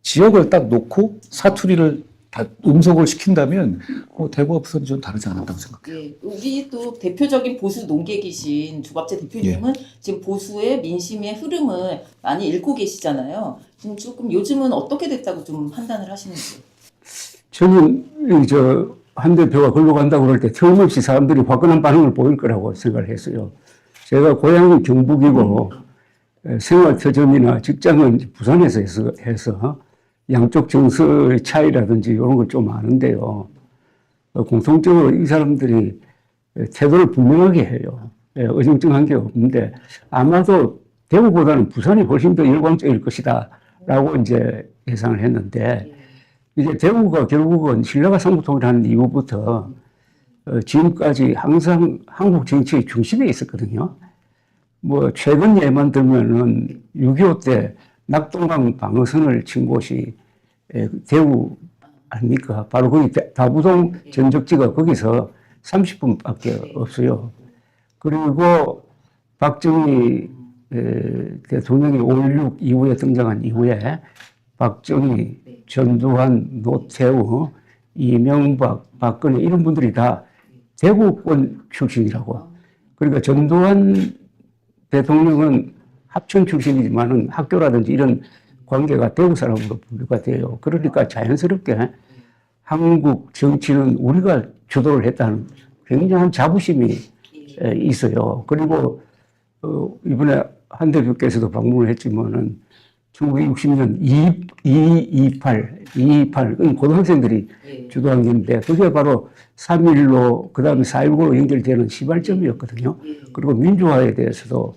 지역을 딱 놓고 사투리를 다 음속을 시킨다면 대구와 부산이 좀 다르지 않았다고 생각해요. 예, 우리 또 대표적인 보수 농객이신 주갑재 대표님은 지금 보수의 민심의 흐름을 많이 읽고 계시잖아요. 지금 조금 요즘은 어떻게 됐다고 좀 판단을 하시는지. 저는 한 대표가 걸로 간다고 그럴 때 틀림없이 사람들이 화끈한 반응을 보일 거라고 생각을 했어요. 제가 고향은 경북이고 생활 터전이나 직장은 부산에서 해서 양쪽 정서의 차이라든지 이런 걸 좀 아는데요. 공통적으로 이 사람들이 태도를 분명하게 해요. 어정쩡한 게 없는데 아마도 대구보다는 부산이 훨씬 더 열광적일 것이다 라고 이제 예상을 했는데 이제 대구가 결국은 신라가 상부통일하는 이후부터 지금까지 항상 한국 정치의 중심에 있었거든요. 뭐 최근 예만 들면은 6.25 때 낙동강 방어선을 친 곳이 대구 아닙니까? 바로 거기 다부동 전적지가 거기서 30분밖에 없어요. 그리고 박정희 대통령이 5.16 이후에 등장한 이후에 박정희, 전두환, 노태우, 이명박, 박근혜 이런 분들이 다 대구권 출신이라고. 그러니까 전두환 대통령은 합천 출신이지만은 학교라든지 이런 관계가 대구 사람으로 분류가 돼요. 그러니까 자연스럽게 한국 정치는 우리가 주도를 했다는 굉장한 자부심이 있어요. 그리고 이번에 한 대표께서도 방문을 했지만은 1960년 228 고등학생들이 주도한 건데 그게 바로 3.1로 그다음에 4.19로 연결되는 시발점이었거든요. 그리고 민주화에 대해서도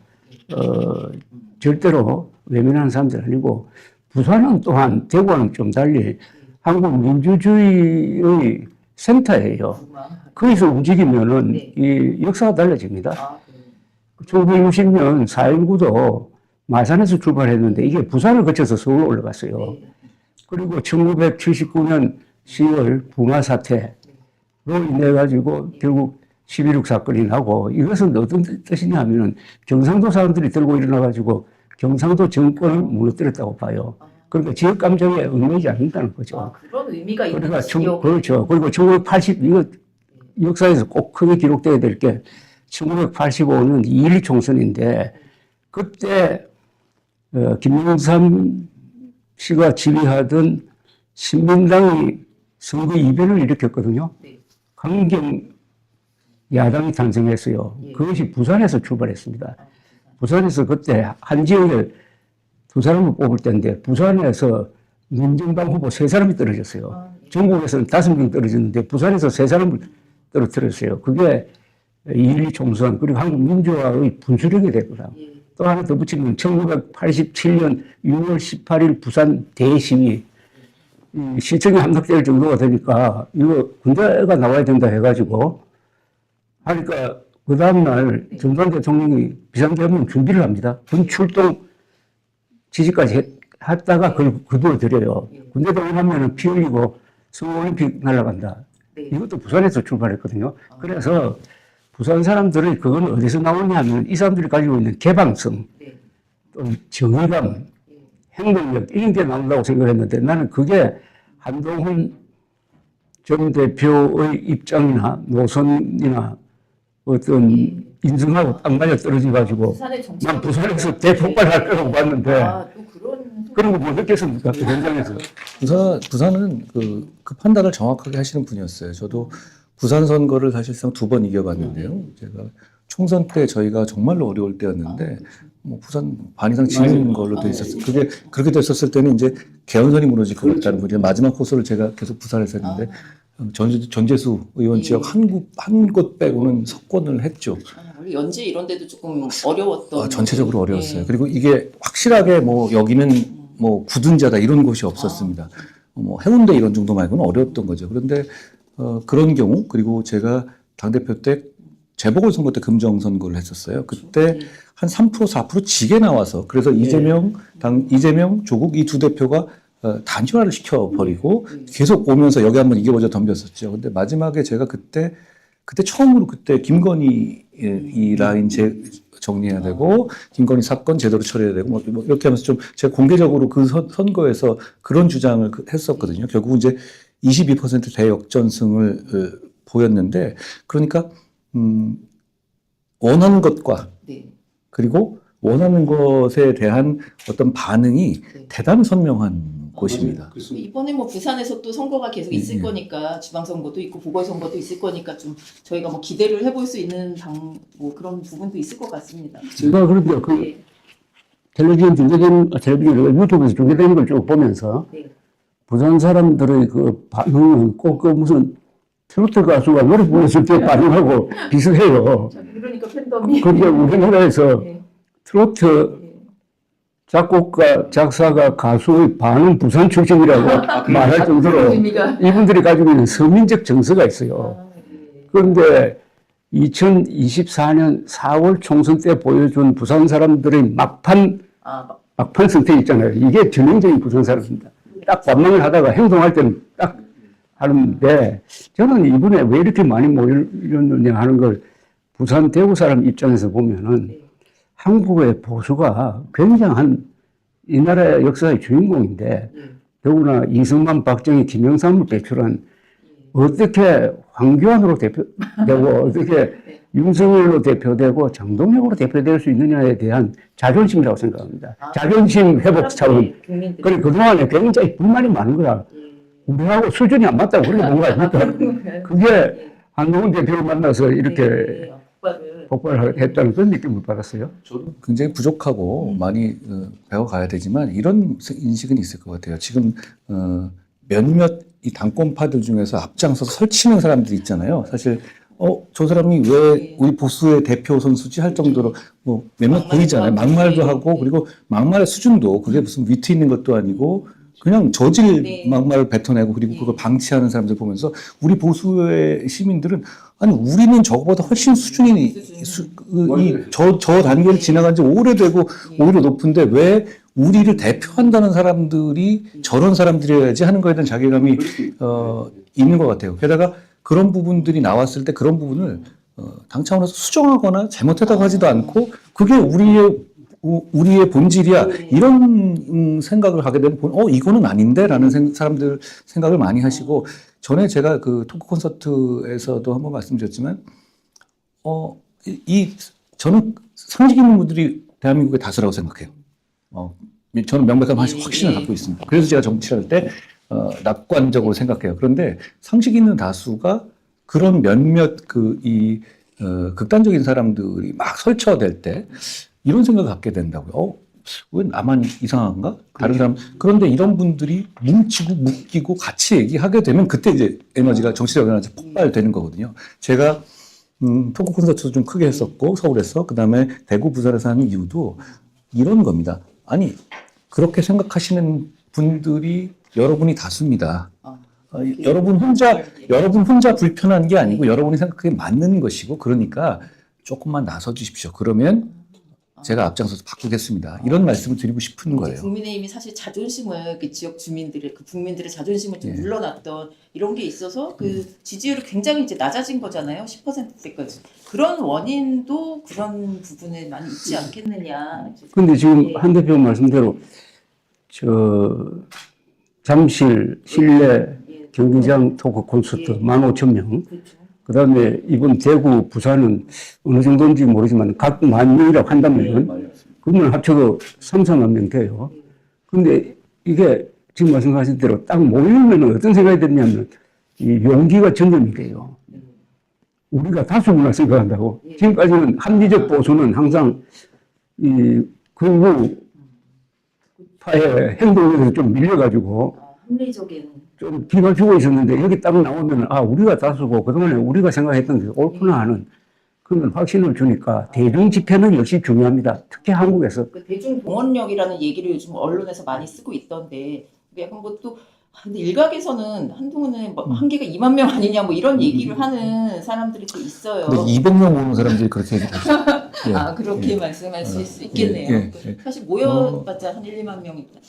절대로 외면하는 사람들 아니고 부산은 또한 대구와는 좀 달리 한국 민주주의의 센터예요. 거기서 움직이면은 이 역사가 달라집니다. 1960년 4.19도 마산에서 출발했는데 이게 부산을 거쳐서 서울로 올라갔어요. 그리고 1979년 10월 부마 사태로 인해 가지고 결국 11.6 사건이 나고 이것은 어떤 뜻이냐 하면은 경상도 사람들이 들고 일어나 가지고 경상도 정권을 무너뜨렸다고 봐요. 그러니까 지역 감정에 얽매이지 않는다는 거죠. 그런 의미가 있는 그러니까 것이요. 그렇죠. 그리고 1980 이거 역사에서 꼭 크게 기록돼야 될 게 1985년 2.1 총선인데 그때 김영삼 씨가 지휘하던 신민당이 선거 이변을 일으켰거든요. 강경 야당이 탄생했어요. 그것이 부산에서 출발했습니다. 부산에서 그때 한 지역에 두 사람을 뽑을 때인데 부산에서 민정당 후보 3사람이 떨어졌어요. 전국에서는 5명 떨어졌는데 부산에서 3사람을 떨어뜨렸어요. 그게 2.12 총선 그리고 한국 민주화의 분수령이 됐구나. 또 하나 더 붙이면 1987년 6월 18일 부산 대시위 시청에 함락될 정도가 되니까 이거 군대가 나와야 된다 해가지고 하니까 그 다음날 전두환 대통령이 비상계엄령 준비를 합니다. 군 출동 지시까지 했다가 그걸 거두어 드려요. 군대 동원하면 피 흘리고 서울올림픽 날아간다. 이것도 부산에서 출발했거든요. 그래서 부산 사람들이 그건 어디서 나오냐 하면 이 사람들이 가지고 있는 개방성, 또 정의감, 행동력 이런 게 나온다고 생각했는데 나는 그게 한동훈 전 대표의 입장이나 노선이나 어떤 인성하고 딱 맞아 떨어져가지고 난 부산에서 대폭발할 거라고 봤는데 그런 거 뭐 느꼈습니까? 그 현장에서. 부산은 그 판단을 정확하게 하시는 분이었어요. 저도 부산 선거를 사실상 2번 이겨봤는데요. 제가 총선 때 저희가 정말로 어려울 때였는데 뭐 부산 반 이상 지는 걸로 돼 있었어요. 그게 그렇게 됐었을 때는 이제 개헌선이 무너질 것 같다는 분이 마지막 호소를 제가 계속 부산에서 했는데 전재수 의원 지역 한 곳 빼고는 석권을 했죠. 연지 이런 데도 조금 어려웠던. 전체적으로 어려웠어요. 그리고 이게 확실하게 뭐 여기는 뭐 굳은자다 이런 곳이 없었습니다. 뭐 해운대 이런 정도 말고는 어려웠던 거죠. 그런데 그런 경우 그리고 제가 당대표 때 재보궐선거 때 금정선거를 했었어요. 그때 한 3% 4% 지게 나와서 그래서 이재명 조국 이 두 대표가 단일화를 시켜버리고 계속 오면서 여기 한번 이겨보자 덤볐었죠. 근데 마지막에 제가 그때 처음으로 그때 김건희 이 라인 정리해야 되고 김건희 사건 제대로 처리해야 되고 뭐 이렇게 하면서 좀 제가 공개적으로 그 선거에서 그런 주장을 했었거든요. 결국 이제 22% 대역전승을 보였는데 그러니까 원하는 것과 네. 그리고 원하는 것에 대한 어떤 반응이 네. 대단히 선명한 곳입니다. 이번에 뭐 부산에서 또 선거가 계속 있을 예. 거니까 지방선거도 있고 보궐선거도 있을 거니까 좀 저희가 뭐 기대를 해볼 수 있는 뭐 그런 부분도 있을 것 같습니다. 제가 그런데 그 네. 텔레비전 유튜브에서 중계되는 걸 쭉 보면서 네. 부산 사람들의 그 반응은 꼭 그 무슨 트로트 가수가 노래 불렀을 때 반응하고 비슷해요. 그러니까 팬덤이. 그런데 우리나라에서 네. 트로트 네. 작곡가, 작사가, 가수의 반은 부산 출신이라고 말할 정도로 의미가. 이분들이 가지고 있는 서민적 정서가 있어요. 네. 그런데 2024년 4월 총선 때 보여준 부산 사람들의 막판 선택 있잖아요. 이게 전형적인 부산 사람입니다. 딱 반망을 하다가 행동할 때는 딱 하는데 저는 이번에 왜 이렇게 많이 모였느냐 하는 걸 부산 대구 사람 입장에서 보면은 네. 한국의 보수가 굉장한 이 나라의 역사의 주인공인데 네. 더구나 이승만, 박정희, 김영삼을 배출한 어떻게 황교안으로 대표되고 어떻게 윤석열로 대표되고 장동혁으로 대표될 수 있느냐에 대한 자존심이라고 생각합니다. 자존심 회복 차원. 그래 그동안에 굉장히 불만이 많은 거야. 우리하고 수준이 안 맞다고 그렇게 본 거 아닙니까? 그게 한동훈 대표를 만나서 이렇게 폭발했다는 그런 느낌을 받았어요. 저도 굉장히 부족하고 많이 배워가야 되지만 이런 인식은 있을 것 같아요. 지금 몇몇 이 당권파들 중에서 앞장서서 설치는 사람들이 있잖아요. 사실 저 사람이 왜 우리 보수의 대표 선수지 할 정도로 뭐 몇몇 보이잖아요. 막말도 하고 그리고 막말의 수준도 그게 무슨 위트 있는 것도 아니고 그냥 저질 막말을 뱉어내고 그리고 그걸 방치하는 사람들 보면서 우리 보수의 시민들은 아니 우리는 저거보다 훨씬 수준이 저 단계를 지나간 지 오래되고 오히려 높은데 왜 우리를 대표한다는 사람들이 저런 사람들이어야지 하는 거에 대한 자괴감이 있는 것 같아요. 게다가 그런 부분들이 나왔을 때 그런 부분을 당 차원에서 수정하거나 잘못했다고 하지도 않고 그게 우리의 본질이야 이런 생각을 하게 되면 이거는 아닌데라는 사람들 생각을 많이 하시고 전에 제가 그 토크 콘서트에서도 한번 말씀드렸지만 저는 상식 있는 분들이 대한민국의 다수라고 생각해요. 저는 명백한 확신을 갖고 있습니다. 그래서 제가 정치를 할 때 낙관적으로 생각해요. 그런데 상식 있는 다수가 그런 몇몇 극단적인 사람들이 막 설쳐될 때 이런 생각을 갖게 된다고요. 왜 나만 이상한가? 다른 사람. 그런데 이런 분들이 뭉치고 묶이고 같이 얘기하게 되면 그때 이제 에너지가 정치적 에너지가 폭발되는 거거든요. 제가 토크 콘서트도 좀 크게 했었고 서울에서 그다음에 대구 부산에서 하는 이유도 이런 겁니다. 아니 그렇게 생각하시는 분들이 여러분이 다수입니다. 여러분 혼자 불편한 게 아니고 여러분이 생각하기에 맞는 것이고 그러니까 조금만 나서 주십시오. 그러면 제가 앞장서서 바꾸겠습니다. 이런 말씀을 드리고 싶은 거예요. 국민의힘이 사실 자존심을 그 지역 주민들의 국민들의 자존심을 좀 눌러놨던 이런 게 있어서 그 지지율이 굉장히 이제 낮아진 거잖아요. 10%대까지. 그런 원인도 그런 부분에 많이 있지 않겠느냐. 그런데 지금 한 대표 말씀대로 잠실 실내 경기장 토크 콘서트 15,000명. 그렇죠. 그 다음에 이번 대구, 부산은 어느 정도인지 모르지만 각 10,000명이라고 한다면 그러면 합쳐도 3,4만 명 돼요. 그런데 이게 지금 말씀하신 대로 딱 모이면 어떤 생각이 드냐면 이 용기가 전염이 돼요. 우리가 다수구나 생각한다고. 지금까지는 합리적 보수는 항상 이 극우 파의 행동에서 좀 밀려가지고 합리적인 좀 기가 죽어 있었는데 여기 딱 나오면 우리가 다수고 그동안에 우리가 생각했던 게 옳구나 하는 그런 확신을 주니까 대중 집회는 역시 중요합니다. 특히 한국에서. 그 대중동원력이라는 얘기를 요즘 언론에서 많이 쓰고 있던데 약간 또 근데 일각에서는 한동훈은 한계가 2만 명 아니냐 뭐 이런 얘기를 하는 사람들이 또 있어요. 근데 200명 모는 사람들이 그렇게 얘기하죠. 그렇게 말씀하실 수 있겠네요. 사실 모여봤자 한 1, 2만 명이니까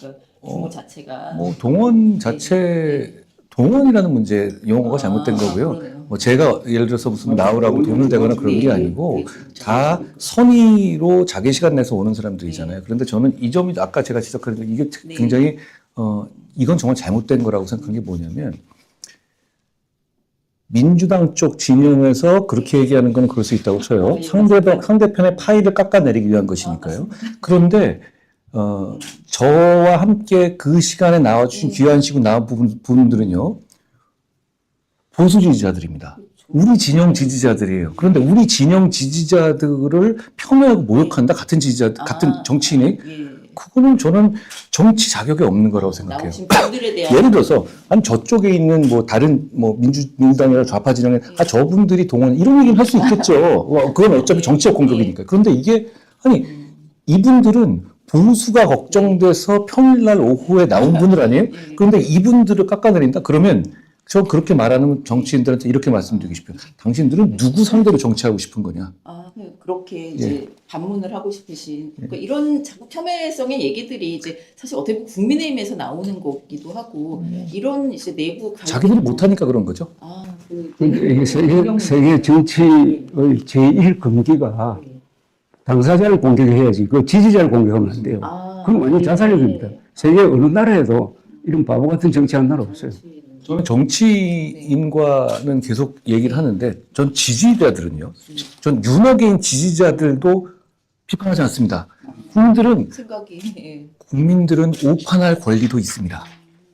규모 자체가. 동원 자체 동원이라는 문제 용어가 잘못된 거고요. 그러네요. 뭐 제가 예를 들어서 무슨 나오라고 돈을 대거나 그런 게 아니고 다 선의로 자기 시간 내서 오는 사람들이잖아요. 그런데 저는 이 점이 아까 제가 지적한 이게 굉장히 이건 정말 잘못된 거라고 생각한 게 뭐냐면 민주당 쪽 진영에서 그렇게 얘기하는 건 그럴 수 있다고 쳐요. 상대편의 파일을 깎아내리기 위한 것이니까요. 그런데 저와 함께 그 시간에 나와주신 귀한 시간 나온 분들은요, 보수 지지자들입니다. 우리 진영 지지자들이에요. 그런데 우리 진영 지지자들을 폄훼하고 모욕한다? 같은 같은 정치인이? 그거는 저는 정치 자격이 없는 거라고 생각해요. 나오신 분들에 대한 예를 들어서, 아니, 저쪽에 있는 뭐 다른 뭐 민주당이나 좌파 진영에, 저분들이 동원, 이런 얘기는 할 수 있겠죠. 그건 어차피 정치적 공격이니까. 그런데 이게, 아니, 이분들은 보수가 걱정돼서 평일날 오후에 나온 분들 아니에요? 그런데 이분들을 깎아내린다? 그러면 저 그렇게 말하는 정치인들한테 이렇게 말씀드리고 싶어요. 당신들은 누구 상대로 정치하고 싶은 거냐? 그렇게 이제 반문을 하고 싶으신 그러니까 이런 자꾸 폄훼성의 얘기들이 이제 사실 어떻게 보면 국민의힘에서 나오는 거기도 하고 이런 이제 내부 자기들이 못하니까 그런 거죠. 근데 이게 세계 정치의 제1금기가 당사자를 공격해야지 그 지지자를 공격하면 안 돼요. 그럼 완전 자살력입니다. 세계 어느 나라에도 이런 바보 같은 정치하는 나라 없어요. 저는 정치인과는 계속 얘기를 하는데 전 지지자들은요. 전 윤호개인 지지자들도 비판하지 않습니다. 국민들은 오판할 권리도 있습니다.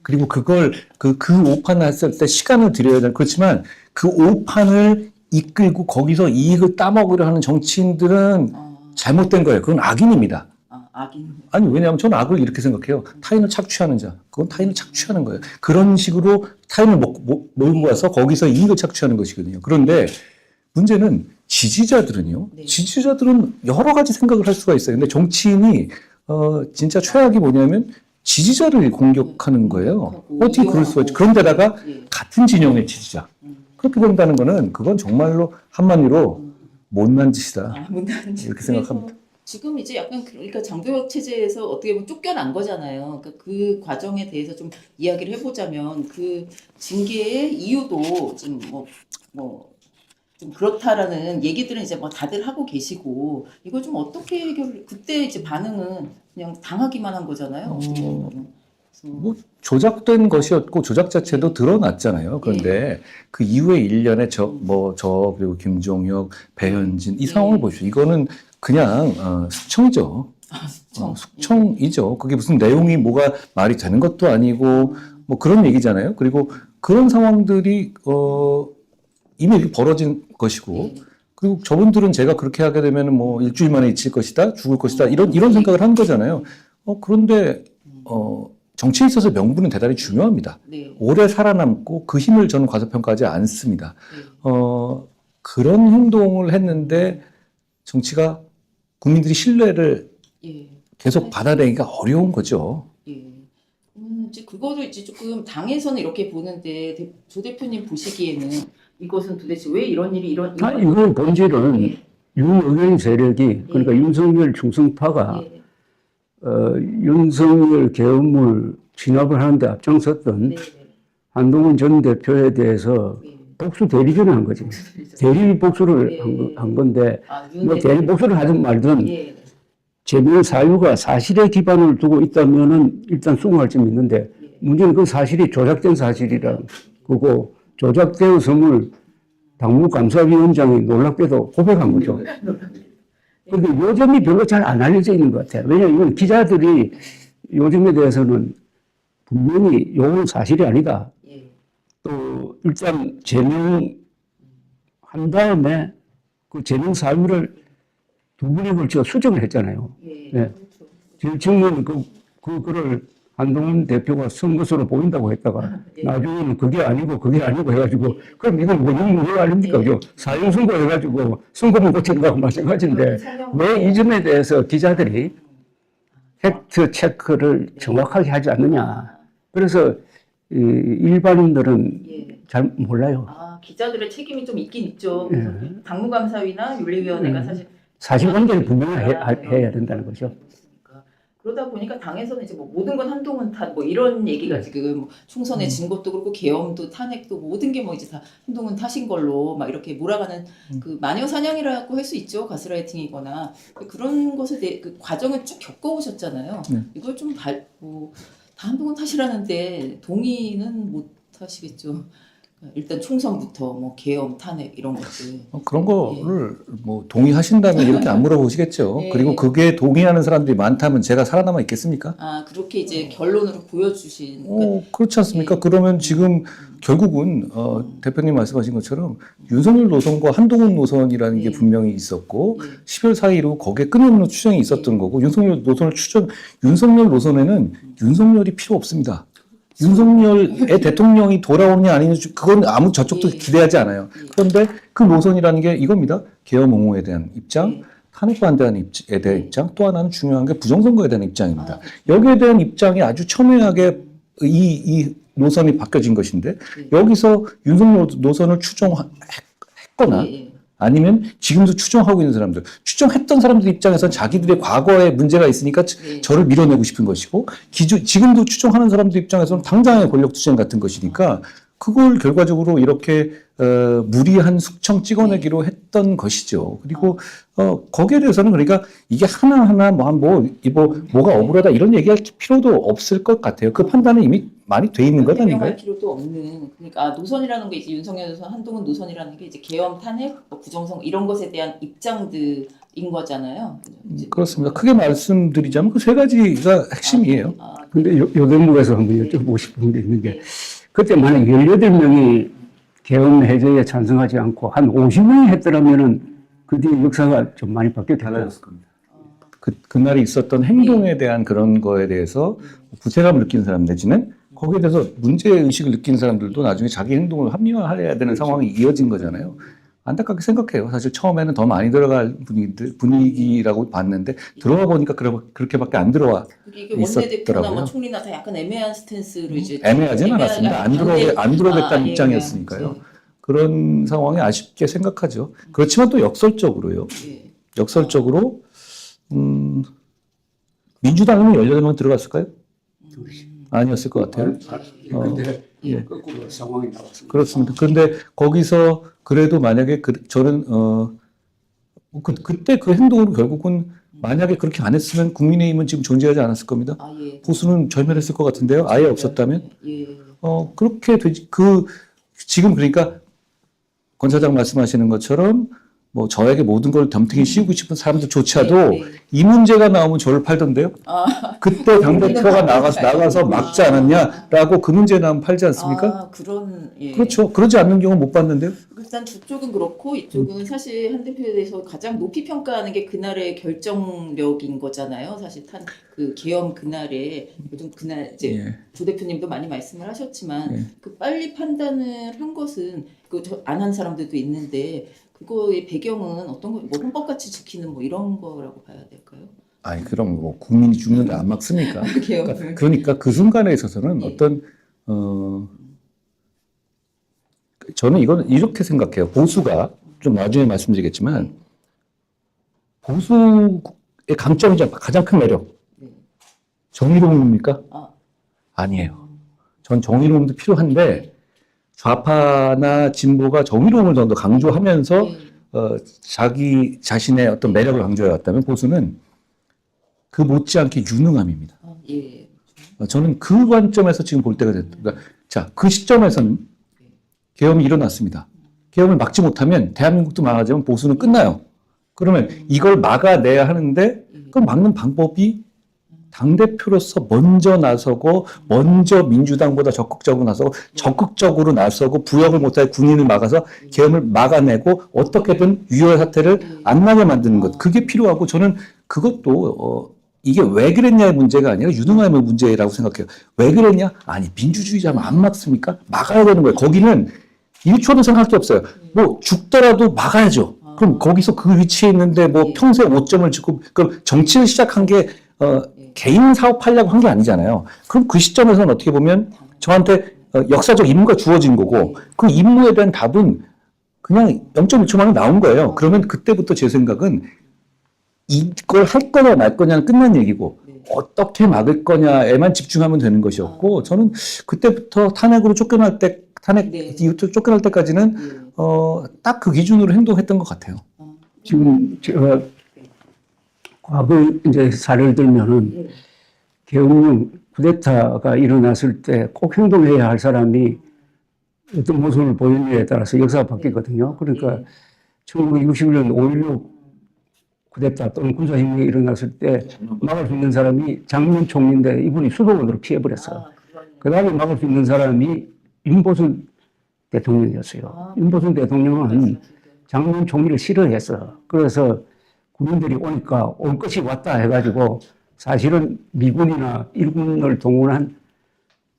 그리고 그걸 그 오판했을 때 시간을 들여야 되는 그렇지만 그 오판을 이끌고 거기서 이익을 따먹으려 하는 정치인들은 잘못된 거예요. 그건 악인입니다. 악인. 아니 왜냐하면 저는 악을 이렇게 생각해요. 타인을 착취하는 자, 그건 타인을 착취하는 거예요. 그런 식으로 타인을 몰고 가서 거기서 이익을 착취하는 것이거든요. 그런데 문제는 지지자들은요. 지지자들은 여러 가지 생각을 할 수가 있어요. 근데 정치인이 진짜 최악이 뭐냐면 지지자를 공격하는 거예요. 어떻게 그럴 수가 있지? 그런데다가 같은 진영의 지지자. 그렇게 본다는 거는 그건 정말로 한마디로 못난 짓이다. 이렇게 생각합니다. 지금 이제 약간 그러니까 장도혁 체제에서 어떻게 보면 쫓겨난 거잖아요. 그러니까 그 과정에 대해서 좀 이야기를 해보자면 그 징계의 이유도 좀 좀 그렇다라는 얘기들은 이제 뭐 다들 하고 계시고 이걸 좀 어떻게 그때 이제 반응은 그냥 당하기만 한 거잖아요. 뭐 조작된 것이었고 조작 자체도 드러났잖아요. 그런데 그 이후에 1년에 저 그리고 김종혁, 배현진 이 상황을 보십시오. 이거는 그냥 숙청이죠. 숙청이죠. 그게 무슨 내용이 뭐가 말이 되는 것도 아니고 뭐 그런 얘기잖아요. 그리고 그런 상황들이 이미 이렇게 벌어진 것이고 그리고 저분들은 제가 그렇게 하게 되면 뭐 일주일 만에 잊힐 것이다, 죽을 것이다 이런 생각을 한 거잖아요. 그런데 정치에 있어서 명분은 대단히 중요합니다. 오래 살아남고 그 힘을 저는 과소평가하지 않습니다. 그런 행동을 했는데 정치가 국민들이 신뢰를 계속 받아내기가 어려운 거죠. 이제 그거를 이제 조금 당에서는 이렇게 보는데 조 대표님 보시기에는 이것은 도대체 왜 이런 일이 이건 본질은 윤의원 세력이 그러니까 윤석열 충성파가 윤석열 계엄을 진압을 하는데 앞장섰던 한동훈 전 대표에 대해서 복수 대리전을 한 거지. 대리 복수를 한 건데 뭐 대리 복수를 하든 말든 제명 사유가 사실에 기반을 두고 있다면은 일단 수긍할 점이 있는데 문제는 그 사실이 조작된 사실이라는 거고 조작되었음을 당무감사위원장이 놀랍게도 고백한 거죠. 그런데 요즘이 별로 잘 안 알려져 있는 것 같아요. 왜냐하면 이건 기자들이 요즘에 대해서는 분명히 이건 사실이 아니다. 또 일단 제명한 다음에 그 제명 사유를 두 분에 걸쳐 수정을 했잖아요. 제일 처음에는 그거를 한동훈 대표가 쓴 것으로 보인다고 했다가 나중에는 그게 아니고 해가지고 그럼 이건 뭐 아닙니까? 그죠? 사형 선고해가지고 선고문 고치는 거하고 마찬가지인데 왜 이 점에 대해서 기자들이 팩트 체크를 정확하게 하지 않느냐. 그래서 일반인들은 잘 몰라요. 기자들의 책임이 좀 있긴 있죠. 당무감사위나 윤리위원회가 사실 사실관계를 분명히 해야 된다는 거죠. 그러다 보니까 당에서는 이제 뭐 모든 건 한동훈 탓 뭐 이런 얘기가 지금 뭐 총선에 진 것도 그렇고 계엄도 탄핵도 모든 게 뭐 이제 다 한동훈 탓인 걸로 막 이렇게 몰아가는 그 마녀 사냥이라고 할 수 있죠. 가스라이팅이거나 그런 것에 대해 그 과정을 쭉 겪어오셨잖아요. 이걸 좀 뭐 다 한동훈 탓이라는데 동의는 못 하시겠죠. 일단 총선부터 뭐 계엄 탄핵 이런 것들 그런 거를 뭐 동의하신다면 이렇게 안 물어보시겠죠. 예. 그리고 그게 동의하는 사람들이 많다면 제가 살아남아 있겠습니까? 아 그렇게 이제 결론으로 보여주신 그렇지 않습니까? 예. 그러면 지금 결국은 대표님 말씀하신 것처럼 윤석열 노선과 한동훈 노선이라는 게 예. 분명히 있었고 예. 10월 4일로 거기에 끊임없는 추정이 있었던 거고 윤석열 노선에는 윤석열이 필요 없습니다. 윤석열의 대통령이 돌아오느냐 아니냐 그건 아무 저쪽도 예. 기대하지 않아요. 예. 그런데 그 노선이라는 게 이겁니다. 계엄 옹호에 대한 입장, 예. 탄핵 반대에 대한 입장, 또 하나는 중요한 게 부정선거에 대한 입장입니다. 아, 여기에 대한 입장이 아주 첨예하게 이 노선이 바뀌어진 것인데 예. 여기서 윤석열 노선을 추정했거나 예, 예. 아니면 지금도 추정하고 있는 사람들, 추정했던 사람들 입장에서는 자기들의 과거에 문제가 있으니까 네. 저를 밀어내고 싶은 것이고 지금도 추정하는 사람들 입장에서는 당장의 권력투쟁 같은 것이니까 그걸 결과적으로 이렇게 무리한 숙청 찍어내기로 했던 것이죠. 그리고 거기에 대해서는 그러니까 이게 하나하나 뭐가 억울하다 이런 얘기할 필요도 없을 것 같아요. 그 판단은 이미 많이 돼 있는 것 아닌가요? 해명할 필요도 없는 그러니까 노선이라는 게 이제 윤석열 노선, 한동훈 노선이라는 게 이제 계엄 탄핵, 뭐 부정선거 이런 것에 대한 입장들인 거잖아요. 이제 그렇습니다. 크게 말씀드리자면 그 세 가지가 핵심이에요. 근데 요 대목에서 한번 여쭤보고 싶은 게 있는 게 그때 만약 18명이 계엄 해제에 찬성하지 않고 한 50명이 했더라면은 그 뒤에 역사가 좀 많이 바뀌었겠죠. 겁니다. 그날에 있었던 행동에 대한 그런 거에 대해서 부채감을 느끼는 사람 내지는 거기에 대해서 문제의식을 느끼는 사람들도 나중에 자기 행동을 합리화해야 되는 상황이 이어진 거잖아요. 안타깝게 생각해요. 사실 처음에는 더 많이 들어갈 분위기라고 봤는데 들어와 보니까 그렇게밖에 안 들어와 이게 원내대표나 있었더라고요. 뭐 총리나 다 약간 애매한 스탠스로 이제 애매하진 않았습니다. 안 들어오겠다는 예, 입장이었으니까요. 예. 그런 상황에 아쉽게 생각하죠. 그렇지만 또 역설적으로요. 예. 역설적으로 민주당은 18명 들어갔을까요? 아니었을 것 같아요. 근데 거꾸로 상황이 나왔습니다. 그렇습니다. 그런데 거기서 그래도 만약에 저는 그때 그 행동으로 결국은 만약에 그렇게 안 했으면 국민의힘은 지금 존재하지 않았을 겁니다. 아, 예. 보수는 절멸했을 것 같은데요. 아예 없었다면 예. 그렇게 되지. 지금 그러니까 권 차장 말씀하시는 것처럼 뭐 저에게 모든 걸 덤탱이 씌우고 싶은 사람들조차도 네, 네. 이 문제가 나오면 저를 팔던데요. 그때 당대표가 나가서 막지 않았냐라고 그 문제 나오면 팔지 않습니까? 아, 그런 예. 그렇죠. 그러지 않는 경우 못 봤는데요. 일단 두 쪽은 그렇고 이쪽은 사실 한 대표에 대해서 가장 높이 평가하는 게 그날의 결정력인 거잖아요. 사실 그 계엄 그날에 요즘 그날 이제 예. 조 대표님도 많이 말씀을 하셨지만 예. 그 빨리 판단을 한 것은 그 안 한 사람들도 있는데 그거의 배경은 어떤 거, 뭐 헌법같이 지키는 뭐 이런 거라고 봐야 될까요? 아니 그럼 뭐 국민이 죽는데 안 막습니까? 계엄을. 그러니까 그 순간에 있어서는 예. 어떤 저는 이건 이렇게 생각해요. 보수가 좀 나중에 말씀드리겠지만 보수의 강점이자 가장 큰 매력 네. 정의로움입니까? 아, 아니에요. 전 정의로움도 필요한데 좌파나 진보가 정의로움을 더 강조하면서 네. 자기 자신의 어떤 매력을 강조해 왔다면 보수는 그 못지않게 유능함입니다. 예. 저는 그 관점에서 지금 볼 때가 됐다. 그러니까 자, 그 시점에서는 계엄이 일어났습니다. 계엄을 막지 못하면 대한민국도 망하지만 보수는 끝나요. 그러면 이걸 막아내야 하는데 그걸 막는 방법이 당대표로서 먼저 나서고 먼저 민주당보다 적극적으로 나서고 부역을 못할 군인을 막아서 계엄을 막아내고 어떻게든 위협 사태를 안 나게 만드는 것. 그게 필요하고 저는 그것도 이게 왜 그랬냐의 문제가 아니라 유능함의 문제라고 생각해요. 왜 그랬냐? 아니 민주주의자면 안 막습니까? 막아야 되는 거예요. 거기는 1초도 생각할 게 없어요. 뭐 죽더라도 막아야죠. 그럼 거기서 그 위치에 있는데 뭐 평소에 오점을 짓고 그럼 정치를 시작한 게 개인 사업하려고 한 게 아니잖아요. 그럼 그 시점에서는 어떻게 보면 저한테 역사적 임무가 주어진 거고 그 임무에 대한 답은 그냥 0.1초 만에 나온 거예요. 그러면 그때부터 제 생각은 이걸 할 거냐 말 거냐는 끝난 얘기고 어떻게 막을 거냐에만 집중하면 되는 것이었고 저는 그때부터 탄핵으로 쫓겨날 때 탄핵 네. 이후로 쫓겨날 때까지는 딱 그 기준으로 행동했던 것 같아요. 지금 제가 과거 이제 사례를 들면은 예. 계엄령 쿠데타가 일어났을 때 꼭 행동해야 할 사람이 어떤 모습을 보였느냐에 따라서 역사가 바뀌거든요. 그러니까 1961년 5.16 쿠데타 또는 군사혁명이 일어났을 때 막을 수 있는 사람이 장면 총리인데 이분이 수도원으로 피해버렸어요. 그 다음에 막을 수 있는 사람이 윤보선 대통령이었어요. 윤보선 대통령은 장면 총리를 싫어했어. 그래서 군인들이 오니까 올 것이 왔다 해가지고 사실은 미군이나 일군을 동원한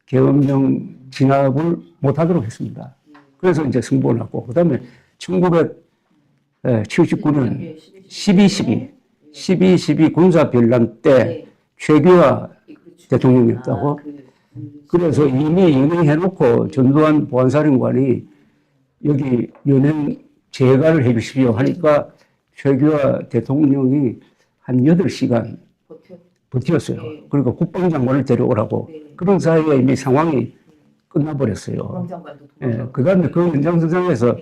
계엄령 진압을 못하도록 했습니다. 그래서 이제 승부가 났고, 그 다음에 1979년 12.12 군사변란 때 최규하 대통령이었다고. 그래서 이미 연행해놓고 전두환 보안사령관이 여기 연행 재가를 해주십시오 하니까 최규하 대통령이 한 8시간 버텼어요. 그러니까 국방장관을 데려오라고. 그런 사이에 이미 상황이 끝나버렸어요. 예, 그 다음에 그 연장선상에서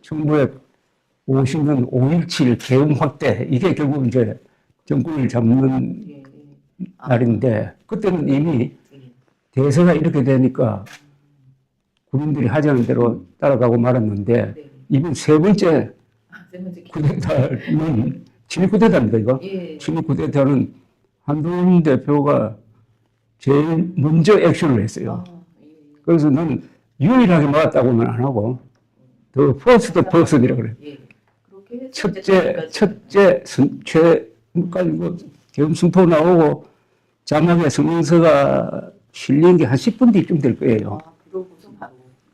1950년 5.17 계엄 확대, 이게 결국 이제 정권을 잡는 날인데, 그때는 이미 대세가 이렇게 되니까 군인들이 하자는 대로 따라가고 말았는데, 이번 세 번째 쿠데타는 친일 쿠데타입니다, 이거. 친일 쿠데타는 한동훈 대표가 제일 먼저 액션을 했어요. 그래서 난 유일하게 막았다고는 안 하고, 더 퍼스트 퍼슨이라고 그래요. 첫째, 계엄 선포 나오고, 자막에 성명서가 실린 게 한 10분 뒤쯤 될 거예요.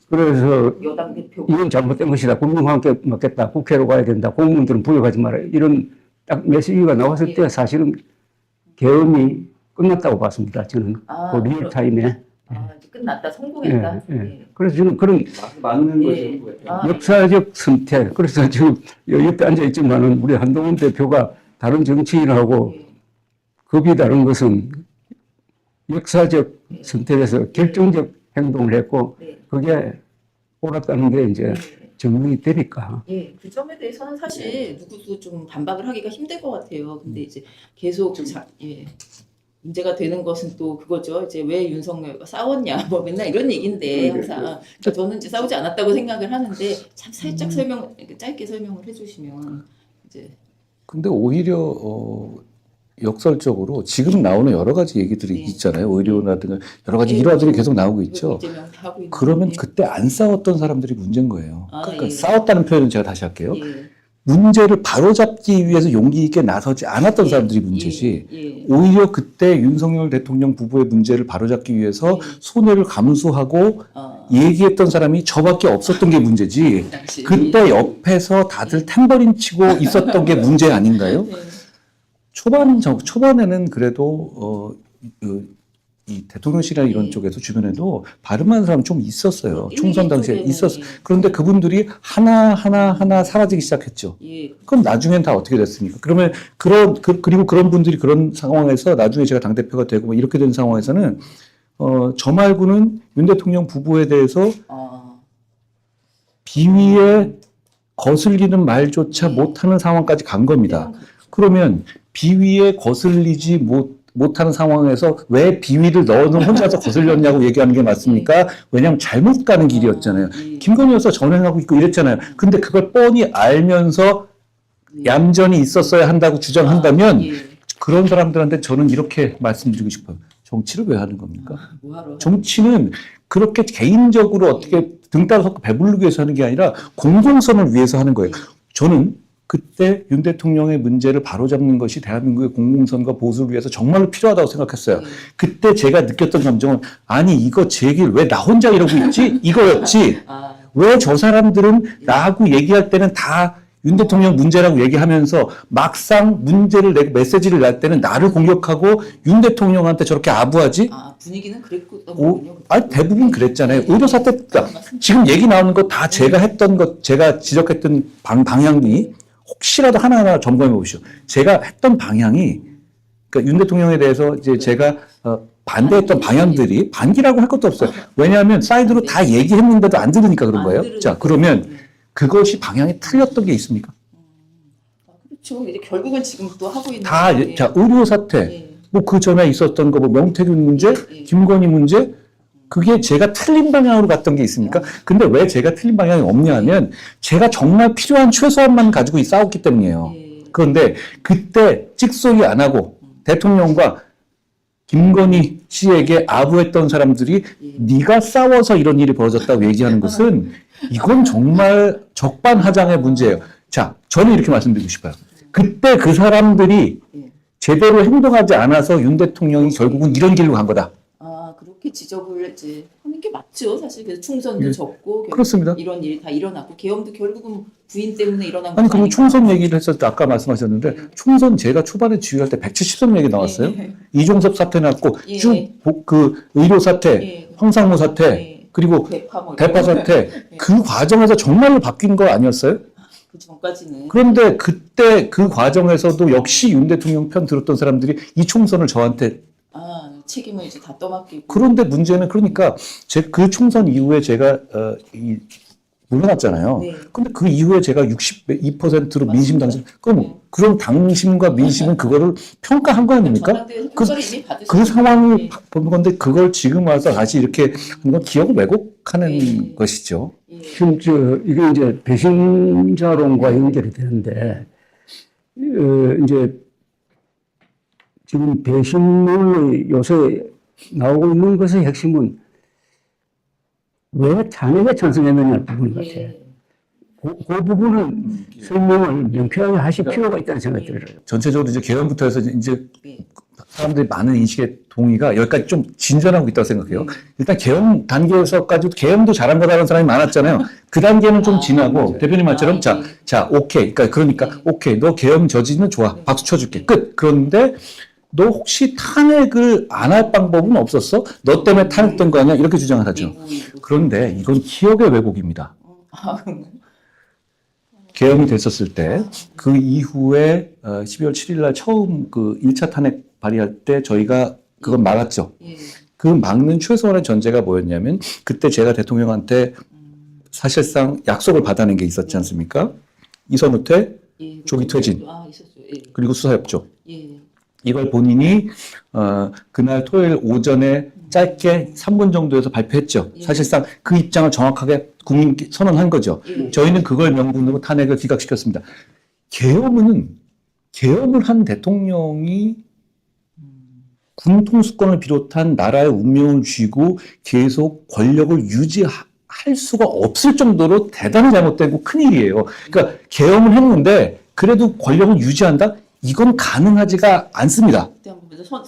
그래서 여당 대표 이건 잘못된 것이다. 국민과 함께 먹겠다. 국회로 가야 된다. 공무원들은 부여가지 마라. 이런 딱 메시지가 나왔을 때 사실은 계엄이 끝났다고 봤습니다. 저는 그 리얼타임에. 이제 끝났다, 성공했다. 그래서 저는 그런 맞는 역사적 선택. 그래서 지금 옆에 앉아 있지만은 우리 한동훈 대표가 다른 정치인하고 급이 다른 것은 역사적 선택에서 결정적 행동을 했고 그게 옳았다는 게 이제 증명이 되니까. 그 점에 대해서는 사실 누구도 좀 반박을 하기가 힘들 것 같아요. 근데 이제 계속 문제가 되는 것은 또 그거죠. 이제 왜 윤석열과 싸웠냐, 뭐 맨날 이런 얘기인데 항상. 그러니까 저는 이제 싸우지 않았다고 생각을 하는데 참 살짝 짧게 설명을 해주시면 이제. 근데 오히려 역설적으로 지금 나오는 여러 가지 얘기들이 있잖아요. 의료라든가 여러 가지 일화들이 계속 나오고 있죠. 그러면 그때 안 싸웠던 사람들이 문제인 거예요. 그러니까 싸웠다는 표현은 제가 다시 할게요. 문제를 바로잡기 위해서 용기 있게 나서지 않았던 사람들이 문제지. 오히려 그때 윤석열 대통령 부부의 문제를 바로잡기 위해서 손해를 감수하고 얘기했던 사람이 저밖에 없었던 게 문제지. 그때 옆에서 다들 탬버린 치고 있었던 게 문제 아닌가요? 초반에는 그래도 이 대통령실이나 이런 쪽에서 주변에도 발음하는 사람 좀 있었어요. 총선 당시에 있었어요. 그런데 그분들이 하나 사라지기 시작했죠. 그럼 나중엔 다 어떻게 됐습니까? 그러면 그리고 그런 분들이 그런 상황에서 나중에 제가 당대표가 되고 뭐 이렇게 된 상황에서는 저 말고는 윤 대통령 부부에 대해서 비위에 거슬리는 말조차 못하는 상황까지 간 겁니다. 그러면 비위에 거슬리지 못하는 상황에서 왜 비위를 너는 혼자서 거슬렸냐고 얘기하는 게 맞습니까? 왜냐하면 잘못 가는 길이었잖아요. 김건희 여사 전행하고 있고 이랬잖아요. 근데 그걸 뻔히 알면서 얌전히 있었어야 한다고 주장한다면 그런 사람들한테 저는 이렇게 말씀드리고 싶어요. 정치를 왜 하는 겁니까? 정치는 그렇게 개인적으로 어떻게 등 따서 배부르기 위해서 하는 게 아니라 공공선을 위해서 하는 거예요. 저는 그때 윤 대통령의 문제를 바로잡는 것이 대한민국의 공공선과 보수를 위해서 정말로 필요하다고 생각했어요. 그때 제가 느꼈던 감정은 아니 이거 제 얘기를 왜 나 혼자 이러고 있지? 이거였지. 왜 저 사람들은 나하고 얘기할 때는 다 윤 대통령 문제라고 얘기하면서 막상 문제를 내고 메시지를 낼 때는 나를 공격하고 윤 대통령한테 저렇게 아부하지? 분위기는 그랬군요. 대부분 그랬잖아요. 의료사태 지금 얘기 나오는 거 다 제가 했던 것, 제가 지적했던 방향이 혹시라도 하나하나 점검해 보시오. 제가 했던 방향이 그러니까 윤 대통령에 대해서 이제 제가 반대했던 방향들이 반기라고 할 것도 없어요. 왜냐하면 사이드로 다 얘기했는데도 안 들으니까 그런 거예요. 자, 그러면 그것이 방향이 틀렸던 게 있습니까? 그렇죠. 이제 결국은 지금 또 하고 있는 다, 게, 자, 의료 사태, 예. 뭐 그 전에 있었던 거, 뭐 명태균 문제, 김건희 문제, 그게 제가 틀린 방향으로 갔던 게 있습니까? 근데 왜 제가 틀린 방향이 없냐 하면 제가 정말 필요한 최소한만 가지고 싸웠기 때문이에요. 그런데 그때 찍소리 안 하고 대통령과 김건희 씨에게 아부했던 사람들이 네가 싸워서 이런 일이 벌어졌다고 얘기하는 것은 이건 정말 적반하장의 문제예요. 자, 저는 이렇게 말씀드리고 싶어요. 그때 그 사람들이 제대로 행동하지 않아서 윤 대통령이 결국은 이런 길로 간 거다. 아, 그렇게 지적을 이제 하는 게 맞죠. 사실 그래서 충선도 적고 그렇습니다. 이런 일이 다 일어났고 계엄도 결국은 부인 때문에 일어난 아니, 거 그리고 아닌가. 총선 얘기를 했을 때 아까 말씀하셨는데 총선 제가 초반에 지휘할 때 170석 얘기 나왔어요. 이종섭 사태 났고 쭉 그 의료 사태, 황상무 사태, 그리고 대파 사태 그 과정에서 정말로 바뀐 거 아니었어요? 그 전까지는. 그런데 그때 그 과정에서도 역시 윤 대통령 편 들었던 사람들이 이 총선을 저한테 책임을 이제 다 떠맡기고. 그런데 문제는 그러니까 그 총선 이후에 제가 물러났잖아요. 네. 근데 그 이후에 제가 62%로 민심 당선. 그럼 그런 당심과 민심은 그거를 평가한 거 아닙니까? 전당대회에서 평가를 이미 받으셨죠. 그 상황을 본 건데 그걸 지금 와서 다시 이렇게 하는 건 기억을 왜곡하는 것이죠. 지금 이게 이제 배신자론과 연결이 되는데, 이제 지금 배신론이 요새 나오고 있는 것의 핵심은 왜 탄핵에 찬성했느냐 부분 같아요. 그 부분은 설명을 명쾌하게 하실 필요가 있다는 생각이 들어요. 전체적으로 이제 개헌부터 해서 이제 사람들이 많은 인식의 동의가 여기까지 좀 진전하고 있다고 생각해요. 일단 개헌 단계에서까지도 개헌도 잘한 거라는 사람이 많았잖아요. 그 단계는 좀 지나고 대표님 말처럼 자, 오케이. 그러니까 오케이. 너 개헌 저지는 좋아. 박수 쳐줄게. 끝. 그런데 너 혹시 탄핵을 안 할 방법은 없었어? 너 때문에 탄핵된 거 아니야? 이렇게 주장을 하죠. 그런데 이건 기억의 왜곡입니다. 개헌이 됐었을 때 그 이후에 12월 7일 날 처음 그 1차 탄핵 발의할 때 저희가 그걸 막았죠. 그 막는 최소한의 전제가 뭐였냐면 그때 제가 대통령한테 사실상 약속을 받아낸 게 있었지 않습니까? 이선우퇴, 조기 퇴진, 그리고 수사협조. 이걸 본인이 그날 토요일 오전에 짧게 3분 정도에서 발표했죠. 사실상 그 입장을 정확하게 국민께 선언한 거죠. 저희는 그걸 명분으로 탄핵을 기각시켰습니다. 계엄을 한 대통령이 군 통수권을 비롯한 나라의 운명을 쥐고 계속 권력을 유지할 수가 없을 정도로 대단히 잘못되고 큰일이에요. 그러니까 계엄을 했는데 그래도 권력을 유지한다? 이건 가능하지가 않습니다.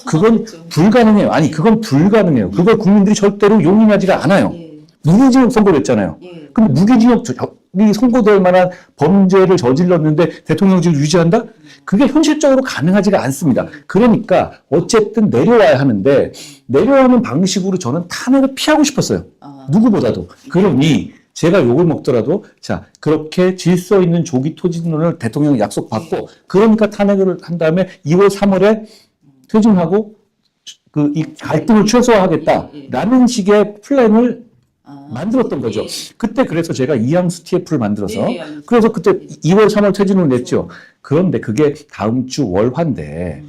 그건 불가능해요. 아니, 그건 불가능해요. 그걸 국민들이 절대로 용인하지가 않아요. 무기징역 선고를 했잖아요. 근데 무기징역이 선고될 만한 범죄를 저질렀는데 대통령직을 유지한다? 그게 현실적으로 가능하지가 않습니다. 그러니까 어쨌든 내려와야 하는데 내려오는 방식으로 저는 탄핵을 피하고 싶었어요. 누구보다도. 그러니 제가 욕을 먹더라도 자 그렇게 질서 있는 조기 퇴진론을 대통령 약속받고 그러니까 탄핵을 한 다음에 2월 3월에 퇴진하고 이 갈등을 최소화하겠다라는 식의 플랜을 만들었던 거죠. 그때 그래서 제가 이항수 TF를 만들어서 그래서 그때 2월 3월 퇴진을 냈죠. 그런데 그게 다음 주 월화인데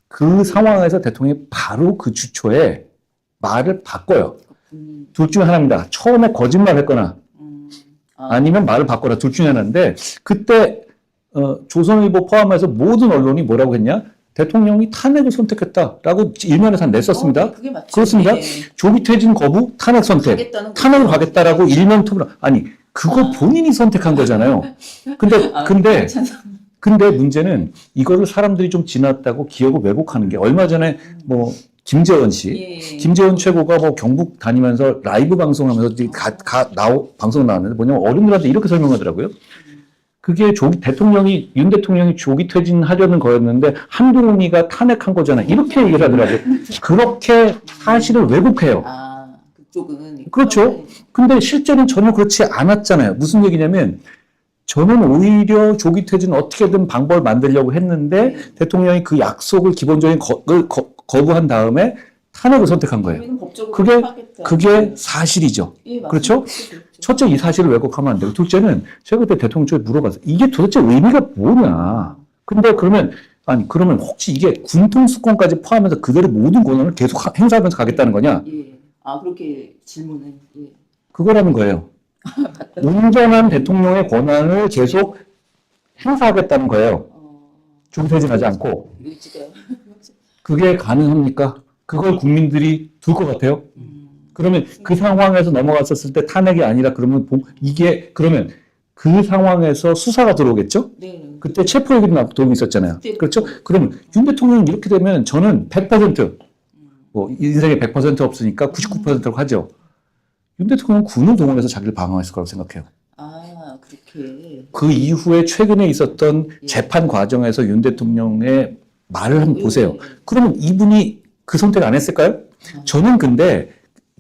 그 상황에서 대통령이 바로 그 주초에 말을 바꿔요. 둘 중에 하나입니다. 처음에 거짓말을 했거나 아니면 말을 바꿔라. 둘 중에 하나인데 그때 조선일보 포함해서 모든 언론이 뭐라고 했냐? 대통령이 탄핵을 선택했다라고 일면에서 냈었습니다. 그게 맞죠. 그렇습니다. 조기 퇴진 거부, 탄핵 선택. 탄핵을 가겠다라고 일면 토론. 아니, 그거 본인이 선택한 거잖아요. 근데 문제는 이거를 사람들이 좀 지났다고 기억을 왜곡하는 게 얼마 전에 뭐 김재원 씨, 김재원 최고가 뭐 경북 다니면서 라이브 방송하면서 방송 나왔는데 뭐냐면 어른들한테 이렇게 설명하더라고요. 그게 윤 대통령이 조기 퇴진하려는 거였는데 한동훈이가 탄핵한 거잖아. 이렇게 얘기를 하더라고요. 그렇게 사실을 왜곡해요. 그쪽은. 그렇죠. 근데 실제는 전혀 그렇지 않았잖아요. 무슨 얘기냐면 저는 오히려 조기 퇴진 어떻게든 방법을 만들려고 했는데 대통령이 그 약속을 기본적인 거부한 다음에 탄핵을 선택한 거예요. 그러면 법적으로 그게 하겠다. 그게 사실이죠. 예, 맞습니다. 그렇죠? 첫째, 이 사실을 왜곡하면 안 되고, 둘째는 제가 그때 대통령 쪽에 물어봤어요. 이게 도대체 의미가 뭐냐? 근데 그러면 혹시 이게 군통수권까지 포함해서 그들의 모든 권한을 계속 행사하면서 가겠다는 거냐? 예. 아, 그렇게 질문은. 예. 그거라는 거예요. 온전한 대통령의 권한을 계속 행사하겠다는 거예요. 중퇴진하지 않고. 의지가. 그게 가능합니까? 그걸 국민들이 둘 것 같아요? 그러면 그 상황에서 넘어갔었을 때 탄핵이 아니라 그러면 그러면 그 상황에서 수사가 들어오겠죠? 네. 그때 체포얘기도 나오고 있었잖아요. 그렇죠? 그러면 윤 대통령이 이렇게 되면 저는 100%, 인생에 100% 없으니까 99%라고 하죠. 윤 대통령은 군을 동원해서 자기를 방어했을 거라고 생각해요. 아, 그렇게. 그 이후에 최근에 있었던 예. 재판 과정에서 윤 대통령의 말을 한번 보세요. 예. 그러면 이분이 그 선택 안 했을까요? 저는 근데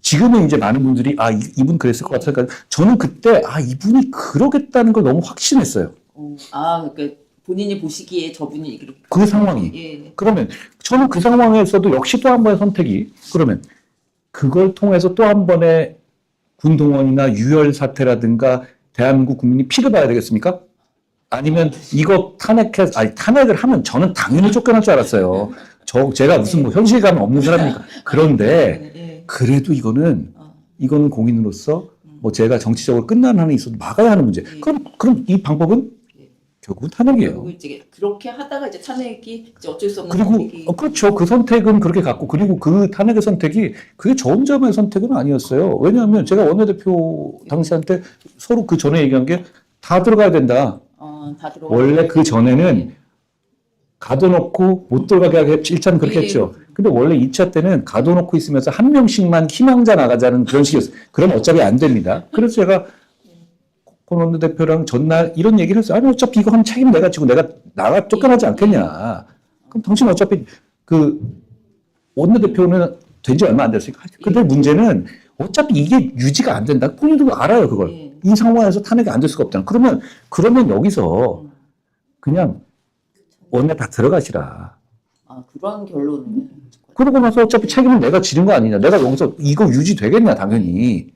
지금은 이제 많은 분들이 이분 그랬을 것 같으니까 저는 그때 이분이 그러겠다는 걸 너무 확신했어요. 그러니까 본인이 보시기에 저분이 이렇게. 그 상황이. 예. 그러면 저는 그 상황에서도 역시 또 한 번의 선택이 그러면 그걸 통해서 또 한 번의 군동원이나 유혈 사태라든가 대한민국 국민이 피를 봐야 되겠습니까? 아니면 이거 탄핵을 하면 저는 당연히 쫓겨날 줄 알았어요. 제가 무슨 현실감 없는 사람이니까. 그런데 예. 그래도 이거는 공인으로서 제가 정치적으로 끝나는 한이 있어도 막아야 하는 문제. 그럼 이 방법은 결국은 탄핵이에요. 그리고 이제 그렇게 하다가 이제 탄핵이 이제 어쩔 수 없는 그리고 선택이. 그렇죠. 그 선택은 그렇게 갔고 그리고 그 탄핵의 선택이 그게 저 혼자만의 선택은 아니었어요. 왜냐하면 제가 원내대표 당시한테 서로 그 전에 얘기한 게 다 들어가야 된다. 다 들어. 원래 그 전에는 가둬놓고 못 들어가게 하게 1차는 그렇게 예. 했죠. 근데 원래 2차 때는 가둬놓고 있으면서 한 명씩만 희망자 나가자는 그런 식이었어요. 그럼 어차피 안 됩니다. 그래서 제가 권 원내대표랑 전날 이런 얘기를 했어요. 아니 어차피 이거 하면 책임 내가 지고 내가 쫓겨나지 않겠냐. 그럼 당신 어차피 그 원내대표는 된 지 얼마 안 됐으니까. 근데 문제는 어차피 이게 유지가 안 된다. 본인도 알아요 그걸. 예. 이 상황에서 탄핵이 안 될 수가 없다는. 그러면 여기서 그냥 원내 다 들어가시라. 그런 결론은. 그러고 나서 어차피 책임은 내가 지는 거 아니냐. 내가 여기서 이거 유지되겠냐 당연히.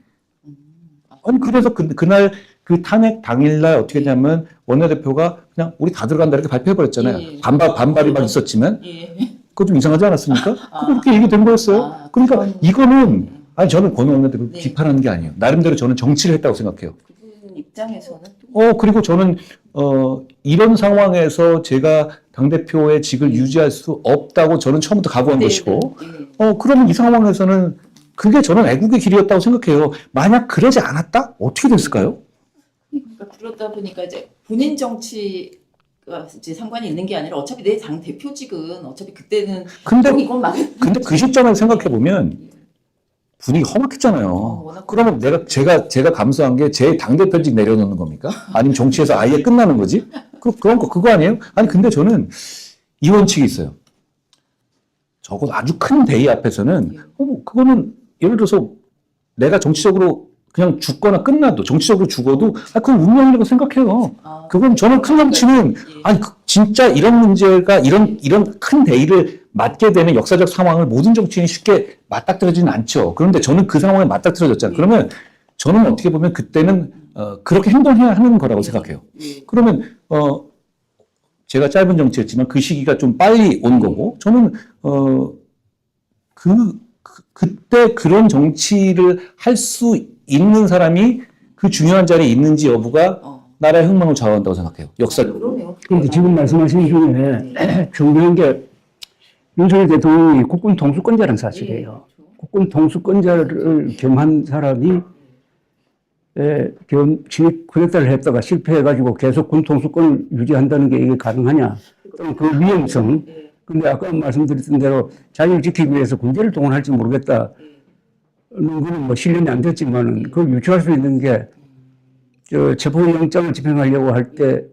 아니 그래서 그날 그 탄핵 당일날 어떻게 했냐면 원내대표가 그냥 우리 다 들어간다 이렇게 발표해버렸잖아요. 예. 반발이 막 있었지만 예. 그거 좀 이상하지 않았습니까? 그렇게 얘기된 거였어요. 그러니까 이거는 저는 권 원내대표 네. 비판하는 게 아니에요. 나름대로 저는 정치를 했다고 생각해요. 그분 입장에서는 또. 그리고 저는 이런 상황에서 제가 당대표의 직을 유지할 수 없다고 저는 처음부터 각오한 네, 것이고 네. 그러면 이 상황에서는 그게 저는 애국의 길이었다고 생각해요. 만약 그러지 않았다? 어떻게 됐을까요? 그러니까 그러다 보니까 이제 본인 정치가 이제 상관이 있는 게 아니라 어차피 내 당 대표직은 어차피 그때는 근데 이건 막. 근데 그 시점을 생각해 보면 분위기 험악했잖아요. 워낙 그러면 제가 감수한 게 제 당대표직 내려놓는 겁니까? 아니면 정치에서 아예 끝나는 거지? 그거 아니에요? 아니, 근데 저는 이 원칙이 있어요. 적어도 아주 큰 대의 앞에서는, 그거는 예를 들어서 내가 정치적으로 그냥 죽거나 끝나도, 정치적으로 죽어도, 그건 운명이라고 생각해요. 그건 저는 큰 정치는, 진짜 이런 문제가, 이런 큰 대의를 맞게 되는 역사적 상황을 모든 정치인이 쉽게 맞닥뜨려지는 않죠. 그런데 저는 그 상황에 맞닥뜨려졌잖아요. 그러면 저는 어떻게 보면 그때는 그렇게 행동해야 하는 거라고 생각해요. 그러면 제가 짧은 정치였지만 그 시기가 좀 빨리 온 거고 저는 그때 그런 정치를 할 수 있는 사람이 그 중요한 자리에 있는지 여부가 나라의 흥망을 좌우한다고 생각해요. 역사적으로. 그런데 지금 말씀하신 중에 중요한 게 윤석열 대통령이 국군 통수권자라는 사실이에요. 국군 통수권자를 겸한 사람이 진입 쿠데타를 했다가 실패해가지고 계속 군 통수권을 유지한다는 게 이게 가능하냐? 그럼 그 위험성. 근데 아까 말씀드렸던 대로 자유를 지키기 위해서 군대를 동원할지 모르겠다. 그는 뭐 실현이 안 됐지만은 그걸 유추할 수 있는 게 체포영장을 집행하려고 할 때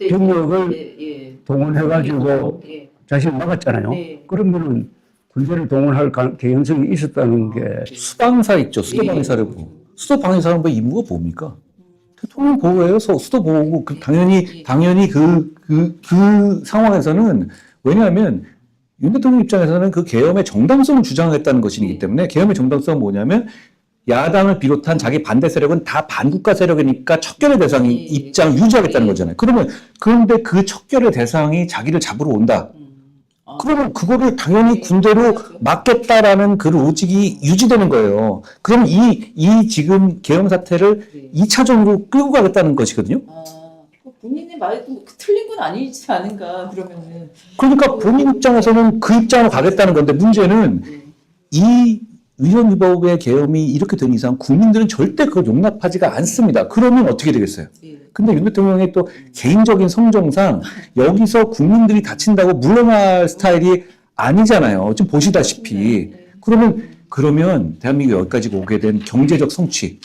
병력을 동원해가지고 자신을 막았잖아요. 그러면은 군대를 동원할 개연성이 있었다는 게 수방사 있죠. 수도방위사령부. 수도방위사령부의 임무가 뭡니까? 대통령 보호예요. 수도 보호고 당연히 그 상황에서는 왜냐하면 윤 대통령 입장에서는 그 계엄의 정당성을 주장하겠다는 것이기 때문에 계엄의 정당성은 뭐냐면 야당을 비롯한 자기 반대 세력은 다 반국가 세력이니까 척결의 대상이 입장 유지하겠다는 거잖아요. 그런데 그 척결의 대상이 자기를 잡으러 온다. 그러면 그거를 당연히 군대로 막겠다라는 그 로직이 유지되는 거예요. 그럼 이 지금 계엄 사태를 2차전으로 끌고 가겠다는 것이거든요. 본인의 말도 틀린 건 아니지 않은가 그러면은. 그러니까 본인 입장에서는 그 입장으로 가겠다는 건데 문제는 이 위헌위법의 계엄이 이렇게 된 이상 국민들은 절대 그걸 용납하지가 않습니다. 그러면 어떻게 되겠어요? 근데 윤 대통령의 또 개인적인 성정상 여기서 국민들이 다친다고 물러날 스타일이 아니잖아요. 지금 보시다시피. 그러면 대한민국이 여기까지 오게 된 경제적 성취.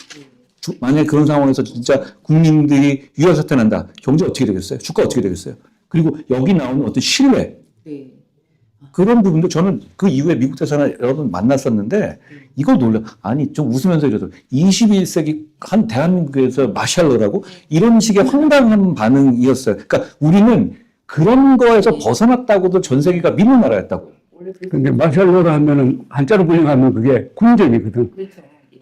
만약에 그런 상황에서 진짜 국민들이 유혈사태 난다. 경제 어떻게 되겠어요? 주가 어떻게 되겠어요? 그리고 여기 나오는 어떤 신뢰. 그런 부분도 저는 그 이후에 미국 대사나 여러 번 만났었는데 이걸 아니 좀 웃으면서 이래도 21세기 한 대한민국에서 마샬러라고 이런 식의 황당한 반응이었어요. 그러니까 우리는 그런 거에서 벗어났다고도 전 세계가 믿는 나라였다고. 근데 마샬러라 하면은 한자로 번역하면 그게 군정이거든.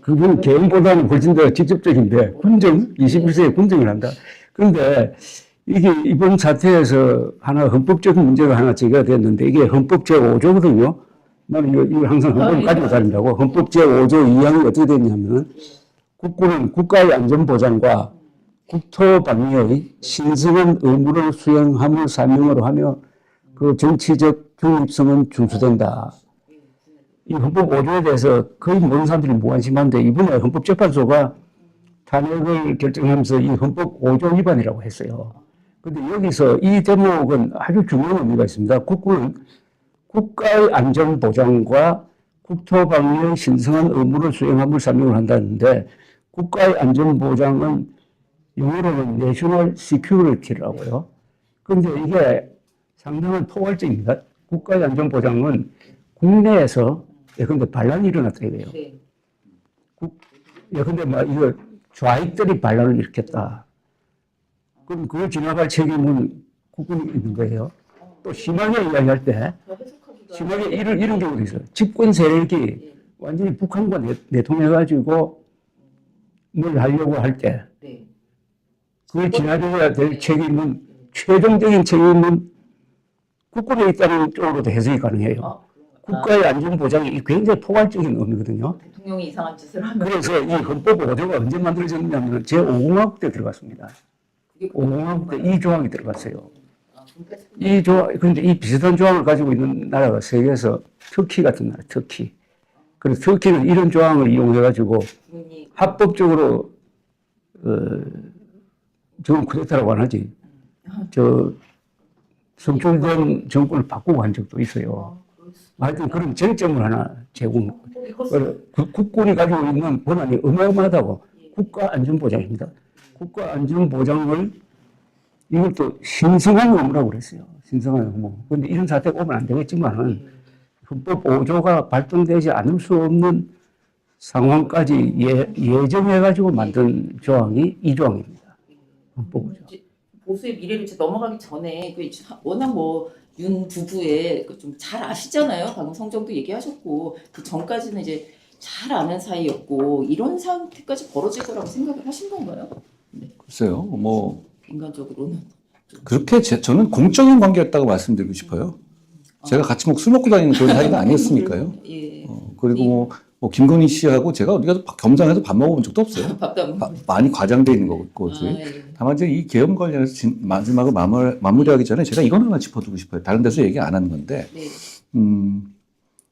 그분 개인보다는 훨씬 더 직접적인데 군정, 21세기에 군정을 한다. 그런데 이게 이번 사태에서 하나 헌법적인 문제가 하나 제기가 됐는데 이게 헌법 제5조거든요. 나는 이거 항상 헌법을 가지고 다닌다고. 헌법 제5조 2항이 어떻게 됐냐면 국군은 국가의 안전보장과 국토방위의 신성한 의무를 수행함을 사명으로 하며 그 정치적 중립성은 준수된다. 이 헌법 5조에 대해서 거의 모든 사람들이 무관심한데 이번에 헌법재판소가 탄핵을 결정하면서 이 헌법 5조 위반이라고 했어요. 그런데 여기서 이 대목은 아주 중요한 의미가 있습니다. 국군은 국가의 안전보장과 국토방위의 신성한 의무를 수행함을 사명을 한다는데 국가의 안전보장은 영어로는 내셔널 시큐리티라고요. 그런데 이게 상당한 포괄적입니다. 국가의 안전보장은 국내에서 예컨대 반란이 일어났다 이거예요. 예컨대 이거 좌익들이 반란을 일으켰다. 그럼 그걸 지나갈 책임은 국군이 있는 거예요. 또 심하게 이야기할 때 심하게 이런 경우도 있어요. 집권 세력이 완전히 북한과 내통해가지고 뭘 하려고 할 때 그걸 지나줘야 될 책임은 최종적인 책임은 국군에 있다는 쪽으로도 해석이 가능해요. 국가의 안전보장이 굉장히 포괄적인 의미거든요. 대통령이 이상한 짓을 하면. 그래서 이 헌법 5조가 언제 만들어졌냐면 제5공화국 때 들어갔습니다. 5공화국 때 이 조항이 들어갔어요. 이 조항, 그런데 이 비슷한 조항을 가지고 있는 나라가 세계에서 터키 같은 나라, 터키. 그래서 터키는 이런 조항을 이용해가지고 합법적으로, 저건 쿠데타라고 안 하지. 성추행 정권을 바꾸고 한 적도 있어요. 하여튼 그런 쟁점을 하나 제공. 국군이 가지고 있는 권한이 어마어마하다고. 국가 안전보장입니다. 국가 안전보장을 이것도 신성한 의무라고 그랬어요. 신성한 의무. 그런데 이런 사태가 오면 안 되겠지만은 헌법 5조가 발동되지 않을 수 없는 상황까지 예정해가지고 만든 조항이 이 조항입니다. 헌법 5조. 보수의 미래를 넘어가기 전에 워낙 윤 부부의 좀 잘 아시잖아요. 방금 성정도 얘기하셨고 그 전까지는 이제 잘 아는 사이였고 이런 상태까지 벌어질 거라고 생각을 하신 건가요? 네. 글쎄요, 인간적으로는 그렇게 저는 공적인 관계였다고 말씀드리고 싶어요. 제가 같이 술 먹고 다니는 그런 사이가 아니었으니까요. 예. 그리고 김건희 씨하고 제가 어디 가서 겸상해서 밥 먹어본 적도 없어요. 많이 과장돼 있는 거지. 예. 다만 이제 이 계엄 관련해서 마지막으로 마무리하기 전에 제가 이건 하나 짚어두고 싶어요. 다른 데서 얘기 안 하는 건데, 네.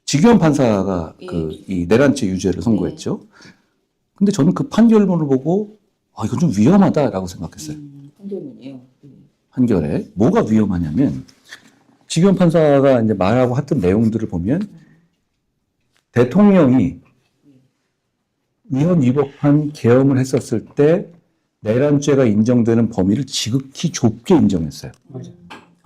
지규현 판사가 이 내란죄 유죄를 선고했죠. 근데 저는 그 판결문을 보고 이건 좀 위험하다라고 생각했어요. 판결문이요. 판결에 뭐가 위험하냐면 지규현 판사가 이제 말하고 했던 내용들을 보면 대통령이 위헌 위법한 계엄을 했었을 때 내란죄가 인정되는 범위를 지극히 좁게 인정했어요.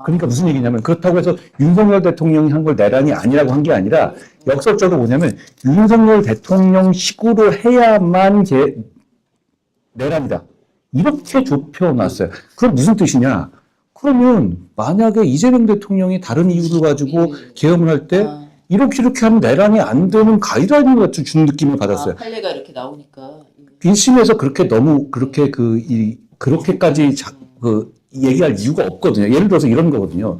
그러니까 무슨 얘기냐면 그렇다고 해서 윤석열 대통령이 한 걸 내란이 아니라고 한 게 아니라 역설적으로 뭐냐면 윤석열 대통령 식으로 해야만 내란이다. 이렇게 좁혀놨어요. 그럼 무슨 뜻이냐? 그러면 만약에 이재명 대통령이 다른 이유를 가지고 계엄을 할 때 아, 이렇게 하면 내란이 안 되는 가이드라인 같은 준 느낌을 받았어요. 판례가 이렇게 나오니까. 1심에서 그렇게 너무 그렇게 그렇게까지 얘기할 이유가 없거든요. 예를 들어서 이런 거거든요.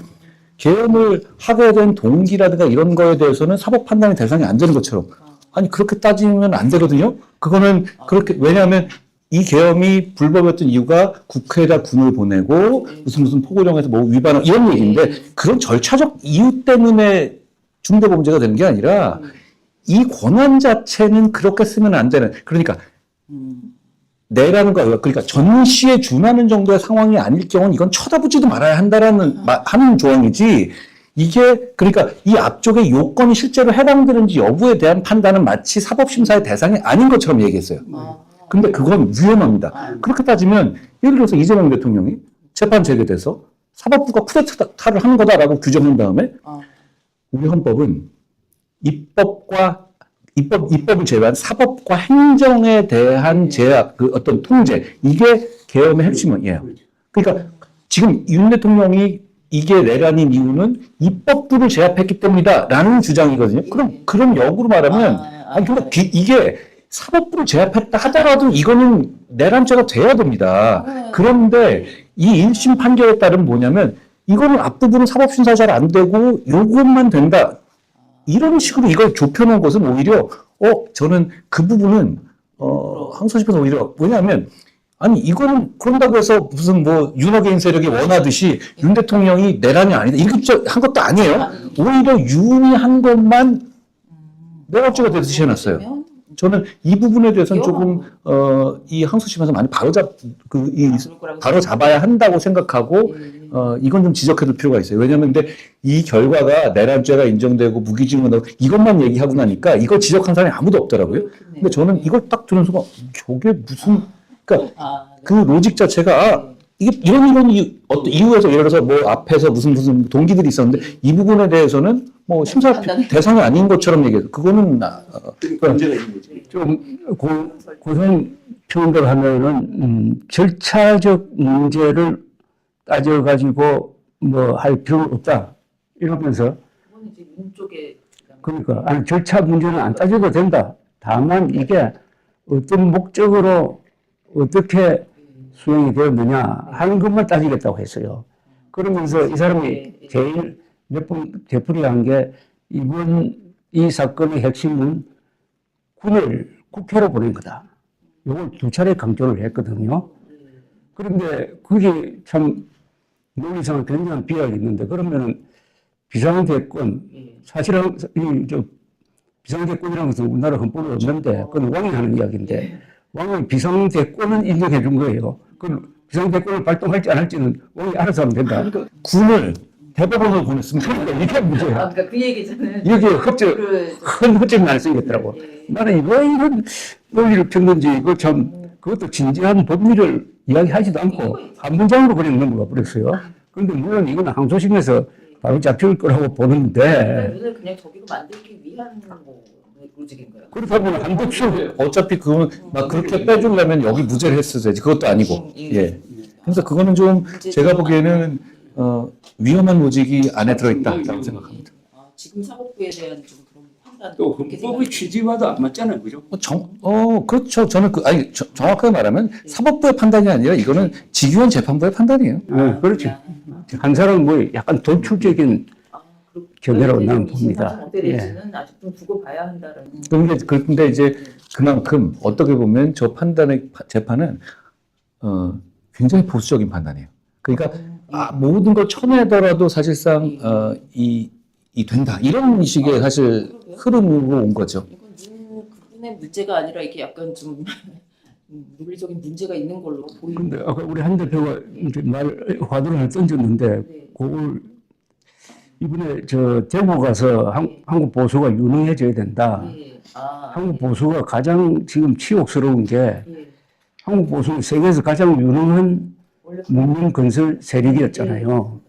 계엄을 하게 된 동기라든가 이런 거에 대해서는 사법 판단의 대상이 안 되는 것처럼. 아니, 그렇게 따지면 안 되거든요. 그거는 그렇게, 왜냐하면 이 계엄이 불법이었던 이유가 국회에다 군을 보내고 무슨 포고령에서 뭐 위반한 이런 얘기인데 그런 절차적 이유 때문에 중대범죄가 되는 게 아니라 이 권한 자체는 그렇게 쓰면 안 되는. 그러니까 내라는 거, 그러니까 전시에 준하는 정도의 상황이 아닐 경우는 이건 쳐다보지도 말아야 한다라는, 하는 조항이지, 이게, 그러니까 이 앞쪽에 요건이 실제로 해당되는지 여부에 대한 판단은 마치 사법심사의 대상이 아닌 것처럼 얘기했어요. 근데 그건 위험합니다. 그렇게 따지면, 예를 들어서 이재명 대통령이 재판 재개돼서 사법부가 쿠데타를 하는 거다라고 규정한 다음에, 우리 헌법은 입법을 제외한 사법과 행정에 대한 제약, 그 어떤 통제, 이게 계엄의 핵심이에요. 그러니까 지금 윤 대통령이 이게 내란인 이유는 입법부를 제압했기 때문이다라는 주장이거든요. 그럼 역으로 말하면, 근데 이게 사법부를 제압했다 하더라도 이거는 내란죄가 돼야 됩니다. 그런데 이 1심 판결에 따르면 뭐냐면, 이거는 앞부분은 사법심사 잘 안 되고 요것만 된다. 이런 식으로 이걸 좁혀놓은 것은 오히려, 저는 그 부분은, 항소심에서 오히려, 왜냐하면, 아니, 이거는 그런다고 해서 무슨 뭐, 윤호개인 세력이 원하듯이 윤 대통령이 내란이 아니다. 이렇게 한 것도 아니에요. 오히려 윤이 한 것만 내란죄가 되듯이 해놨어요. 저는 이 부분에 대해서는 조금, 이 항소심에서 많이 바로 잡아야 한다고 생각하고, 이건 좀 지적해둘 필요가 있어요. 왜냐면 근데 이 결과가 내란죄가 인정되고 무기징역을 이것만 얘기하고 나니까 이걸 지적한 사람이 아무도 없더라고요. 근데 저는 이걸 딱 들은 순간, 저게 무슨, 그러니까 그 로직 자체가, 이게 이런 어떤 이유에서 예를 들어서 뭐 앞에서 무슨 동기들이 있었는데 이 부분에 대해서는 뭐 심사 대상이 아닌 것처럼 얘기해서 그거는 문제가 있는 거지. 좀 고성 표현대로 하면은 절차적 문제를 따져가지고 뭐 할 필요는 없다 이러면서 그건 이제 윤 쪽에 그러니까 아니 절차 문제는 안 따져도 된다. 다만 이게 어떤 목적으로 어떻게 수행이 되었느냐 하는 것만 따지겠다고 했어요. 그러면서 이 사람이 제일 몇 번 되풀이한 게 이번 이 사건의 핵심은 군을 국회로 보낸 거다. 이걸 두 차례 강조를 했거든요. 그런데 그게 참 논리상은 굉장한 비약이 있는데 그러면은 비상대권 사실은 비상대권이라는 것은 우리나라 헌법에 없는데 그건 왕이 하는 이야기인데 왕은 비상대권은 인정해 준 거예요. 그 비상대권을 발동할지 안 할지는 왕이 알아서 하면 된다. 그러니까 군을 대법원으로 보냈습니다. 이게 문제야. 그러니까 그 얘기잖아요. 이게 큰 허점이 많이 생겼더라고. 나는 왜 이런 논리를 폈는지 이거 참 그것도 진지한 법리를 이야기하지도 않고 한 문장으로 그냥 넘어가 버렸어요. 그런데 물론 이건 항소심에서 바로 잡힐 거라고 보는데 윤을 그냥 저기로 만들기 위한 뭐 로직인가요? 그렇다면 한덕수 어차피 그거는 막 그렇게 빼주려면 여기 무죄를 했어야지. 그것도 아니고. 예. 그래서 그거는 좀 제가 보기에는 위험한 로직이 안에 들어있다라고 생각합니다. 지금 사법부에 대한 좀 그런 판단. 또 헌법의 취지와도 안 맞잖아요, 그죠? 그렇죠. 저는 정확하게 말하면 사법부의 판단이 아니라 이거는 직위원 재판부의 판단이에요. 네, 그렇죠. 한 사람은 뭐 약간 도출적인 견해라고 나는 봅니다. 어떻게 될지는 아직 좀 두고 봐야 한다는. 근데 이제 그만큼 어떻게 보면 저 재판은 굉장히 보수적인 판단이에요. 그러니까 모든 걸 쳐내더라도 사실상 이 된다 이런 식의 사실 흐름으로 온 거죠. 이건 그분의 문제가 아니라 이게 약간 좀 논리적인 문제가 있는 걸로 보이는. 근데 아까 우리 한 대표가 이제 화두를 하나 던졌는데 그걸 이번에 저 대구 가서 한국 보수가 유능해져야 된다. 한국 보수가 가장 지금 치욕스러운 게 한국 보수는 세계에서 가장 유능한 문명 건설 세력이었잖아요.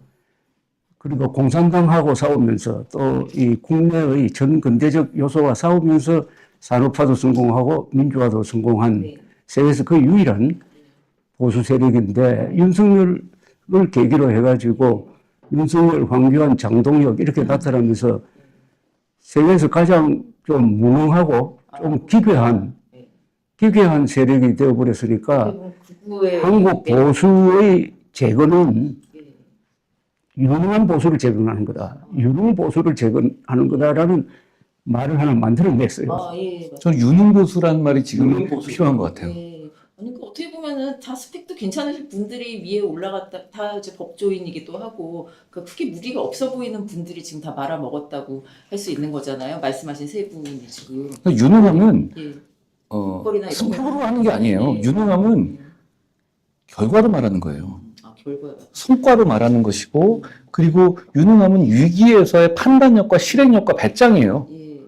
그리고 공산당하고 싸우면서 또 이 국내의 전 근대적 요소와 싸우면서 산업화도 성공하고 민주화도 성공한 세계에서 그 유일한 보수 세력인데 윤석열을 계기로 해가지고 윤석열, 황교안, 장동혁 이렇게 나타나면서 세계에서 가장 좀 무능하고 좀 기괴한 세력이 되어버렸으니까 한국 보수의 재건은 유능한 보수를 재건하는 거다. 유능 보수를 재건하는 거다라는 말을 하나 만들어냈어요. 예, 저는 유능보수라는 말이 지금 유능보수. 필요한 것 같아요. 예. 그러니까 어떻게 보면은 다 스펙도 괜찮으신 분들이 위에 올라갔다 다 이제 법조인이기도 하고 그 크게 무리가 없어 보이는 분들이 지금 다 말아먹었다고 할 수 있는 거잖아요. 말씀하신 세 분이 지금. 유능함은 예. 어, 거리나 이런 스펙으로 하는 게 아니에요. 예. 유능함은 결과로 말하는 거예요. 결과요. 성과로 말하는 것이고, 그리고 유능함은 위기에서의 판단력과 실행력과 배짱이에요. 예.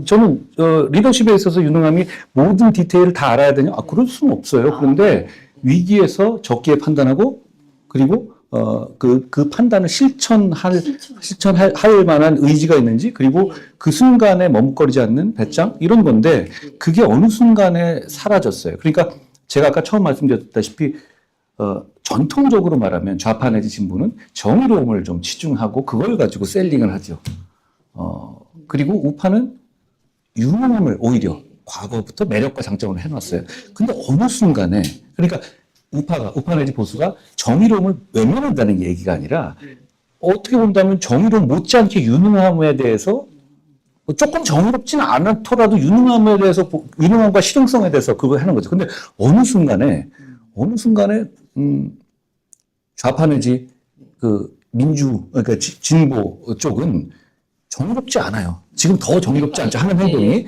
저는 리더십에 있어서 유능함이 모든 디테일을 다 알아야 되냐? 그럴 수는 없어요. 그런데 위기에서 적기에 판단하고, 그리고 그 판단을 실천할 만한 의지가 있는지, 그리고 그 순간에 머뭇거리지 않는 배짱 이런 건데, 그게 어느 순간에 사라졌어요. 그러니까 제가 아까 처음 말씀드렸다시피 전통적으로 말하면 좌파 내지 진보는 정의로움을 좀 치중하고 그걸 가지고 셀링을 하죠. 그리고 우파는 유능함을 오히려 과거부터 매력과 장점으로 해놨어요. 근데 어느 순간에, 그러니까 우파 내지 보수가 정의로움을 외면한다는 얘기가 아니라 어떻게 본다면 정의로움 못지않게 유능함에 대해서 조금 정의롭지는 않더라도 유능함과 실용성에 대해서 그걸 하는 거죠. 근데 어느 순간에 좌파 내지 그러니까 진보 쪽은 정의롭지 않아요. 지금 더 정의롭지 않죠. 하는 행동이.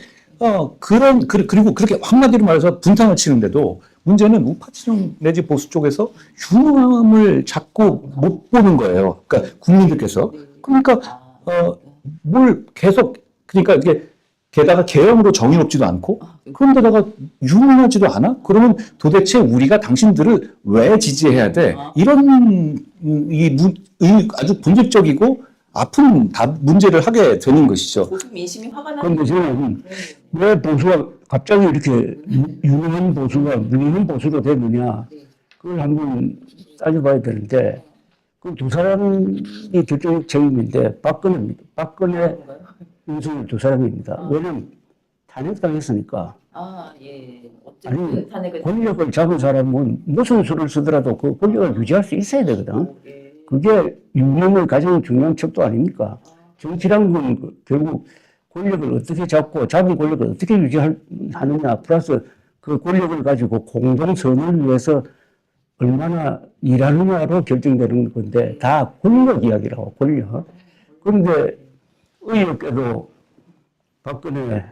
그리고 그렇게 한마디로 말해서 분탕을 치는데도 문제는 우파 진영 내지 보수 쪽에서 유능함을 자꾸 못 보는 거예요. 그러니까 국민들께서. 그러니까, 뭘 계속, 그러니까 이게 게다가 개혁으로 정의롭지도 않고, 그런데다가 유능하지도 않아? 그러면 도대체 우리가 당신들을 왜 지지해야 돼? 이런, 아주 본질적이고 아픈 문제를 하게 되는 것이죠. 보수 민심이 화가 나는 그런데 저는 왜 보수가 갑자기 이렇게 유능한 보수가 무능한 보수로 됐느냐, 그걸 한번 따져봐야 되는데, 그 두 사람이 결정 책임인데, 박근혜, 윤석열 두 사람입니다. 왜냐면 탄핵당했으니까. 예. 아니, 어쨌든 탄핵을 권력을 잡은 사람은 무슨 수를 쓰더라도 그 권력을 유지할 수 있어야 되거든. 예. 그게 유능의 가장 중요한 척도 아닙니까? 정치라는 건 결국 권력을 어떻게 잡고 잡은 권력을 어떻게 유지하느냐, 플러스 그 권력을 가지고 공동선을 위해서 얼마나 일하느냐로 결정되는 건데, 다 권력 이야기라고, 권력. 그런데 의외께도 박근혜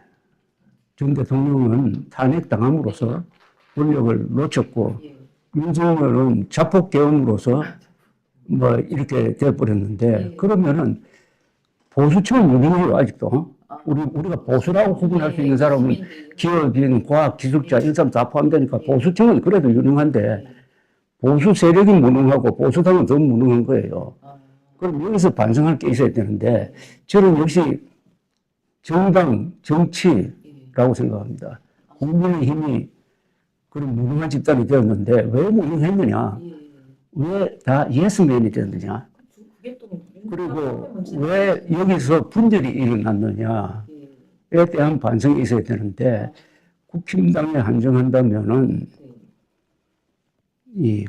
전 대통령은 탄핵당함으로써 권력을 놓쳤고, 윤석열은 자폭계엄으로서 뭐 이렇게 돼버렸는데, 그러면은 보수층은 유능해요, 아직도. 우리가 보수라고 구분할 수 있는 사람은 기업인, 과학, 기술자, 이런 사람 다 포함되니까 보수층은 그래도 유능한데, 보수 세력이 무능하고 보수당은 더 무능한 거예요. 그럼 여기서 반성할 게 있어야 되는데, 저는 역시 정당, 정치라고 생각합니다. 국민의힘이 그런 무능한 집단이 되었는데, 왜 무능했느냐? 왜 다 예스맨이 되었느냐? 그리고 왜 여기서 분열이 일어났느냐에 대한 반성이 있어야 되는데, 국힘당에 한정한다면은 이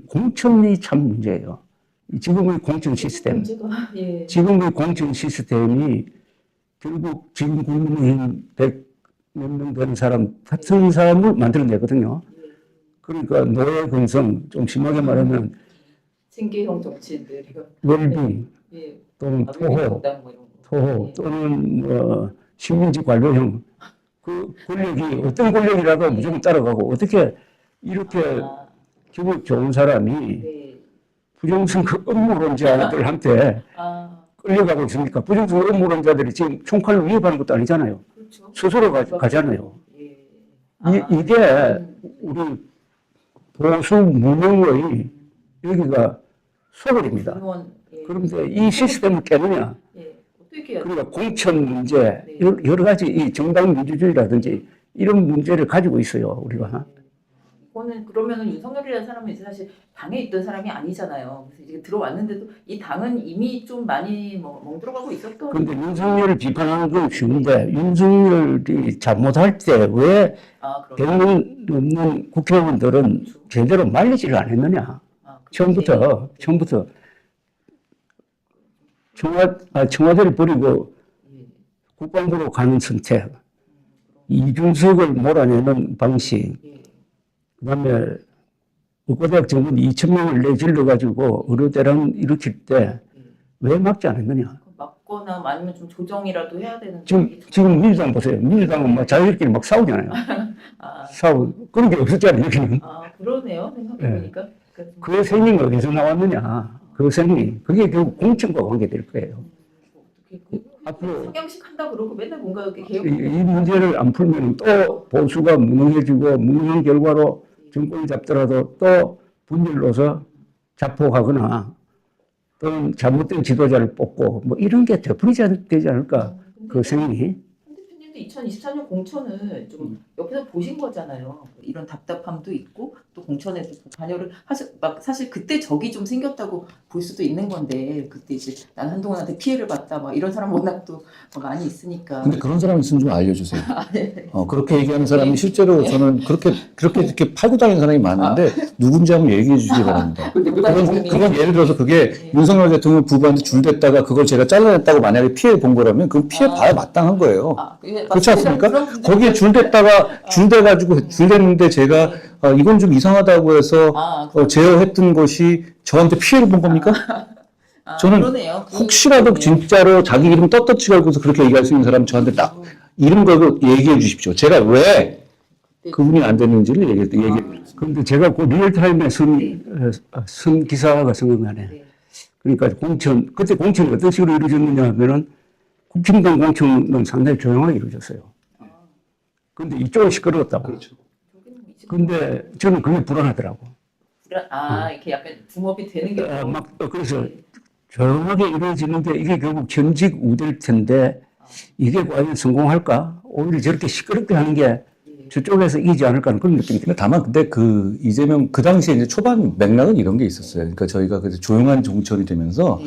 공천이 참 문제예요. 지금의 공천 시스템, 지금의 공천 시스템이 결국 지금 국민의힘 100몇 명 되는 사람 같은 사람을 만들어내거든요. 그러니까 노예 근성, 좀 심하게 말하면 생계형 정치인들 웰빙 또는 토호 또는 뭐 식민지 관료형, 그 권력이 어떤 권력이라도 무조건 따라가고, 어떻게 이렇게 기분 좋은 사람이 부정선거 업무론자들한테 끌려가고 있습니까? 부정선거 업무론자들이 지금 총칼로 위협하는 것도 아니잖아요. 그렇죠. 스스로 가잖아요. 이게 우리 보수 무능의 여기가 소굴입니다. 그런데 이 시스템을 깨느냐? 그러니까 공천 문제, 여러 가지 이 정당 민주주의라든지 이런 문제를 가지고 있어요, 우리가. 그거는 그러면은 윤석열이라는 사람은 이제 사실 당에 있던 사람이 아니잖아요. 그래서 이제 들어왔는데도 이 당은 이미 좀 많이 뭐 멍들어가고 있었던. 그런데 윤석열을 비판하는 건 쉬운데 윤석열이 잘못할 때 왜 그렇죠. 대응 없는 국회의원들은 제대로 말리지를 않았느냐. 처음부터 청와대를 버리고 국방부로 가는 선택, 이준석을 몰아내는 방식, 그다음에 의과대학 정원 2,000명을 내질러가지고 의료대란 일으킬 때 왜 막지 않았느냐. 막거나 아니면 좀 조정이라도 해야 되는. 지금 민주당 보세요. 민주당은 막 자기들끼리 막 싸우잖아요. 싸우고 그런 게 없었잖아요. 여기는. 그러네요. 생각해보니까. 그 생리가 어디서 나왔느냐. 그 생리. 그게 결국 공천과 관계될 거예요. 앞으로 성경식 한다 그러고 맨날 뭔가 이렇게 개혁. 이 문제를 안 풀면 또 보수가 무능해지고 무능한 결과로 정권을 잡더라도 또 분열로서 자폭하거나 또는 잘못된 지도자를 뽑고 뭐 이런 게 되풀이되지 않을까. 그 생리. 한 대표님도 2024년 공천을 좀 옆에서 보신 거잖아요. 이런 답답함도 있고 또 공천에도 관여를 사실 그때 적이 좀 생겼다고 볼 수도 있는 건데 그때 이제 난 한동훈한테 피해를 봤다 막 이런 사람 워낙 또 많이 있으니까. 근데 그런 사람 있으면 좀 알려주세요. 네. 그렇게 얘기하는 사람이 실제로 저는 그렇게 이렇게 팔고 다니는 사람이 많은데 누군지 한번 얘기해 주시기 바랍니다. 그건 예를 들어서 그게 윤석열 대통령 부부한테 줄댔다가 그걸 제가 잘라냈다고 만약에 피해 본 거라면 그건 피해 봐야 마땅한 거예요. 그렇지 않습니까? 거기에 줄댔는데 제가 이건 좀 이상하다고 해서 제어했던 것이 저한테 피해를 본 겁니까? 저는 그러네요. 혹시라도 진짜로 자기 이름 떳떳이 걸고서 그렇게 얘기할 수 있는 사람 저한테 딱 이름 걸고 얘기해 주십시오. 제가 왜 그분이 안 됐는지를 얘기해 주십시오. 그런데 제가 그 리얼타임에 쓴 기사가 생각나네. 그러니까 그때 공천이 어떤 식으로 이루어졌느냐 하면은 국힘당 공천은 상당히 조용하게 이루어졌어요. 그런데 이쪽은 시끄러웠다고. 그렇죠. 근데 저는 그게 불안하더라고. 이렇게 약간 붐업이 되는 게. 그래서 조용하게 이루어지는데 이게 결국 전직 우대일 텐데 이게 과연 성공할까? 오히려 저렇게 시끄럽게 하는 게 저쪽에서 이기지 않을까 하는 그런 느낌이 들어요. 다만 근데 그 이재명 그 당시에 이제 초반 맥락은 이런 게 있었어요. 그러니까 저희가 그래서 조용한 정치원이 되면서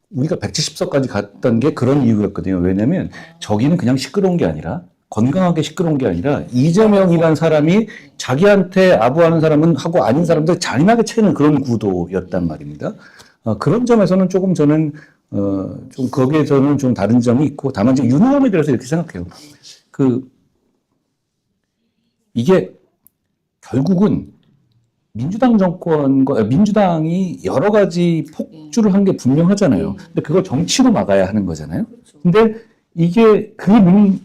우리가 170석까지 갔던 게 그런 이유였거든요. 왜냐하면 저기는 그냥 시끄러운 게 아니라 건강하게 시끄러운 게 아니라 이재명이라는 사람이 자기한테 아부하는 사람은 하고 아닌 사람들 잔인하게 채는 그런 구도였단 말입니다. 그런 점에서는 조금 저는 좀 거기에서는 좀 다른 점이 있고 다만 이제 유능함에 대해서 이렇게 생각해요. 이게 결국은 민주당 정권과 민주당이 여러 가지 폭주를 한 게 분명하잖아요. 근데 그걸 정치로 막아야 하는 거잖아요. 근데 이게 결국은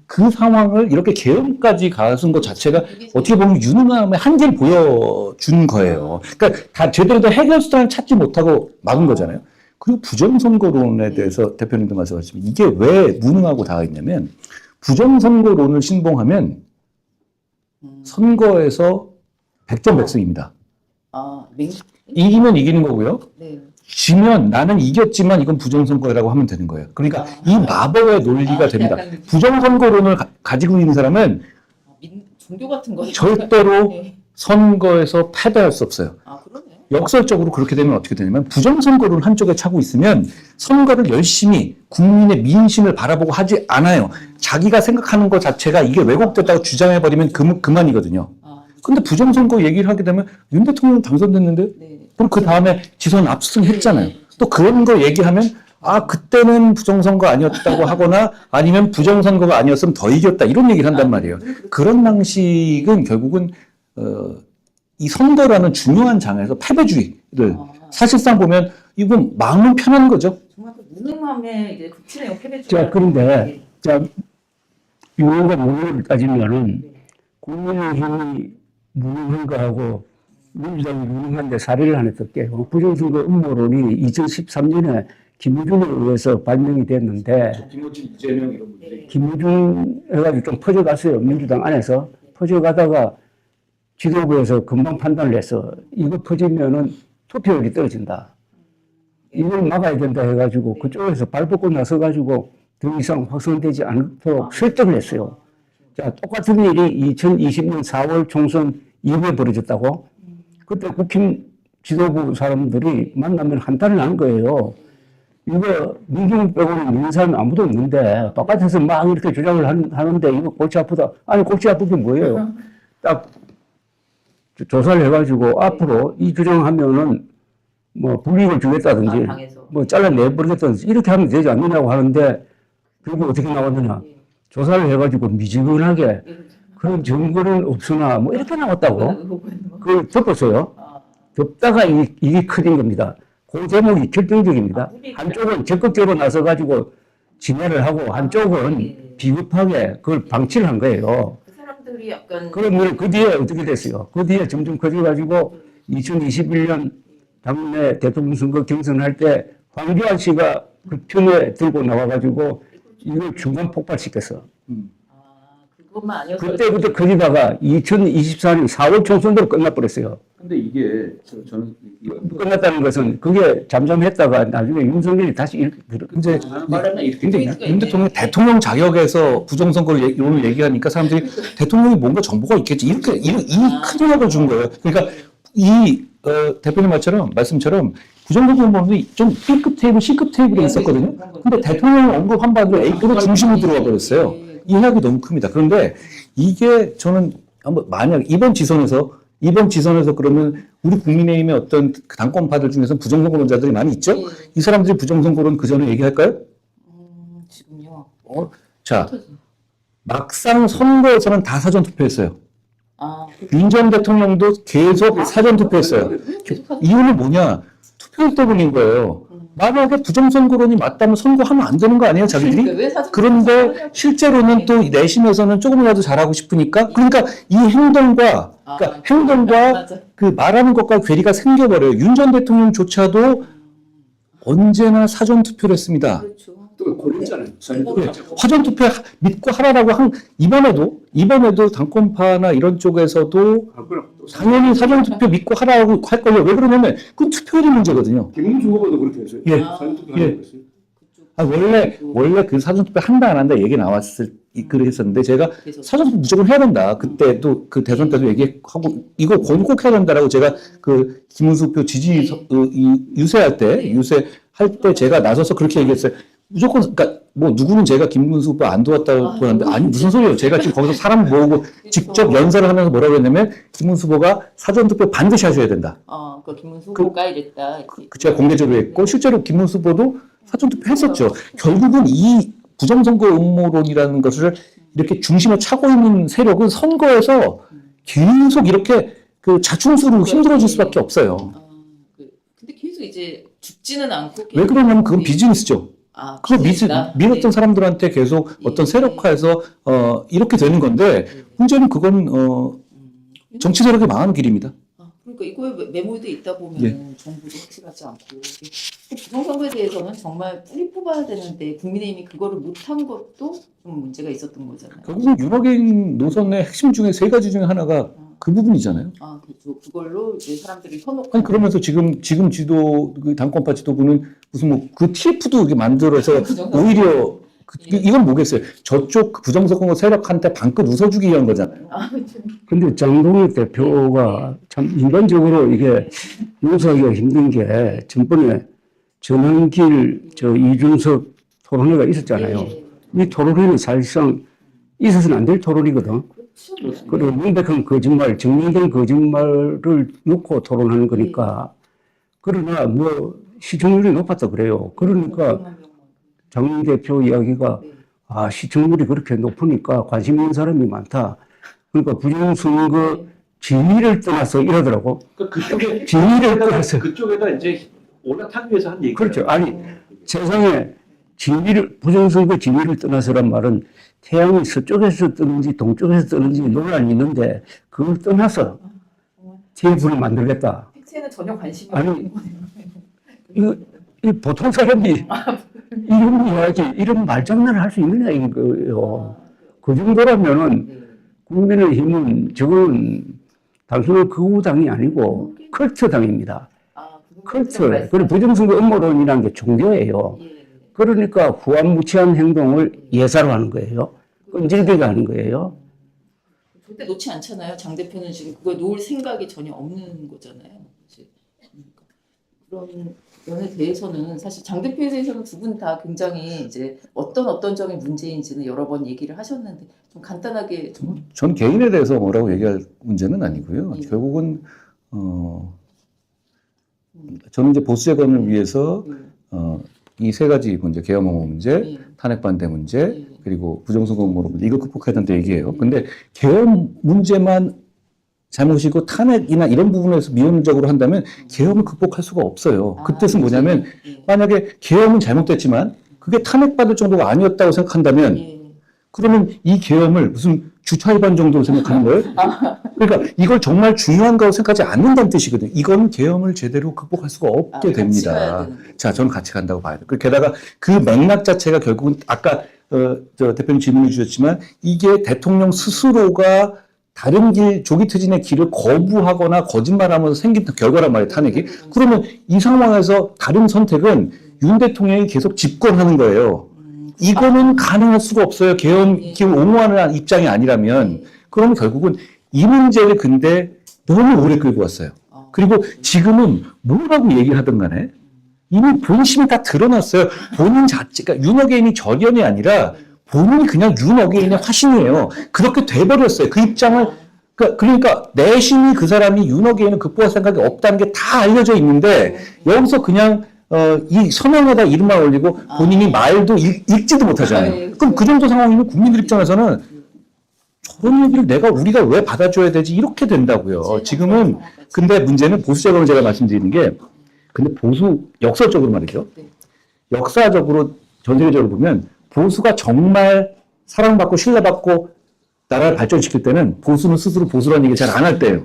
그 상황을 이렇게 계엄까지 가는 것 자체가 어떻게 보면 유능함의 한계를 보여준 거예요. 그러니까 다 제대로 된 해결수단을 찾지 못하고 막은 거잖아요. 그리고 부정선거론에 대해서 대표님도 말씀하셨지만 이게 왜 무능하고 다 있냐면 부정선거론을 신봉하면 선거에서 100점 100승입니다. 이기면 이기는 거고요. 지면 나는 이겼지만 이건 부정선거라고 하면 되는 거예요. 그러니까 이 마법의 논리가 됩니다. 부정선거론을 가지고 있는 사람은 종교 같은 거예요. 절대로 선거에서 패배할 수 없어요. 그러네요. 역설적으로 그렇게 되면 어떻게 되냐면 부정선거론 한쪽에 차고 있으면 선거를 열심히 국민의 민심을 바라보고 하지 않아요. 자기가 생각하는 것 자체가 이게 왜곡됐다고 주장해버리면 그만이거든요. 근데 부정선거 얘기를 하게 되면 윤 대통령 당선됐는데 그럼 그 다음에 지선 압승했잖아요. 또 그런 거 얘기하면 그때는 부정선거 아니었다고 하거나 아니면 부정선거가 아니었으면 더 이겼다 이런 얘기를 한단 말이에요. 그런 방식은 결국은 이 선거라는 중요한 장에서 패배주의를 사실상 보면 이건 마음은 편한 거죠. 정말 그 무능함의 이제 극치네요. 패배주의. 자, 그런데 유능과 무능을 따지면은 국민의힘이 무능한 거하고 민주당이 유능한데 사례를 하나 들게요. 부정선거 음모론이 2013년에 김우중에 의해서 발명이 됐는데 김우중, 이재명 이런 분들이 김우중 해가지고 좀 퍼져갔어요. 민주당 안에서 퍼져가다가 지도부에서 금방 판단을 해서 이거 퍼지면은 투표율이 떨어진다. 이걸 막아야 된다 해가지고 그쪽에서 발벗고 나서가지고 더 이상 확산되지 않도록 설득을 했어요. 자, 똑같은 일이 2020년 4월 총선 이후에 벌어졌다고. 그때 국힘 지도부 사람들이 만나면 한탄을 나는 거예요. 이거 민중 빼고는 있는 사람이 아무도 없는데 바깥에서 막 이렇게 주장을 하는데 이거 골치 아프다. 아니 골치 아픈 게 뭐예요? 딱 조사를 해가지고 앞으로 이 주장하면은 뭐 불이익을 주겠다든지 방에서. 뭐 잘라내버리겠다든지 이렇게 하면 되지 않느냐고 하는데 그게 어떻게 나왔느냐. 조사를 해가지고 미지근하게 그런 증거는 없으나 뭐 이렇게 나왔다고. 그걸 덮었어요. 덮다가 이게 커진 겁니다. 그 제목이 결정적입니다. 한쪽은 적극적으로 나서가지고 진화를 하고 한쪽은 비겁하게 그걸 방치를 한 거예요. 그 사람들이 약간 그러면 그 뒤에 어떻게 됐어요? 그 뒤에 점점 커져가지고 2021년 당내 대통령 선거 경선할 때 황교안 씨가 그 편에 들고 나와가지고 이걸 중간 폭발시켰어. 그것만 아니어서 그때부터 커지다가 2024년 4월 총선으로 끝나버렸어요. 근데 이게 저는 끝났다는 것은 그게 잠잠했다가 나중에 윤석열이 다시 이렇게 이제 말하면 근데 이유가 윤 대통령이 대통령 자격에서 부정선거를 오늘 얘기하니까 사람들이 대통령이 뭔가 정보가 있겠지 이렇게 큰 약을 준 거예요. 그러니까 대표님 말씀처럼 부정선거법이 좀 B급 테이블, C급 테이블에 있었거든요. 근데 대통령이 언급한 바도 A급의 중심으로 들어와 버렸어요. 이 해악이 너무 큽니다. 그런데 이게 저는 한번 만약 이번 지선에서 그러면 우리 국민의힘의 어떤 그 당권파들 중에서 부정선거론자들이 많이 있죠? 이 사람들이 부정선거론 그 전에 얘기할까요? 지금요. 자, 막상 선거에서는 다 사전투표했어요. 윤 전 대통령도 계속 사전투표했어요. 이유는 뭐냐? 투표율 때문인 거예요. 만약에 부정선거론이 맞다면 선거하면 안 되는 거 아니에요, 자기들이? 그런데 실제로는 또 내심에서는 조금이라도 잘하고 싶으니까, 그러니까 이 행동과 그 말하는 것과 괴리가 생겨버려요. 윤 전 대통령조차도 언제나 사전투표를 했습니다. 그렇죠. 또 고르잖아요. 사전투표 믿고 하라라고 이번에도 당권파나 이런 쪽에서도 당연히 사전투표 믿고 하라고 할 거예요. 왜 그러냐면 그건 투표율이 문제거든요. 김문수 후보도 그렇게 했어요. 예. 사전투표 예. 하라고 했어요. 원래 그 사전투표 한다 안 한다 얘기 그랬었는데 제가 사전투표 무조건 해야 된다. 그때도 그 대선 때도 얘기하고 이거 꼭 해야 된다라고 제가 그 김문수 후보 지지 유세할 때 제가 나서서 그렇게 얘기했어요. 무조건 그러니까 뭐 누구는 제가 김문수 후보 안 도왔다고 하는데 아니 무슨 소리예요. 제가 지금 거기서 사람 모으고 직접 연설을 하면서 뭐라고 했냐면 김문수 후보가 사전투표 반드시 하셔야 된다. 그 김문수 후보가 이랬다. 제가 공개적으로 했고 실제로 김문수 후보도 사전투표 했었죠. 결국은 이 부정선거 음모론이라는 것을 이렇게 중심에 차고 있는 세력은 선거에서 계속 이렇게 그 자충수로 힘들어질 수밖에 없어요. 근데 계속 이제 죽지는 않고 왜 그러냐면 그건 비즈니스죠. 그거 비즈니스다? 믿었던 사람들한테 계속 어떤 세력화해서 이렇게 되는 건데 문제는 그건 정치 세력이 망하는 길입니다. 그러니까 이거에 매몰돼 있다 보면 정부도 확실하지 않고 부정선거에 대해서는 정말 뿌리 뽑아야 되는데 국민의힘이 그거를 못한 것도 좀 문제가 있었던 거잖아요. 결국은 유럽인 노선의 핵심 중에 세 가지 중에 하나가 그 부분이잖아요. 그렇죠. 그걸로 이제 사람들이 현혹. 아니 그러면서 지금 지도 그 당권파 지도부는 무슨 뭐 그 TF도 이렇게 만들어서 오히려 이건 뭐겠어요? 저쪽 그 부정선거 세력한테 방긋 웃어주기 위한 거잖아요. 그렇죠. 근데 장동혁 대표가 참 인간적으로 이게 용서하기가 힘든 게 전번에 전환길 이준석 토론회가 있었잖아요. 이 토론회는 사실상 있어서는 안 될 토론이거든. 그리고 명백한 거짓말, 증명된 거짓말을 놓고 토론하는 거니까. 그러나 뭐 시청률이 높았다 그래요. 그러니까 장 대표 이야기가 시청률이 그렇게 높으니까 관심 있는 사람이 많다. 그러니까 부정선거 진위를 떠나서 이러더라고. 그쪽에 진위를 떠나서. 그쪽에다 이제 올라타기 위해서 한 얘기. 그렇죠. 아니 세상에 부정선거 진위를 떠나서란 말은 태양이 서쪽에서 뜨는지 동쪽에서 뜨는지 논란이 있는데 그걸 떠나서 TF를 만들겠다. 핵체는 전혀 관심이 아니, 없는 거예요. 이 보통 사람이 이런 이야기, 이런 말장난을 할 수 있느냐 이런 거예요. 그 정도라면은 국민의힘은 저건 단순한 극우당이 아니고 컬트당입니다. 컬트. 그리고 부정선거 음모론이라는 게 종교예요. 그러니까 후한무치한 행동을 예사로 하는 거예요. 끈질기게 하는 거예요. 절대 놓지 않잖아요. 장 대표는 지금 그걸 놓을 생각이 전혀 없는 거잖아요. 사실. 그런 면에 대해서는 사실 장 대표에 대해서는 두 분 다 굉장히 이제 어떤 점이 문제인지는 여러 번 얘기를 하셨는데 좀 간단하게 좀 전 개인에 대해서 뭐라고 얘기할 문제는 아니고요. 예. 결국은 저는 이제 보수 재건을 위해서 이 세 가지 문제, 계엄 옹호 문제, 예. 탄핵 반대 문제, 예. 그리고 부정선거 음모 문제 이거 극복해야 된다 얘기예요. 근데 계엄 문제만 잘못이고 탄핵이나 이런 부분에서 미온적으로 한다면 계엄을 극복할 수가 없어요. 그 뜻은 뭐냐면 예. 만약에 계엄은 잘못됐지만 그게 탄핵받을 정도가 아니었다고 생각한다면 예. 그러면 이 계엄을 무슨 주차 위반 정도로 생각하는 거예요? 그러니까 이걸 정말 중요한 거라고 생각하지 않는다는 뜻이거든요. 이건 계엄을 제대로 극복할 수가 없게 같이 가야 됩니다. 되는 거죠. 자, 저는 같이 간다고 봐요. 게다가 그 맥락 자체가 결국은 아까 저 대표님 질문해 주셨지만 이게 대통령 스스로가 다른 길, 조기 퇴진의 길을 거부하거나 거짓말하면서 생긴 결과란 말이에요, 탄핵이. 그러면 이 상황에서 다른 선택은 윤 대통령이 계속 집권하는 거예요. 이거는 가능할 수가 없어요. 계엄 옹호하는 입장이 아니라면. 그러면 결국은 이 문제를 근데 너무 오래 끌고 왔어요. 그리고 지금은 뭐라고 얘기하든 간에 이미 본심이 다 드러났어요. 본인 자체가 윤어게인이 절연이 아니라 본인이 그냥 윤어게인의 화신이에요. 그렇게 돼버렸어요. 그 입장을 그러니까 내심이 그 사람이 윤어게인을 극복할 생각이 없다는 게 다 알려져 있는데 여기서 그냥 이 서명에다 이름만 올리고 본인이 말도 읽지도 못하잖아요. 예, 그럼 그 정도 상황이면 국민들 입장에서는 저런 얘기를 우리가 왜 받아줘야 되지? 이렇게 된다고요. 지금은 근데 문제는 보수 재건을 제가 말씀드리는 게 근데 보수 역사적으로 말이죠. 네. 역사적으로 전 세계적으로 보면 보수가 정말 사랑받고 신뢰받고 나라를 발전시킬 때는 보수는 스스로 보수라는 얘기 잘 안 할 때예요.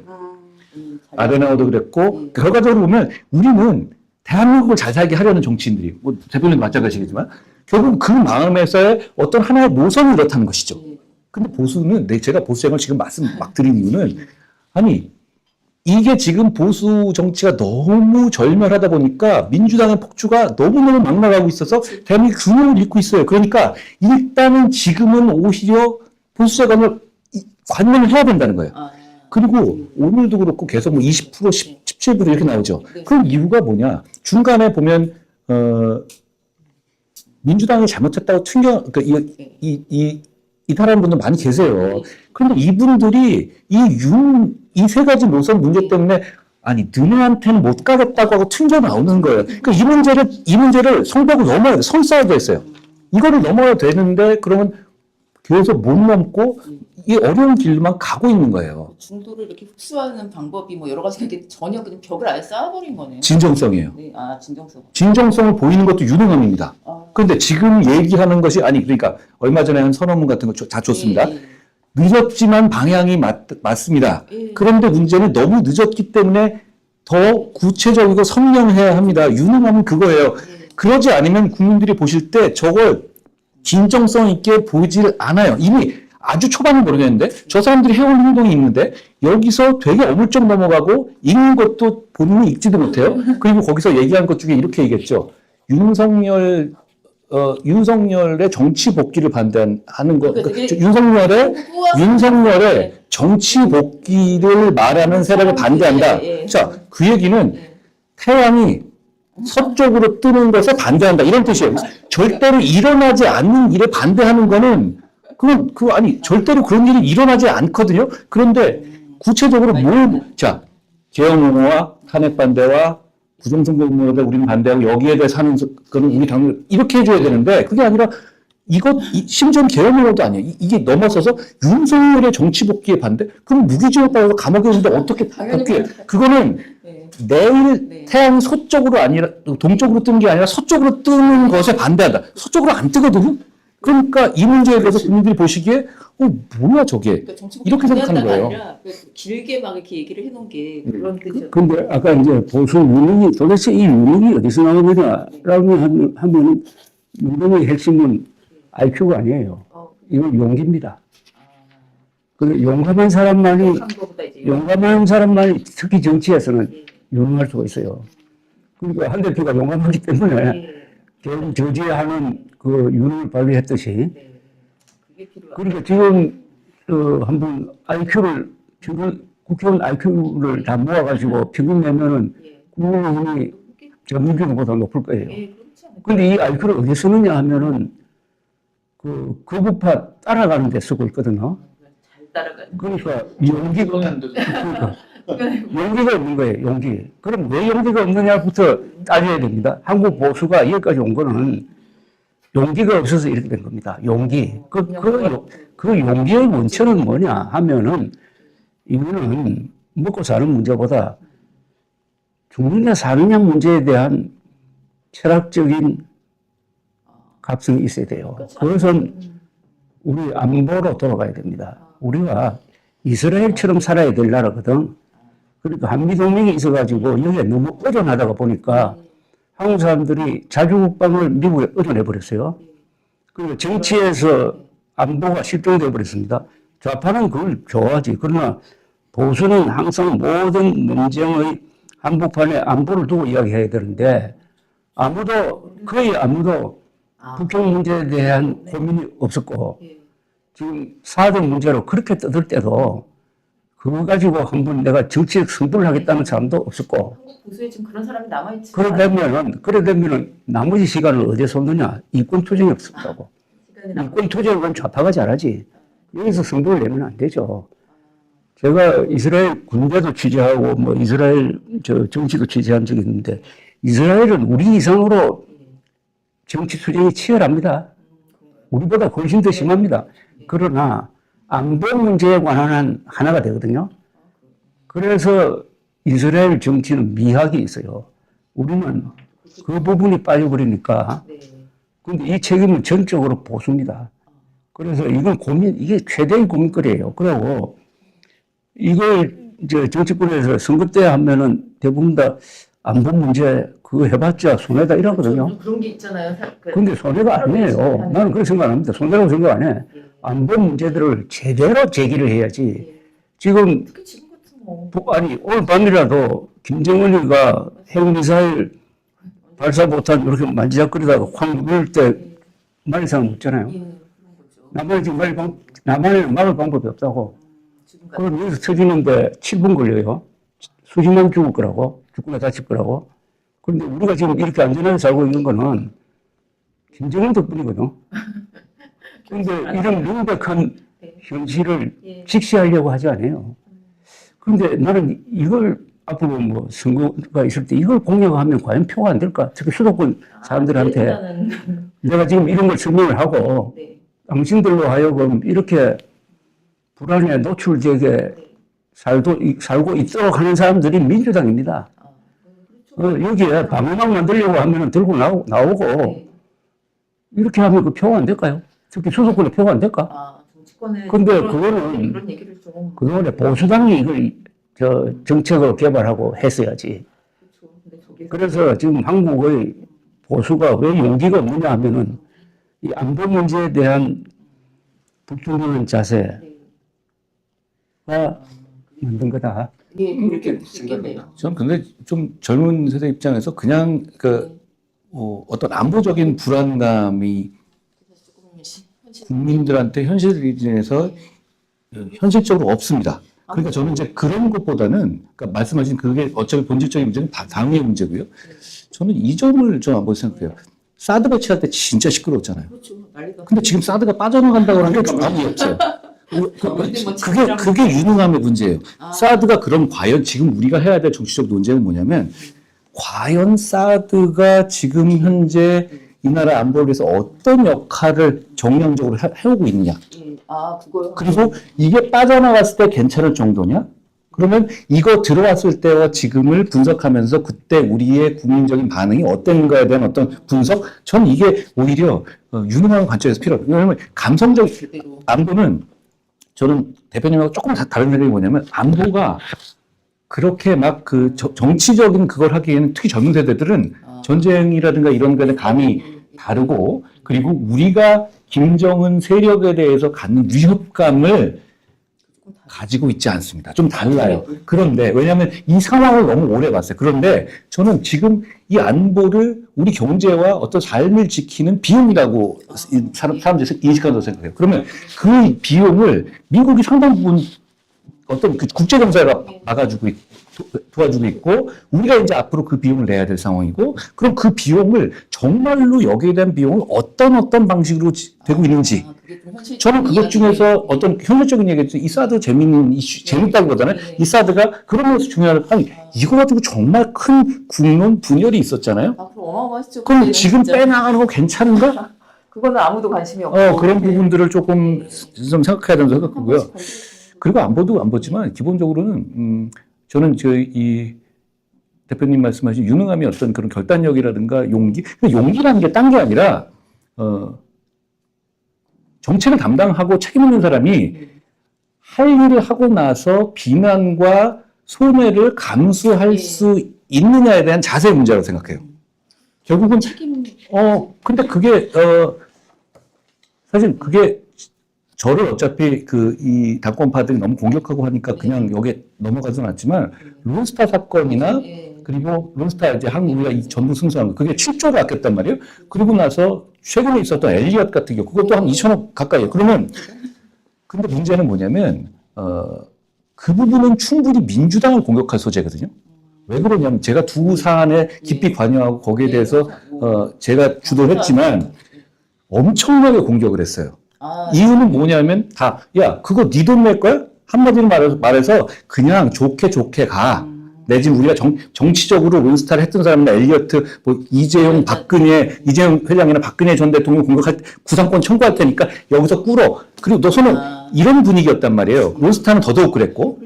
아데나우도 그랬고 결과적으로 보면 우리는 대한민국을 잘 살게 하려는 정치인들이 뭐 대표님도 마찬가지겠지만 결국 그 마음에서의 어떤 하나의 노선이 이렇다는 것이죠. 근데 보수는 제가 보수 재건을 지금 말씀 막 드린 이유는 아니 이게 지금 보수 정치가 너무 절멸하다 보니까 민주당의 폭주가 너무너무 막 나가고 있어서 대한민국 균형을 잃고 있어요. 그러니까 일단은 지금은 오히려 보수 재건을 관여를 해야 된다는 거예요. 그리고 오늘도 그렇고 계속 뭐 20%, 17% 이렇게 나오죠. 그럼 이유가 뭐냐? 중간에 보면 민주당이 잘못했다고 그러니까 이 다른 분들 많이 계세요. 그런데 이분들이 이 세 가지 노선 문제 때문에 아니 너네한테는 못 가겠다고 하고 튕겨 나오는 거예요. 그러니까 이 문제를 성벽을 넘어야 돼. 선 쌓아야 됐어요. 이거를 넘어야 되는데 그러면 계속 못 넘고 이 어려운 길만 가고 있는 거예요. 중도를 이렇게 흡수하는 방법이 뭐 여러 가지 이게 전혀 그냥 벽을 아예 쌓아버린 거네요. 진정성이에요. 네, 진정성. 진정성을 보이는 것도 유능함입니다. 그런데 지금 얘기하는 것이 그러니까 얼마 전에 한 선언문 같은 거 다 줬습니다. 늦었지만 방향이 맞습니다. 그런데 문제는 너무 늦었기 때문에 더 구체적이고 선명해야 합니다. 유능함은 그거예요. 그러지 않으면 국민들이 보실 때 저걸 진정성 있게 보이질 않아요. 이미 아주 초반은 모르겠는데 저 사람들이 해온 행동이 있는데 여기서 되게 어물쩍 넘어가고 읽는 것도 본인이 읽지도 못해요. 그리고 거기서 얘기한 것 중에 이렇게 얘기했죠. 윤석열의 정치 복귀를 반대하는 거. 그러니까 윤석열의 정치 복귀를 말하는 세력을 반대한다. 자, 그 얘기는 태양이 서쪽으로 뜨는 것에 반대한다. 이런 뜻이에요. 절대로 일어나지 않는 일에 반대하는 거는 절대로 그런 일이 일어나지 않거든요. 그런데 구체적으로 자, 계엄 옹호와 탄핵 반대와 부정선거 음모에 우리는 반대하고 여기에 대해서 하는 거는 우리 당연 이렇게 해줘야 되는데 그게 아니라 심지어 계엄 옹호도 아니에요. 이게 넘어서서 윤석열의 정치 복귀에 반대? 그럼 무기징역 받아서 감옥에 있는데 어떻게 복귀해? 그거는 내일 태양이 서쪽으로 아니라 동쪽으로 뜨는 게 아니라 서쪽으로 뜨는 것에 반대한다. 서쪽으로 안 뜨거든요. 그러니까 이 문제에 대해서 국민들이 보시기에 뭐야 저게 이렇게 생각하는 거예요. 아니라 길게 막 이렇게 얘기를 해놓은 게 그런 뜻이었어요. 근데 아까 이제 보수 유능이 도대체 이 유능이 어디서 나오느냐라고 하면 유능의 핵심은 IQ가 아니에요. 이건 용기입니다. 그 용감한 사람만이 특히 정치에서는 유능할 수가 있어요. 그러니까 한 대표가 용감하기 때문에 계엄 저지하는 그 유능을 발휘했듯이 그러니까 지금 한번 IQ를 국회의원 IQ를 다 모아가지고 평균 내면은 예. 국민의힘이 전민주보다 높을 거예요. 예, 그렇지 않을까요? 근데 이 IQ를 어디 쓰느냐 하면은 그 극우파 따라가는 데 쓰고 있거든요. 잘 따라가는. 그러니까 용기가 그러니까 용기가 없는 거예요. 용기. 그럼 왜 용기가 없느냐부터 따져야 됩니다. 한국 보수가 여기까지 온 거는 용기가 없어서 이렇게 된 겁니다. 용기. 그 용기의 원천은 뭐냐 하면은 이거는 먹고 사는 문제보다 죽느냐 사느냐 문제에 대한 철학적인 각성이 있어야 돼요. 그것은 우리 안보로 돌아가야 됩니다. 우리가 이스라엘처럼 살아야 될 나라거든. 그러니까 한미동맹이 있어가지고 여기에 너무 의존하다가 보니까 한국 사람들이 자주국방을 미국에 의존해버렸어요. 그리고 정치에서 안보가 실종되어 버렸습니다. 좌파는 그걸 좋아하지. 그러나 보수는 항상 모든 논쟁의 한복판에 안보를 두고 이야기해야 되는데 거의 아무도 북핵 문제에 대한 고민이 없었고 지금 4등 문제로 그렇게 떠들 때도 그거 가지고 한번 내가 정치적 승부를 하겠다는 사람도 없었고 한국 보수에 지금 그런 사람이 남아있지. 그러려면은 나머지 시간을 어디에 쏟느냐? 이권 투쟁이 없었다고. 이권 투쟁은 좌파가 잘하지. 여기서 승부를 내면 안 되죠. 제가 이스라엘 군대도 취재하고 뭐 이스라엘 정치도 취재한 적이 있는데 이스라엘은 우리 이상으로 정치 투쟁이 치열합니다. 우리보다 훨씬 더 심합니다. 그러나 안보 문제에 관한 하나가 되거든요. 그래서 이스라엘 정치는 미학이 있어요. 우리는 그 부분이 빠져버리니까. 근데 이 책임은 전적으로 보수입니다. 그래서 이건 이게 최대의 고민거리예요. 그리고 이걸 이제 정치권에서 선거 때 하면은 대부분 다 안보 문제 그거 해봤자 손해다 이러거든요. 그런 게 있잖아요. 근데 손해가 아니에요. 나는 그렇게 생각 안 합니다. 손해라고 생각 안 해. 안보 문제들을 제대로 제기를 해야지. 지금, 특히 지금 같은 거. 아니, 오늘 밤이라도 김정은이가 핵미사일 발사 못한 이렇게 만지작거리다가 확 누를 때 말릴 사람 없잖아요. 예, 그런 거죠. 남한에는 막을 방법이 없다고. 지금 그럼 여기서 터지는데 7분 걸려요. 수십만 죽을 거라고. 죽거나 다칠 거라고. 그런데 우리가 지금 이렇게 안전하게 살고 있는 거는 김정은 덕분이거든. 그런데 이런 명백한 현실을 직시하려고 하지 않아요. 그런데 나는 이걸 앞으로 뭐 선거가 있을 때 이걸 공약하면 과연 표가 안 될까? 특히 수도권 사람들한테 내가 지금 이런 걸 설명을 하고 당신들로 하여금 이렇게 불안에 노출되게 살고 있도록 하는 사람들이 민주당입니다. 여기에 방어막 만들려고 하면 들고 나오고 이렇게 하면 그 표가 안 될까요? 특히 수도권에 표가 안 될까? 정치권에 근데 그런 얘기를 좀 그동안에 보수당이 이걸 정책을 개발하고 했어야지. 그렇죠. 근데 저게 그래서 지금 한국의 보수가 왜 용기가 없느냐 하면은 이 안보 문제에 대한 불투명한 자세가 만든 거다. 그렇게 생각합니다. 저는 근데 좀 젊은 세대 입장에서 그냥 어떤 안보적인 불안감이 국민들한테 현실에서 현실적으로 없습니다. 그러니까 저는 이제 그런 것보다는 그러니까 말씀하신 그게 어차피 본질적인 문제는 당의 문제고요. 저는 이 점을 좀 한번 생각해요. 사드 배치할 때 진짜 시끄러웠잖아요. 그렇죠. 난리가. 근데 지금 사드가 빠져나간다고 하는 게 아무 없어요. 그게 유능함의 문제예요. 사드가 그럼 과연 지금 우리가 해야 될 정치적 논쟁은 뭐냐면 과연 사드가 지금 현재 이 나라 안보를 위해서 어떤 역할을 정량적으로 해오고 있느냐. 그거요. 그리고 이게 빠져나갔을 때 괜찮을 정도냐? 그러면 이거 들어왔을 때와 지금을 분석하면서 그때 우리의 국민적인 반응이 어떤가에 대한 어떤 분석? 전 이게 오히려 유능한 관점에서 필요해요. 왜냐하면 감성적 안보는 저는 대표님하고 조금 다른 생각이 뭐냐면 안보가 그렇게 막 그 정치적인 그걸 하기에는 특히 젊은 세대들은 전쟁이라든가 이런 거에 감이 다르고 그리고 우리가 김정은 세력에 대해서 갖는 위협감을 조금 다르죠. 가지고 있지 않습니다. 좀 달라요. 그런데 왜냐하면 이 상황을 너무 오래 봤어요. 그런데 저는 지금 이 안보를 우리 경제와 어떤 삶을 지키는 비용이라고 사람들이 인식한다고 생각해요. 그러면 그 비용을 미국이 상당 부분 어떤 그 국제정세가 봐가지고 도와주고 있고 우리가 이제 앞으로 그 비용을 내야 될 상황이고 그럼 그 비용을 정말로 여기에 대한 비용을 어떤 방식으로 되고 있는지 그게 좀 현실적인 저는 그것 중에서 이야기인데. 어떤 현실적인 얘기죠. 이 사드 재밌는 이슈, 재밌다기보다는 이 사드가 그런 것에서 중요한 아니 이거 가지고 정말 큰 국론 분열이 있었잖아요. 그럼 어마어마하시죠. 그럼 그때는 지금 진짜. 빼나가는 거 괜찮은가? 그거는 아무도 관심이 없고. 그런 부분들을 조금 좀 생각해야 된다고 생각하고요. 그리고 안 보지만 기본적으로는 저는 이 대표님 말씀하신 유능함이 어떤 그런 결단력이라든가 용기, 용기라는 게 딴 게 아니라 정책을 담당하고 책임 있는 사람이 할 일을 하고 나서 비난과 손해를 감수할 수 있느냐에 대한 자세의 문제라고 생각해요. 결국은 책임. 근데 그게 사실 그게 저를 어차피 이 당권파들이 너무 공격하고 하니까 그냥 여기에 넘어가진 않지만 론스타 사건이나 그리고 론스타 이제 우리가 이 전부 승소한 거 그게 7조를 아꼈단 말이에요. 그리고 나서 최근에 있었던 엘리엇 같은 경우 그것도 한 2천억 가까이에요. 그러면 근데 문제는 뭐냐면 그 부분은 충분히 민주당을 공격할 소재거든요. 왜 그러냐면 제가 두 사안에 깊이 관여하고 거기에 대해서 제가 주도를 했지만 엄청나게 공격을 했어요. 이유는 뭐냐면 그거 네 돈 낼 거야? 한마디로 말해서 그냥 좋게 가. 내지는 우리가 정치적으로 론스타를 했던 사람이나 엘리어트, 이재용 회장이나 박근혜 전 대통령 공격할 때 구상권 청구할 테니까 여기서 꿇어. 그리고 너서는 이런 분위기였단 말이에요. 론스타는 더더욱 그랬고.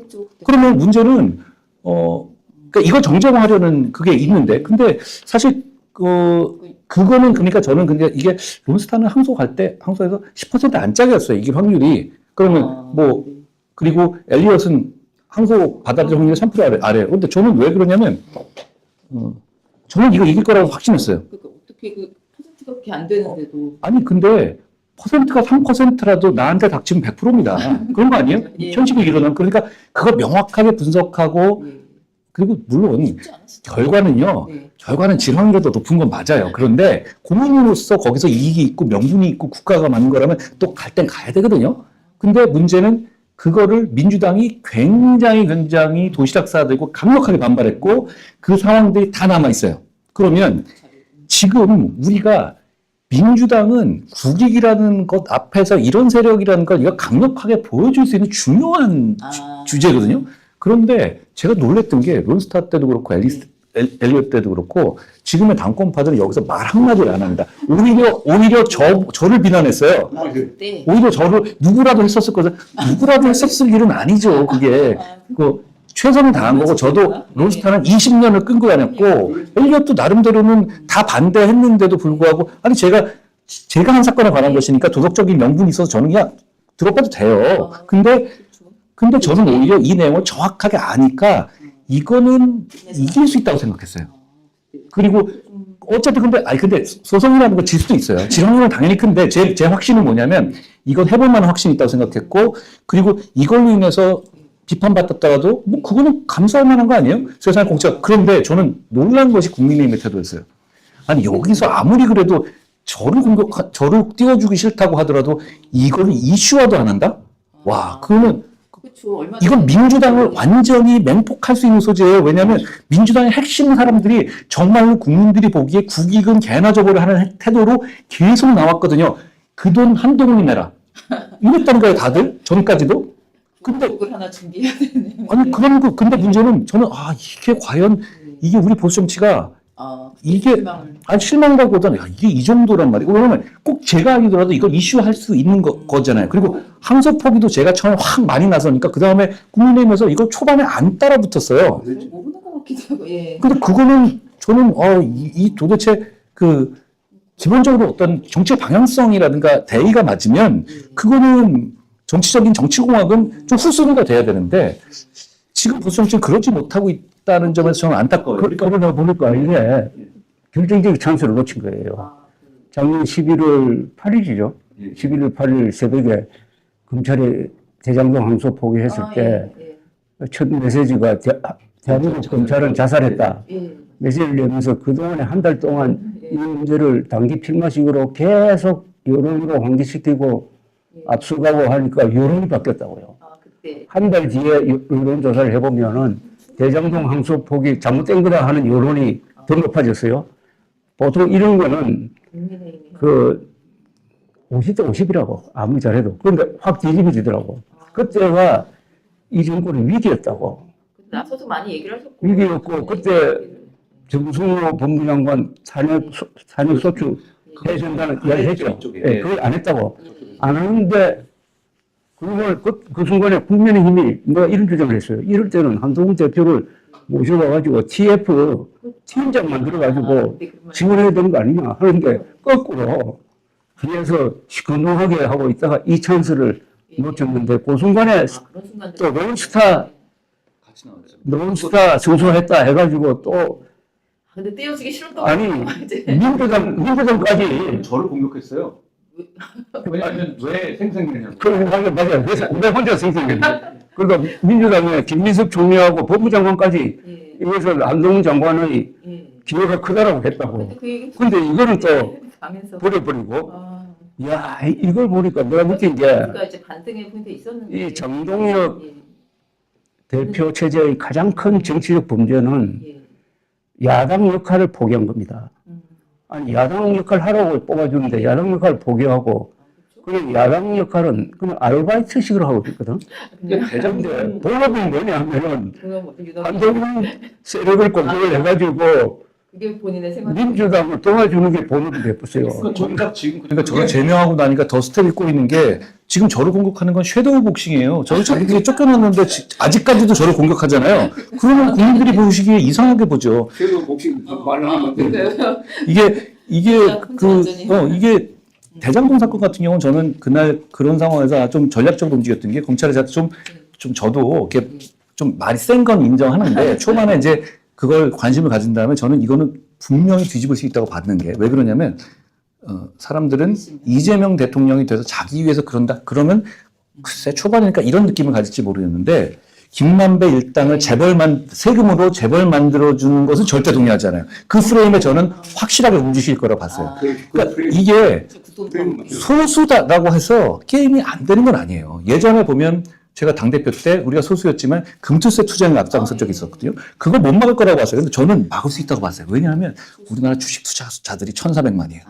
그러면 문제는 그러니까 이걸 정쟁화하려는 그게 있는데, 근데 사실 그거는 그러니까 저는 근데 이게 론스타는 항소에서 10% 안짝이었어요. 이게 확률이. 그러면 그리고 엘리엇은 항소 받아들일 확률이 3% 아래예요. 근데 저는 왜 그러냐면 저는 이거 이길 거라고 확신했어요. 그러니까 어떻게 그 퍼센트가 그렇게 안 되는데도. 아니 근데 퍼센트가 3%라도 나한테 닥치면 100%입니다. 그런 거 아니에요? 현실이 일어나면. 그러니까 그걸 명확하게 분석하고 그리고 물론 결과는요. 결과는 질환율이 더 높은 건 맞아요. 그런데 공인으로서 거기서 이익이 있고 명분이 있고 국가가 맞는 거라면 또 갈 땐 가야 되거든요. 근데 문제는 그거를 민주당이 굉장히 도시락 싸들고 강력하게 반발했고 그 상황들이 다 남아 있어요. 그러면 지금 우리가 민주당은 국익이라는 것 앞에서 이런 세력이라는 걸 이거 강력하게 보여줄 수 있는 중요한 주제거든요. 그런데 제가 놀랬던 게 론스타 때도 그렇고 엘리엇 때도 그렇고 지금의 당권파들은 여기서 말 한마디를 안 합니다. 오히려 저를 비난했어요. 오히려 저를 누구라도 했었을 거죠. 누구라도 했었을 일은 아니죠. 그게 최선을 다한 거고 저도 론스타는 20년을 끈고 다녔고 엘리엇도 나름대로는 다 반대했는데도 불구하고 아니 제가 한 사건에 관한 것이니까 도덕적인 명분이 있어서 저는 그냥 들어봐도 돼요. 근데 저는 오히려 이 내용을 정확하게 아니까 이거는 이길 수 있다고 생각했어요. 그리고 어쨌든 근데 소송이라는 거 질 수도 있어요. 질 확률은 당연히 큰데 제 확신은 뭐냐면 이건 해볼 만한 확신이 있다고 생각했고 그리고 이걸로 인해서 비판받았더라도 그거는 감수할 만한 거 아니에요? 세상의 공짜. 그런데 저는 놀란 것이 국민의힘의 태도였어요. 아니 여기서 아무리 그래도 저를 띄워주기 싫다고 하더라도 이거를 이슈화도 안 한다? 와 그거는 이건 민주당을 완전히 맹폭할 수 있는 소재예요. 왜냐하면 민주당의 핵심 사람들이 정말로 국민들이 보기에 국익은 개나 저버려 하는 태도로 계속 나왔거든요. 그 돈 한동훈이 내라. 이랬다는 거예요, 다들. 전까지도. 근데 그걸 하나 준비해야 되네. 아니 근데 문제는 저는 이게 과연 이게 우리 보수 정치가 이게 실망이라기보다는 이게 이 정도란 말이에요. 왜냐면 꼭 제가 아니더라도 이걸 이슈할 수 있는 거잖아요. 그리고 항소 포기도 제가 처음에 확 많이 나서니까 그 다음에 국민의힘에서 이걸 초반에 안 따라 붙었어요. 모르는 것 같기도 하고. 근데 그거는 저는 이 도대체 기본적으로 어떤 정치 방향성이라든가 대의가 맞으면 그거는 정치적인 정치공학은 좀 후순위가 돼야 되는데 지금 보수 정치는 그러지 못하고 있다는 점에서 저는 안타까워요. 그러다 보니까 이게 결정적인 찬스를 놓친 거예요. 작년 11월 8일이죠. 11월 8일 새벽에 검찰에 대장동 항소 포기했을 때 첫 메시지가 대한민국 검찰은 자살했다. 메시지를 내면서 그동안에 한 달 동안 이 문제를 단기 필마식으로 계속 여론으로 환기시키고 앞서가고 하니까 여론이 바뀌었다고요. 한 달 뒤에 여론조사를 해보면은 대장동 항소 포기 잘못된 거다 하는 여론이 더 높아졌어요. 보통 이런 거는 그 50대 50이라고 아무리 잘해도. 그런데 확 뒤집어지더라고. 그때가 이 정권의 위기였다고. 나서도 많이 얘기를 하셨고. 위기였고 그때 정승호 법무장관 산역소추 해야 된다는 이야기 했죠. 예, 그걸 안 했다고. 안 하는데 그걸 그 순간에 국민의힘이 뭐 이런 주장을 했어요. 이럴 때는 한동훈 대표를 모셔와가지고 TF 팀장 만들어가지고 지원해야 되는 거 아니냐 하는데 거꾸로 뒤에서 시큰둥하게 하고 있다가 이 찬스를 놓쳤는데 그 순간에 또 론스타 성소했다 해가지고 또 근데 떼어주기 싫었던 아니 민주당까지 저를 공격했어요. 왜냐하면 왜 생생내냐고. 맞아요. 왜 혼자 생생했는데. 그러니까 민주당의 김민석 총리하고 법무장관까지 이것을 한동훈 장관의 기회가 크다라고 했다고. 근데 이거는 또 버려버리고. 야, 이걸 보니까 내가 느낀 게 그러니까 이제 반등의 포인트 있었는데 이 장동혁 대표 체제의 가장 큰 정치적 범죄는 야당 역할을 포기한 겁니다. 아니, 야당 역할 하라고 뽑아주는데 야당 역할을 포기하고 그냥 야당 역할은 그냥 아르바이트식으로 하고 있거든. 근데 본업은 뭐냐 하면은 한동훈 세력을 공격을 해가지고 그게 본인의 생활 민주당을 도와주는 게 본업이 됐어요. 정작 지금 그러니까 저를 제명하고 나니까 더 스텝이 꼬이는 게 지금 저를 공격하는 건 섀도우 복싱이에요. 저를 자기들이 쫓겨났는데 아직까지도 저를 공격하잖아요. 그러면 국민들이 보시기에 이상하게 보죠. 그래도 혹시 말을 하면 이게 이게 대장동 사건 같은 경우는 저는 그날 그런 상황에서 좀 전략적으로 움직였던 게 검찰에서 좀 저도 이렇게 좀 말이 센 건 인정하는데 초반에 이제 그걸 관심을 가진 다음에 저는 이거는 분명히 뒤집을 수 있다고 봤는 게 왜 그러냐면 사람들은 이재명 대통령이 돼서 자기 위해서 그런다 그러면 글쎄 초반이니까 이런 느낌을 가질지 모르겠는데 김만배 일당을 세금으로 재벌 만들어주는 것은 절대 동의하잖아요. 그 프레임에 저는 확실하게 움직일 거라고 봤어요. 그러니까 이게 소수다라고 해서 게임이 안 되는 건 아니에요. 예전에 보면 제가 당대표 때 우리가 소수였지만 금투세 투쟁을 앞장선 적이 있었거든요. 그걸 못 막을 거라고 봤어요. 근데 저는 막을 수 있다고 봤어요. 왜냐하면 우리나라 주식 투자자들이 1,400만이에요.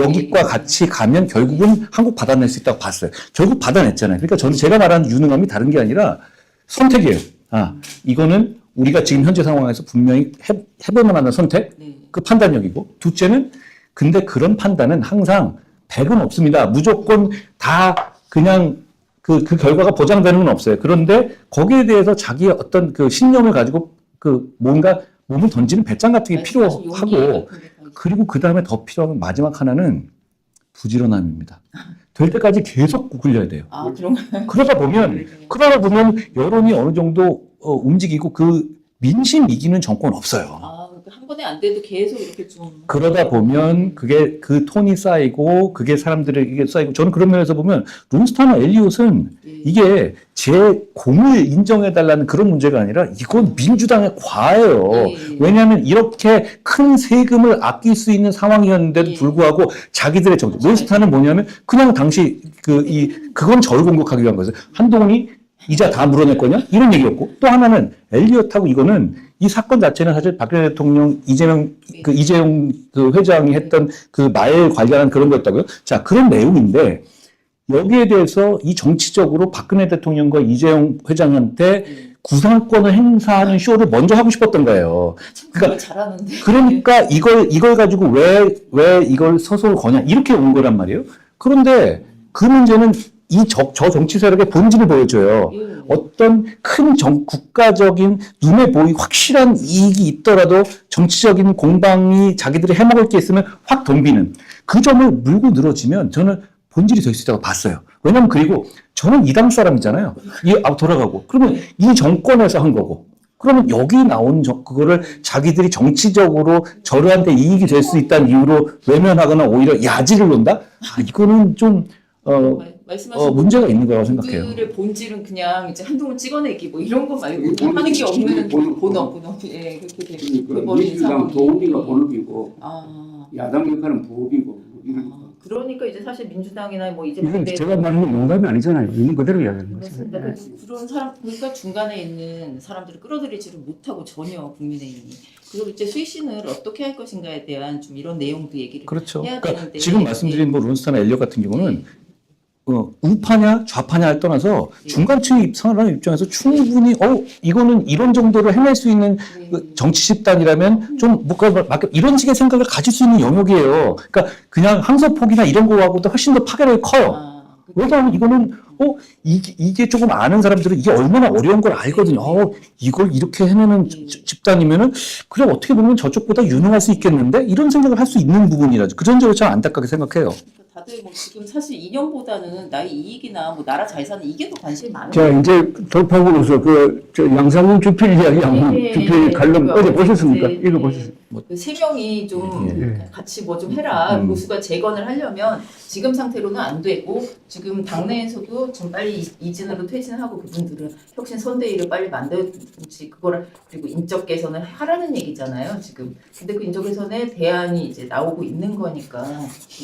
여기과 같이 가면 결국은 한국 받아낼 수 있다고 봤어요. 결국 받아냈잖아요. 그러니까 저는 제가 말하는 유능함이 다른 게 아니라 선택이에요. 이거는 우리가 지금 현재 상황에서 분명히 해볼 만한 선택, 그 판단력이고, 둘째는 근데 그런 판단은 항상 100은 없습니다. 무조건 다 그냥 그 결과가 보장되는 건 없어요. 그런데 거기에 대해서 자기의 어떤 그 신념을 가지고 그 뭔가 몸을 던지는 배짱 같은 게 필요하고, 그리고 그 다음에 더 필요한 마지막 하나는 부지런함입니다. 될 때까지 계속 굴려야 돼요. 그러다 보면 여론이 어느 정도 움직이고 그 민심 이기는 정권 없어요. 한 번에 안 돼도 계속 이렇게 좀 그러다 보면 그게 그 톤이 쌓이고 그게 사람들에게 쌓이고 저는 그런 면에서 보면 론스타나 엘리엇은 이게 제 공을 인정해달라는 그런 문제가 아니라 이건 민주당의 과예요. 왜냐하면 이렇게 큰 세금을 아낄 수 있는 상황이었는데도 불구하고 자기들의 정책. 론스타는 뭐냐면 그냥 당시 그건 저를 공격하기 위한 거였어요. 한동훈이 이자 다 물어낼 거냐? 이런 얘기였고 또 하나는 엘리엇하고 이거는 이 사건 자체는 사실 박근혜 대통령 이재용 그 회장이 했던 그 말 관련한 그런 거였다고요. 자, 그런 내용인데 여기에 대해서 이 정치적으로 박근혜 대통령과 이재용 회장한테 구상권을 행사하는 쇼를 먼저 하고 싶었던 거예요. 그러니까 이걸 가지고 왜 이걸 서서히 거냐 이렇게 온 거란 말이에요. 그런데 그 문제는 저 정치 세력의 본질을 보여줘요. 어떤 큰 국가적인 눈에 보이 확실한 이익이 있더라도 정치적인 공방이 자기들이 해먹을 게 있으면 확 덤비는 그 점을 물고 늘어지면 저는 본질이 될 수 있다고 봤어요. 왜냐면 그리고 저는 이 당 사람이잖아요. 돌아가고 그러면 이 정권에서 한 거고 그러면 여기 나온 그거를 자기들이 정치적으로 저들한테 이익이 될 수 있다는 이유로 외면하거나 오히려 야지를 논다? 이거는 좀 말씀하신 문제가 있는 거라고 생각해요. 그들의 본질은 그냥 이제 한동훈 찍어내기 뭐 이런 거 말고 하는 게 없는 본업 예 그렇게 그러니까 돼버린 민주당 상황이. 도우미가 본업이고 아, 야당 역할은 부업이고 뭐 이러니까. 그러니까 이제 사실 민주당이나 뭐 이제 이건 반대- 제가 말하는 건 농담이 아니잖아요. 있는 그대로 이야기하는 거죠. 그렇습니다. 그런 사람 그러니까 중간에 있는 사람들을 끌어들이지를 못하고 전혀 국민의힘이 그리고 이제 쇄신을 어떻게 할 것인가에 대한 좀 이런 내용도 얘기를 그렇죠. 해야 그러니까 되는데 지금 말씀드린 뭐 론스타나 엘리엇 같은 경우는 네. 우파냐 좌파냐를 떠나서 네. 중간층 사람 입장에서 충분히 이거는 이런 정도로 해낼 수 있는 네. 그 정치 집단이라면 좀 뭔가 이런 식의 생각을 가질 수 있는 영역이에요. 그러니까 그냥 항소폭이나 이런 거하고도 훨씬 더 파괴력이 커요. 왜냐하면 이거는 이게 조금 아는 사람들은 이게 얼마나 어려운 걸 알거든요. 이걸 이렇게 해내는 집단이면은 그래 어떻게 보면 저쪽보다 유능할 수 있겠는데 이런 생각을 할 수 있는 부분이라죠. 그런 점을 참 안타깝게 생각해요. 다들 뭐 지금 사실 이념보다는 나의 이익이나 뭐 나라 잘 사는 이게 더 관심이 많은 자, 거예요. 이제 돌파하고 나서 저 양상훈 주필 이야기하면 주필 관련 어제 보셨습니까? 읽어보셨습니까? 그 세 명이 좀 예. 같이 뭐 좀 해라. 보수가 재건을 하려면 지금 상태로는 안 되고 지금 당내에서도 좀 빨리 이진으로 퇴진하고 그분들은 혁신 선대위를 빨리 만들든지 그거를 그리고 인적 개선을 하라는 얘기잖아요. 지금. 근데 그 인적 개선에 대안이 이제 나오고 있는 거니까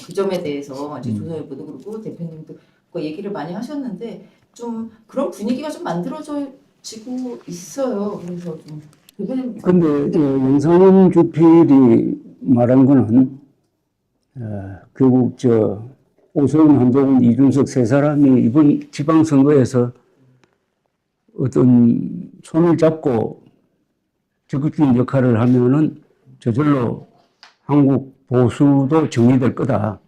그 점에 대해서 이제 조선일보도 그렇고 대표님도 그 얘기를 많이 하셨는데 좀 그런 분위기가 좀 만들어지고 있어요. 그래서 좀 대표님 근데 양상훈 주필이 말한 거는 결국 오세훈, 한동훈, 이준석 세 사람이 이번 지방선거에서 어떤 손을 잡고 적극적인 역할을 하면은 저절로 한국 보수도 정리될 거다.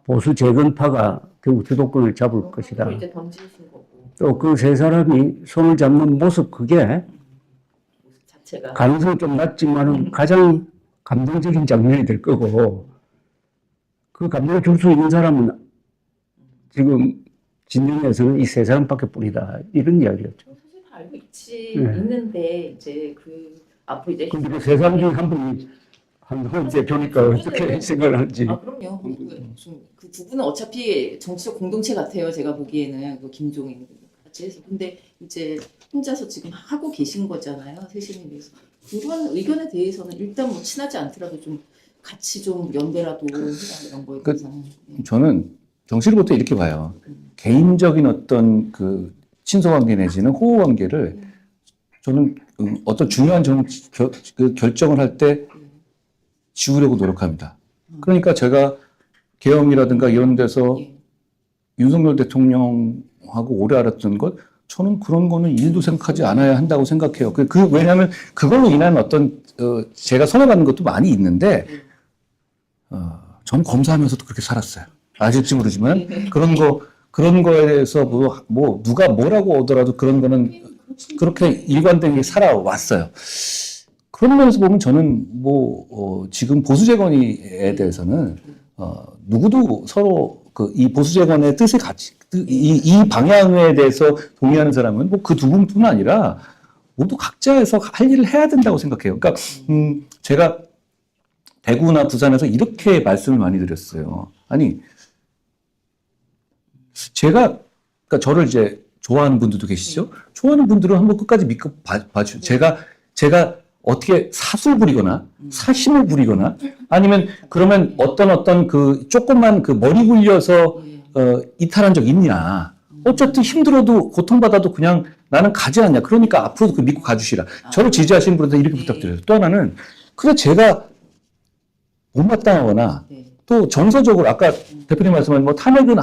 보수 재건파가 결국 주도권을 잡을 것이다. 이제 던지신 거고 또 그 세 사람이 손을 잡는 모습 그게 자체가 가능성이 좀 낮지만은 가장 감동적인 장면이 될 거고 그 감동을 줄 수 있는 사람은 지금 진영에서는 이 세 사람밖에 뿐이다. 이런 이야기였죠. 사실 다 알고 네. 있는데 이제 그 앞으로 이제 근데 그 세 사람 중에 한 분이 한동훈 대표니까 어떻게 생각을 하는지. 그럼요. 그 두 분은 어차피 정치적 공동체 같아요. 제가 보기에는 그 김종인 같이 해서 근데 이제 혼자서 지금 하고 계신 거잖아요. 쇄신에 대해서 그런 의견에 대해서는 일단 뭐 친하지 않더라도 좀 같이 좀 연대라도 해라 이런 거에 대해서는 저는 정치로부터 이렇게 봐요. 개인적인 어떤 그 친소관계 내지는 호호관계를 저는 어떤 중요한 그 결정을 할 때 지우려고 노력합니다. 그러니까 제가 계엄이라든가 이런 데서 윤석열 대통령하고 오래 알았던 것 저는 그런 거는 일도 생각하지 않아야 한다고 생각해요. 왜냐하면 그걸로 인한 어떤 제가 손해받는 것도 많이 있는데 저는 검사하면서도 그렇게 살았어요. 아실지 모르지만 그런 거에 대해서 뭐 누가 뭐라고 오더라도 그런 거는 그렇게 일관되게 살아왔어요. 그런 면에서 보면 저는 지금 보수 재건에 대해서는 누구도 서로 이 보수 재건의 뜻을 이 방향에 대해서 동의하는 사람은 그 두 분뿐 아니라 모두 각자에서 할 일을 해야 된다고 생각해요. 그러니까 제가 대구나 부산에서 이렇게 말씀을 많이 드렸어요. 아니 그러니까 저를 이제 좋아하는 분들도 계시죠. 좋아하는 분들은 한번 끝까지 믿고 봐주세요. 제가 어떻게 사술 부리거나 사심을 부리거나 아니면 그러면 어떤 그 조금만 그 머리 굴려서 이탈한 적 있냐. 어쨌든 힘들어도 고통받아도 그냥 나는 가지 않냐. 그러니까 앞으로도 그 믿고 가주시라. 저를 지지하시는 분들은 이렇게 부탁드려요. 또 하나는 그래 제가 못마땅하거나 또 정서적으로 아까 대표님 말씀하신 뭐 탄핵은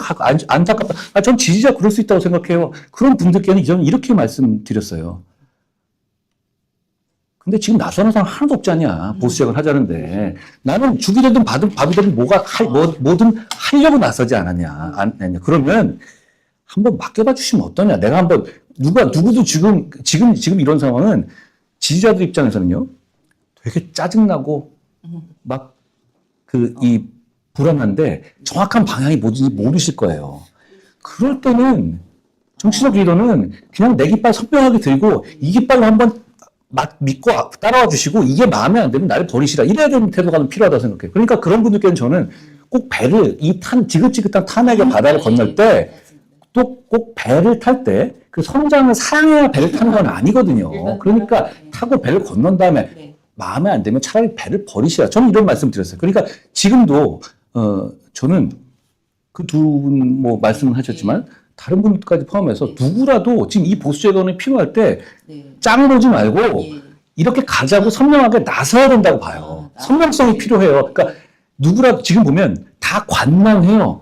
안타깝다. 전 지지자 그럴 수 있다고 생각해요. 그런 분들께는 저는 이렇게 말씀드렸어요. 근데 지금 나서는 사람 하나도 없지 않냐. 보수정을 하자는데. 나는 죽이 되든 밥이 되든 뭐든 하려고 나서지 않았냐. 그러면 한번 맡겨봐 주시면 어떠냐. 내가 한번, 누구도 지금 이런 상황은 지지자들 입장에서는요. 되게 짜증나고 불안한데 정확한 방향이 뭐든지 모르실 거예요. 그럴 때는 정치적 리더는 그냥 내 깃발 선명하게 들고 이 깃발로 한번 믿고 따라와 주시고 이게 마음에 안 들면 나를 버리시라. 이래야 되는 태도가 필요하다고 생각해요. 그러니까 그런 분들께는 저는 꼭 배를 지긋지긋한 탄핵의 바다를 건널 때 또 꼭 배를 탈 때 그 선장을 사랑해야 배를 타는 건 아니거든요. 그러니까 타고 배를 건넌 다음에 네. 마음에 안 들면 차라리 배를 버리시라. 저는 이런 말씀 드렸어요. 그러니까 지금도 저는 그 두 분 뭐 말씀을 하셨지만 다른 분까지 포함해서 누구라도 지금 이 보수 제도는 필요할 때 네. 짱 보지 말고 예. 이렇게 가자고 선명하게 나서야 된다고 봐요. 선명성이 필요해요. 그러니까 누구라도 지금 보면 다 관망해요.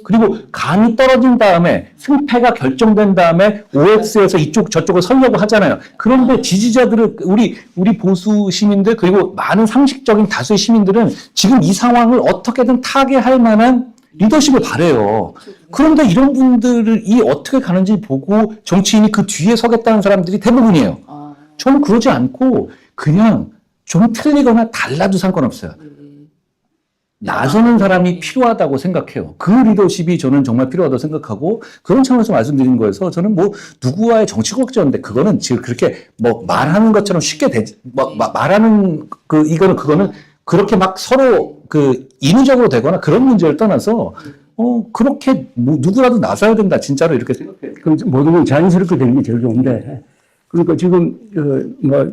그리고 감이 떨어진 다음에 승패가 결정된 다음에 OX에서 이쪽 저쪽을 서려고 하잖아요. 그런데 지지자들은 우리 보수 시민들 그리고 많은 상식적인 다수의 시민들은 지금 이 상황을 어떻게든 타개할 만한 리더십을 바래요. 그런데 이런 분들이 어떻게 가는지 보고 정치인이 그 뒤에 서겠다는 사람들이 대부분이에요. 저는 그러지 않고 그냥 좀 틀리거나 달라도 상관없어요. 나서는 사람이 필요하다고 생각해요. 그 리더십이 저는 정말 필요하다고 생각하고 그런 차원에서 말씀드린 거여서 저는 뭐 누구와의 정치 걱정인데 그거는 지금 그렇게 뭐 말하는 것처럼 쉽게 되지 말하는 그거는 그렇게 막 서로 그 인위적으로 되거나 그런 문제를 떠나서 그렇게 뭐 누구라도 나서야 된다 진짜로 이렇게 생각해요. 그 모든 건 자연스럽게 되는 게 제일 좋은데 그러니까 지금 뭐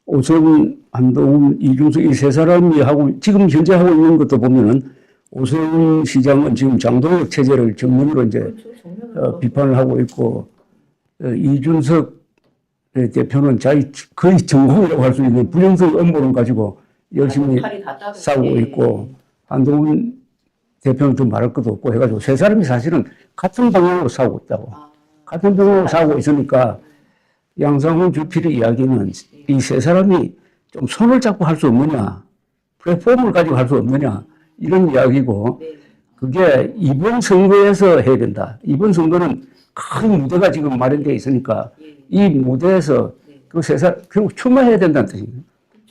오세훈, 한동훈, 이준석 이 세 사람이 하고 지금 현재 하고 있는 것도 보면은 오세훈 시장은 지금 장도혁 체제를 정면으로 이제 비판을 하고 있고 이준석 대표는 자기 거의 전공이라고 할 수 있는 부정적 업무를 가지고 열심히 싸우고 있고 한동훈 대표는 더 말할 것도 없고 해가지고 세 사람이 사실은 같은 방향으로 싸우고 있다고. 같은 방향으로 싸우고 있으니까 양상훈 주필의 이야기는 이 세 사람이 좀 손을 잡고 할 수 없느냐, 플랫폼을 가지고 할 수 없느냐, 이런 이야기고, 그게 이번 선거에서 해야 된다. 이번 선거는 큰 무대가 지금 마련되어 있으니까, 이 무대에서 그 세 사람, 결국 출마해야 된다는 뜻입니다.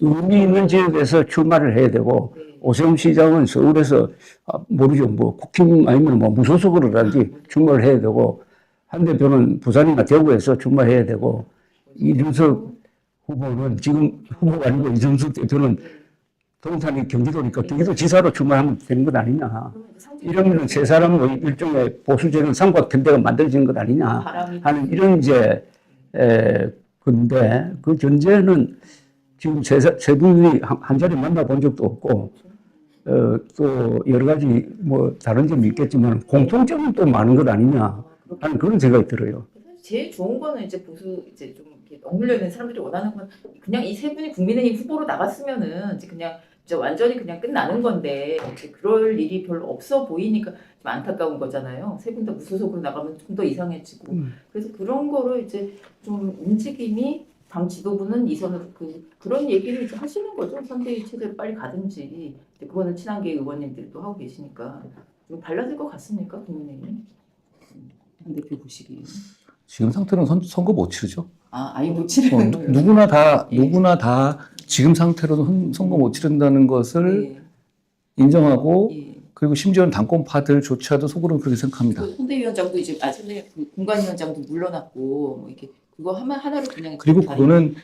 의미 있는 지역에서 출마를 해야 되고, 오세훈 시장은 서울에서, 모르죠. 뭐, 국힘 아니면 뭐, 무소속으로라든지 출마를 해야 되고, 한 대표는 부산이나 대구에서 출마해야 되고, 이준석 후보는 지금 후보가 아니고 이준석 대표는 동탄이 경기도니까 경기도 지사로 출마하면 되는 것 아니냐. 이러면 세 사람의 일종의 보수적인 삼각편대가 만들어지는 것 아니냐 하는 이런 이제 근데 그 전제는 지금 세 분이 한 자리 만나본 적도 없고 또 여러 가지 뭐 다른 점이 있겠지만 공통점은 또 많은 것 아니냐 하는 그런 생각이 들어요. 제일 좋은 거는 이제 보수 이제 좀 이렇게 억눌려 있는 사람들이 원하는 건 그냥 이 세 분이 국민의힘 후보로 나갔으면은 이제 그냥 이제 완전히 그냥 끝나는 건데 이제 그럴 일이 별로 없어 보이니까 좀 안타까운 거잖아요. 세 분 다 무소속으로 나가면 좀 더 이상해지고 그래서 그런 거를 이제 좀 움직임이 당 지도부는 이선으로 그런 얘기를 이제 하시는 거죠. 3대2 체제로 빨리 가든지 이제 그거는 친한계 의원님들이 또 하고 계시니까 좀 달라질 것 같습니까 국민의힘? 한 대표 보시기에. 지금 상태로는 선거 못 치르죠. 아예 못 치르는 거예요? 누구나 다 지금 상태로는 선거 못 치른다는 것을 인정하고 그리고 심지어는 당권파들조차도 속으로는 그렇게 생각합니다. 그 선대위원장도 이제 그 공관위원장도 물러났고 뭐 이렇게 그거 하나로 그냥 그리고 그거는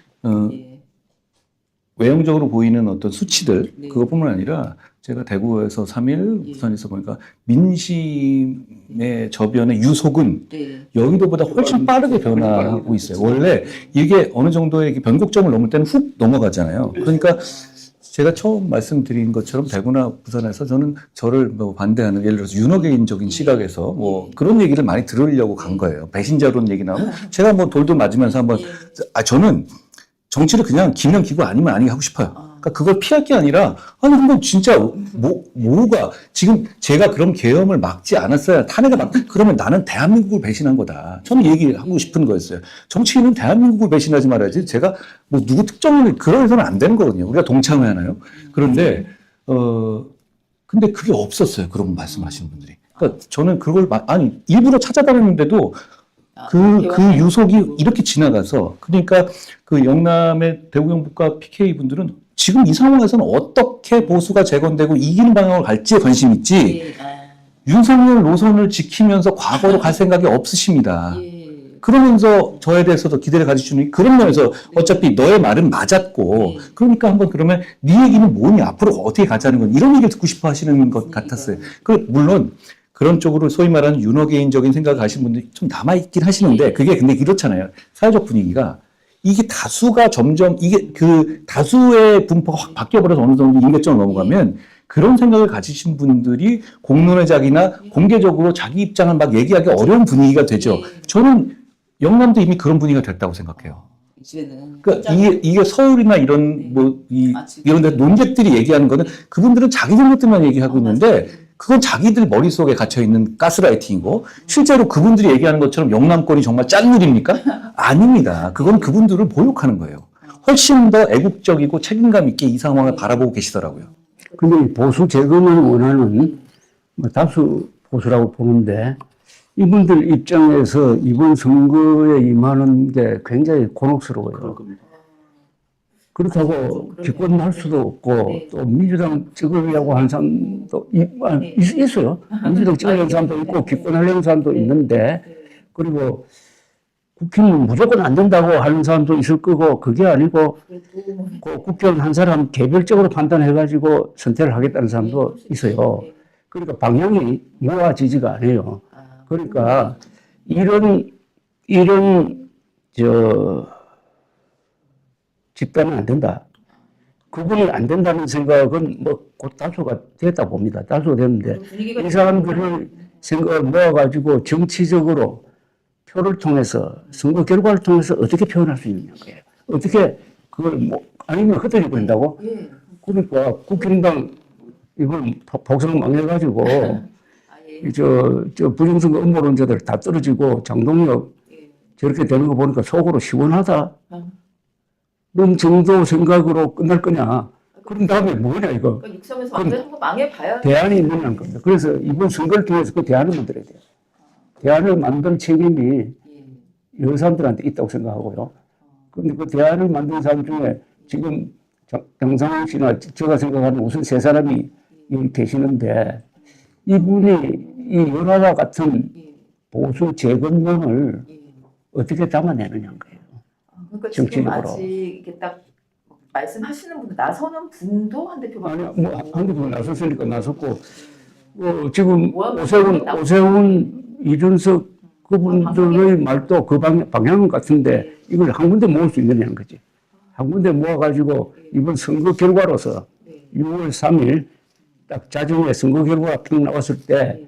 외형적으로 보이는 어떤 수치들 그것뿐만 아니라 제가 대구에서 3일 부산에서 보니까 민심의 저변의 유속은 여의도보다 훨씬 빠르게 변화하고 있어요. 원래 이게 어느 정도의 변곡점을 넘을 때는 훅 넘어가잖아요. 그러니까 제가 처음 말씀드린 것처럼 대구나 부산에서 저를 뭐 반대하는 예를 들어서 윤호개인적인 시각에서 뭐 그런 얘기를 많이 들으려고 간 거예요. 배신자론 얘기 나오면 제가 뭐 돌돌 맞으면서 한번 저는 정치를 그냥 기면 기고 아니면 아니게 하고 싶어요. 그러니까 그걸 피할 게 아니라 아니 한번 진짜 뭐가 지금 제가 그런 계엄을 막지 않았어야 탄핵을 그러면 나는 대한민국을 배신한 거다. 저는 얘기하고 싶은 거였어요. 정치인은 대한민국을 배신하지 말아야지. 제가 뭐 누구 특정을 그러해서는 안 되는 거거든요. 우리가 동참해야 하나요? 그런데 근데 그게 없었어요. 그런 말씀하시는 분들이. 그러니까 저는 그걸 일부러 찾아다녔는데도 그 유속이 이렇게 지나가서 그러니까 그 영남의 대구경북과 PK 분들은 지금 이 상황에서는 어떻게 보수가 재건되고 이기는 방향으로 갈지에 관심 있지 윤석열 노선을 지키면서 과거로 갈 생각이 없으십니다. 그러면서 저에 대해서도 기대를 가지시니 그런 면에서 어차피 너의 말은 맞았고 그러니까 한번 그러면 네 얘기는 뭐니 앞으로 어떻게 가자는 건 이런 얘기를 듣고 싶어 하시는 것 같았어요. 물론 그런 쪽으로 소위 말하는 윤호개인적인 생각을 가신 분들이 좀 남아있긴 하시는데 그게 근데 이렇잖아요. 사회적 분위기가 이게 다수가 점점 이게 그 다수의 분포가 확 바뀌어버려서 어느 정도 임계점을 넘어가면 그런 생각을 가지신 분들이 공론의 장이나 공개적으로 자기 입장을 막 얘기하기 어려운 분위기가 되죠. 저는 영남도 이미 그런 분위기가 됐다고 생각해요. 이제는 그러니까 이게 서울이나 이런 지금. 이런 데 논객들이 얘기하는 거는 그분들은 자기 생각들만 얘기하고 있는데 그건 자기들 머릿속에 갇혀 있는 가스라이팅이고 실제로 그분들이 얘기하는 것처럼 영남권이 정말 짠물입니까? 아닙니다. 그건 그분들을 모욕하는 거예요. 훨씬 더 애국적이고 책임감 있게 이 상황을 바라보고 계시더라고요. 근데 이 보수 재건을 원하는 뭐 다수 보수라고 보는데 이분들 입장에서 이번 선거에 임하는 게 굉장히 곤혹스러워요. 그렇다고 기권할 수도 없고 네. 또 민주당 찍으려고 하는 사람도 있어요. 민주당 찍으려는 사람도 있고 기권하려는 사람도 있는데 그리고 국회는 무조건 안 된다고 하는 사람도 있을 거고 그게 아니고 그 국회의원 한 사람 개별적으로 판단해가지고 선택을 하겠다는 사람도 있어요. 그러니까 방향이 모아지지가 않아요. 그러니까 이런 집단은 안 된다. 그분이 안 된다는 생각은 뭐 곧 다수가 됐다 봅니다. 다수가 됐는데 이 사람들을 생각을 모아가지고 정치적으로 표를 통해서 선거 결과를 통해서 어떻게 표현할 수 있느냐 거예요. 어떻게 그걸 뭐 아니면 흩어져 버린다고? 그러니까 국힘당 이걸 복상 망해가지고 저 부정선거 음모론자들 다 떨어지고 장동혁 저렇게 되는 거 보니까 속으로 시원하다. 넌 정도 생각으로 끝날 거냐? 그런 다음에 뭐냐 이거? 그러니까 육성에서 완전 한번 망해봐야 대안이 있느냐는 겁니다. 그래서 이번 선거를 통해서 그 대안을 만들어야 돼요. 대안을 만든 책임이 여러 사람들한테 있다고 생각하고요. 그런데 그 대안을 만든 사람 중에 지금 장상훈 씨나 제가 생각하는 우선 세 사람이 여기 계시는데 이분이 이 열화와 같은 보수 재건론을 어떻게 담아내느냐는 거예요. 그러니까 지금 정치적으로. 아직 이렇게 딱 말씀하시는 분들 나서는 분도 한 대표가 아니, 뭐, 한국은 나섰으니까 나섰고, 지금 뭐하면 오세훈, 이준석 그분들의 말도 그 방향 같은데 이걸 한 군데 모을 수 있느냐는 거지. 한 군데 모아가지고 이번 선거 결과로서 6월 3일 딱 자정에 선거 결과가 딱 나왔을 때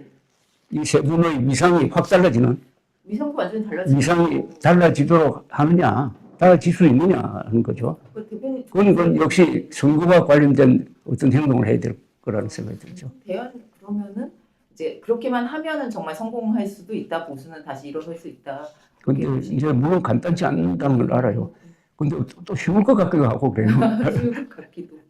이 세 분의 위상이 확 달라지는, 위상도 완전히 달라지죠. 위상이 달라지도록 하느냐, 달라질 수 있느냐 하는 거죠. 대표님 그건 역시 선거와 관련된 어떤 행동을 해야 될 거라는 생각이 들죠. 대안 그러면은 이제 그렇게만 하면은 정말 성공할 수도 있다. 보수는 다시 일어설 수 있다. 근데 이제 물론 간단치 않다는 걸 알아요. 근데 또 쉬울 것 같기도 하고 그래요. 같기도.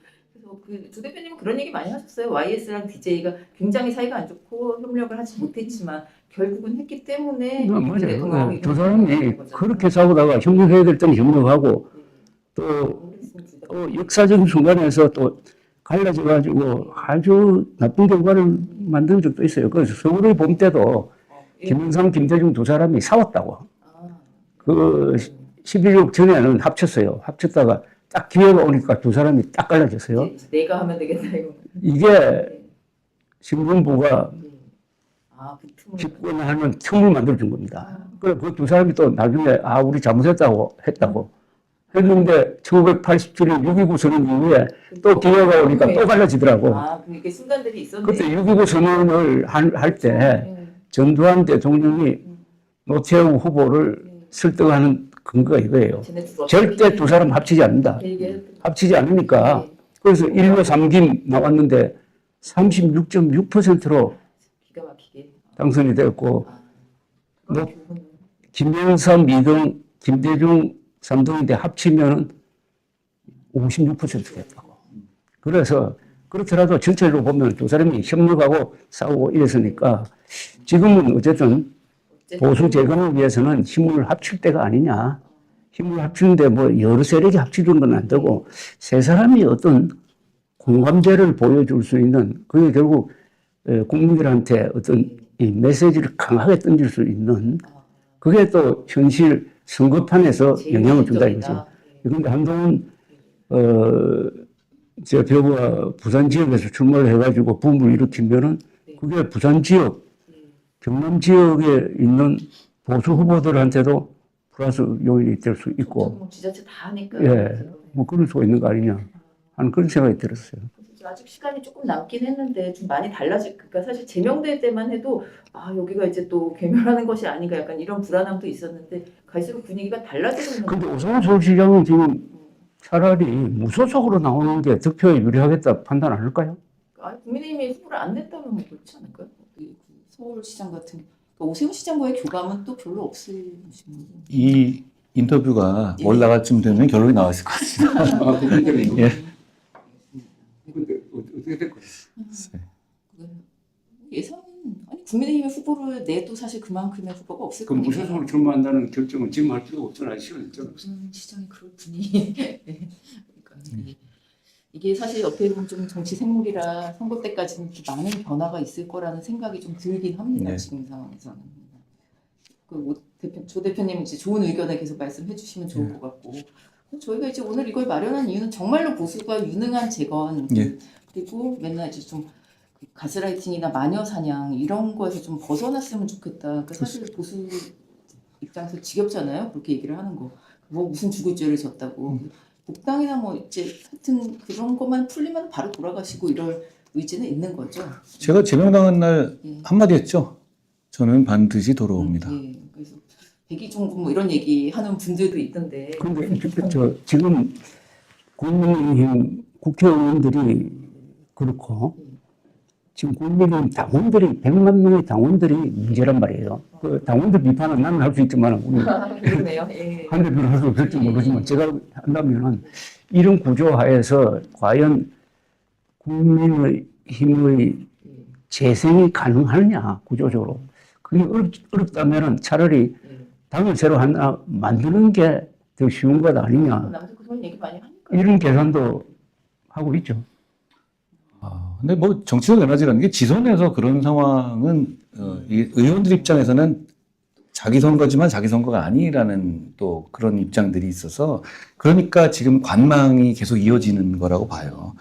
그래서 주 대표님은 그런 얘기 많이 하셨어요. YS랑 DJ가 굉장히 사이가 안 좋고 협력을 하지 못했지만 결국은 했기 때문에 맞아요. 두 사람이 그렇게 싸우다가 협력해야 될 때는 협력하고 또 역사적인 순간에서 또 갈라져가지고 아주 나쁜 결과를 만든 적도 있어요. 그래서 서울의 봄 때도 김영삼, 김대중 두 사람이 싸웠다고. 그 11.6 전에는 합쳤어요. 합쳤다가 딱 기회가 오니까 두 사람이 딱 갈라졌어요. 내가 하면 되겠다 이거. 이게 신군부가 그 틈을 집권하는 틈을 만들어준 겁니다. 그래서 그 두 사람이 또 나중에 우리 잘못했다고 했는데 1987년 6.29 선언 이후에 또 기회가 오니까 또 갈라지더라고. 그게 순간들이 있었네. 그때 6.29 선언을 할 때 전두환 대통령이 노태우 후보를 설득하는 근거가 이거예요. 절대 두 사람 합치지 않는다. 합치지 않으니까 그래서 1로 3김 나왔는데 36.6%로 기가 막히게 당선이 되었고 김영삼, 이등, 김대중, 삼등인데 합치면 56% 됐다고. 그래서 그렇더라도 전체로 보면 두 사람이 협력하고 싸우고 이랬으니까 지금은 어쨌든 보수 재건을 위해서는 힘을 합칠 때가 아니냐. 힘을 합치는데 뭐 여러 세력이 합치는 건 안 되고 세 사람이 어떤 공감대를 보여줄 수 있는 그게 결국 국민들한테 어떤 이 메시지를 강하게 던질 수 있는 그게 또 현실 선거판에서 영향을 준다 이거죠. 그런데 한동훈 제 배우가 부산 지역에서 출마를 해가지고 붐을 일으키면은 그게 부산 지역 경남 지역에 있는 보수 후보들한테도 플러스 요인이 될 수 있고, 뭐 지자체 다 하니까. 예, 뭐 그럴 수가 있는 거 아니냐 하는 그런 생각이 들었어요. 아직 시간이 조금 남긴 했는데 좀 많이 달라질, 그러니까 사실 제명될 때만 해도 아 여기가 이제 또 괴멸하는 것이 아닌가 약간 이런 불안함도 있었는데 갈수록 분위기가 달라지고 있는 근데 것 오세훈 서울시장은 지금 차라리 무소속으로 나오는 게 득표에 유리하겠다 판단 안 할까요? 같아요. 국민의힘이 후보를 안 냈다면 뭐 그렇지 않을까요? 그 서울시장 같은 그러니까 오세훈 시장과의 교감은 또 별로 없으신 거죠. 이 인터뷰가 뭘 나갈 쯤 되면 결론이 나왔을 것 같습니다. 아, 그러니까 예. 근데 어떻게 될 거예요? 예상은 아니 국민의힘의 후보를 내도 사실 그만큼의 후보가 없을 그럼 거니까. 무소속으로 출마한다는 결정은 지금 할 필요가 없잖아요. 시간 있잖아요. 시장이 그렇군요. 네. 그러니까 이게 사실 어떻게 보면 좀 정치 생물이라 선거 때까지는 좀 많은 변화가 있을 거라는 생각이 좀 들긴 합니다. 네. 지금 상황에서는. 조 대표님 이제 좋은 의견을 계속 말씀해 주시면 좋을 것 같고 저희가 이제 오늘 이걸 마련한 이유는 정말로 보수가 유능한 재건 예. 그리고 맨날 이제 좀 가스라이팅이나 마녀 사냥 이런 거에서 좀 벗어났으면 좋겠다. 그러니까 사실 보수 입장에서 지겹잖아요. 그렇게 얘기를 하는 거. 뭐 무슨 죽을 죄를 졌다고. 복당이나 뭐 이제 하여튼 그런 것만 풀리면 바로 돌아가시고 이럴 의지는 있는 거죠. 제가 제명당한 날 예. 한마디 했죠. 저는 반드시 돌아옵니다. 예. 그래서 백의종군 뭐 이런 얘기 하는 분들도 있던데. 근데 지금 국민의힘 국회의원들이 그렇고 지금 국민의힘 당원들이 100만 명의 당원들이 문제란 말이에요. 그 당원들 비판은 나는 할 수 있지만 우리 그러네요. 예. 한 대표는 할 수 없을지 모르지만 제가 한다면은 이런 구조 하에서 과연 국민의힘의 재생이 가능하느냐 구조적으로 그게 어렵다면은 차라리 당을 새로 하나 만드는 게 더 쉬운 것 아니냐 남들 그런 얘기 많이 하니까. 이런 계산도 하고 있죠. 근데 뭐 정치적 에너지라는 게 지선에서 그런 상황은 이 의원들 입장에서는 자기 선거지만 자기 선거가 아니라는 또 그런 입장들이 있어서 그러니까 지금 관망이 계속 이어지는 거라고 봐요.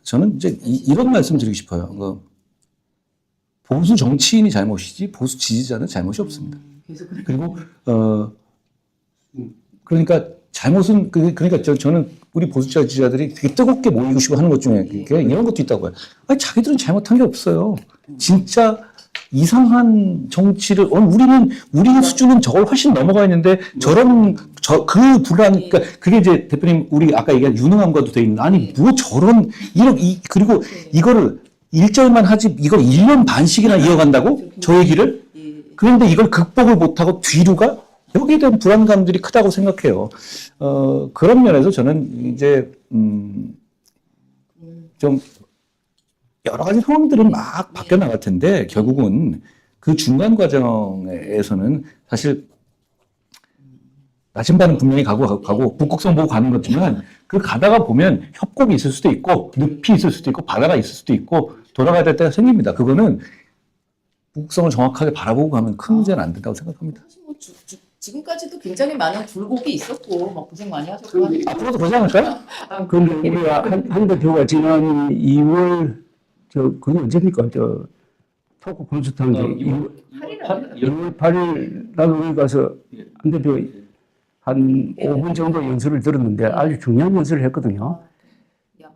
저는 이제 이런 말씀 드리고 싶어요. 보수 정치인이 잘못이지 보수 지지자는 잘못이 없습니다. 계속 그리고 그러니까 잘못은 그러니까 저는 우리 보수 지지자들이 되게 뜨겁게 모이고 싶어 하는 것 중에 이런 것도 있다고요. 아니 자기들은 잘못한 게 없어요. 진짜 이상한 정치를 우리 수준은 저걸 훨씬 넘어가 있는데 그 불안 그러니까 그게 이제 대표님 우리 아까 얘기한 유능함과도 돼 있는 아니 뭐 저런 그리고 이거를 1절만 하지 이걸 1년 반씩이나 이어간다고 저 얘기를 그런데 이걸 극복을 못하고 뒤로가 여기에 대한 불안감들이 크다고 생각해요. 그런 면에서 저는 이제 좀 여러 가지 상황들은 막 바뀌어 나갈 텐데 결국은 그 중간 과정에서는 사실 나침반은 분명히 가고 북극성 보고 가는 거지만 그 가다가 보면 협곡이 있을 수도 있고 늪이 있을 수도 있고 바다가 있을 수도 있고 돌아가야 될 때가 생깁니다. 그거는 북극성을 정확하게 바라보고 가면 큰 문제는 안 된다고 생각합니다. 사실 뭐 지금까지도 굉장히 많은 굴곡이 있었고 막 고생 많이 하셨고 앞으로도 고생할까요? 그런데 우리가 한 대표가 지난 2월 그게 언제입니까? 토크 콘서트 한 게 2월 8일 나도 거기 가서 한 대표 한 5분 정도 연설을 들었는데 아주 중요한 연설을 했거든요.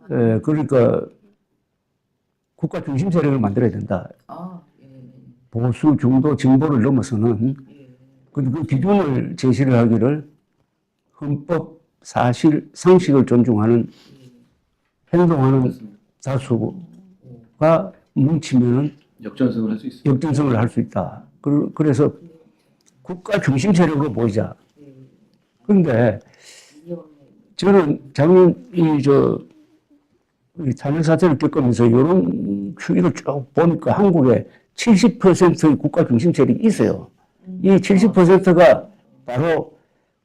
그러니까 국가 중심 세력을 만들어야 된다. 보수, 중도, 진보를 넘어서는 그 기준을 제시를 하기를 헌법, 사실, 상식을 존중하는 행동하는 다수가 뭉치면은 역전승을 할 수 있어요. 역전승을 할 수 있다. 그래서 국가 중심 세력으로 보이자. 그런데 저는 작년 이 탄핵 사태를 겪으면서 이런 추이를 쭉 보니까 한국에 70%의 국가 중심 세력이 있어요. 이 70%가 바로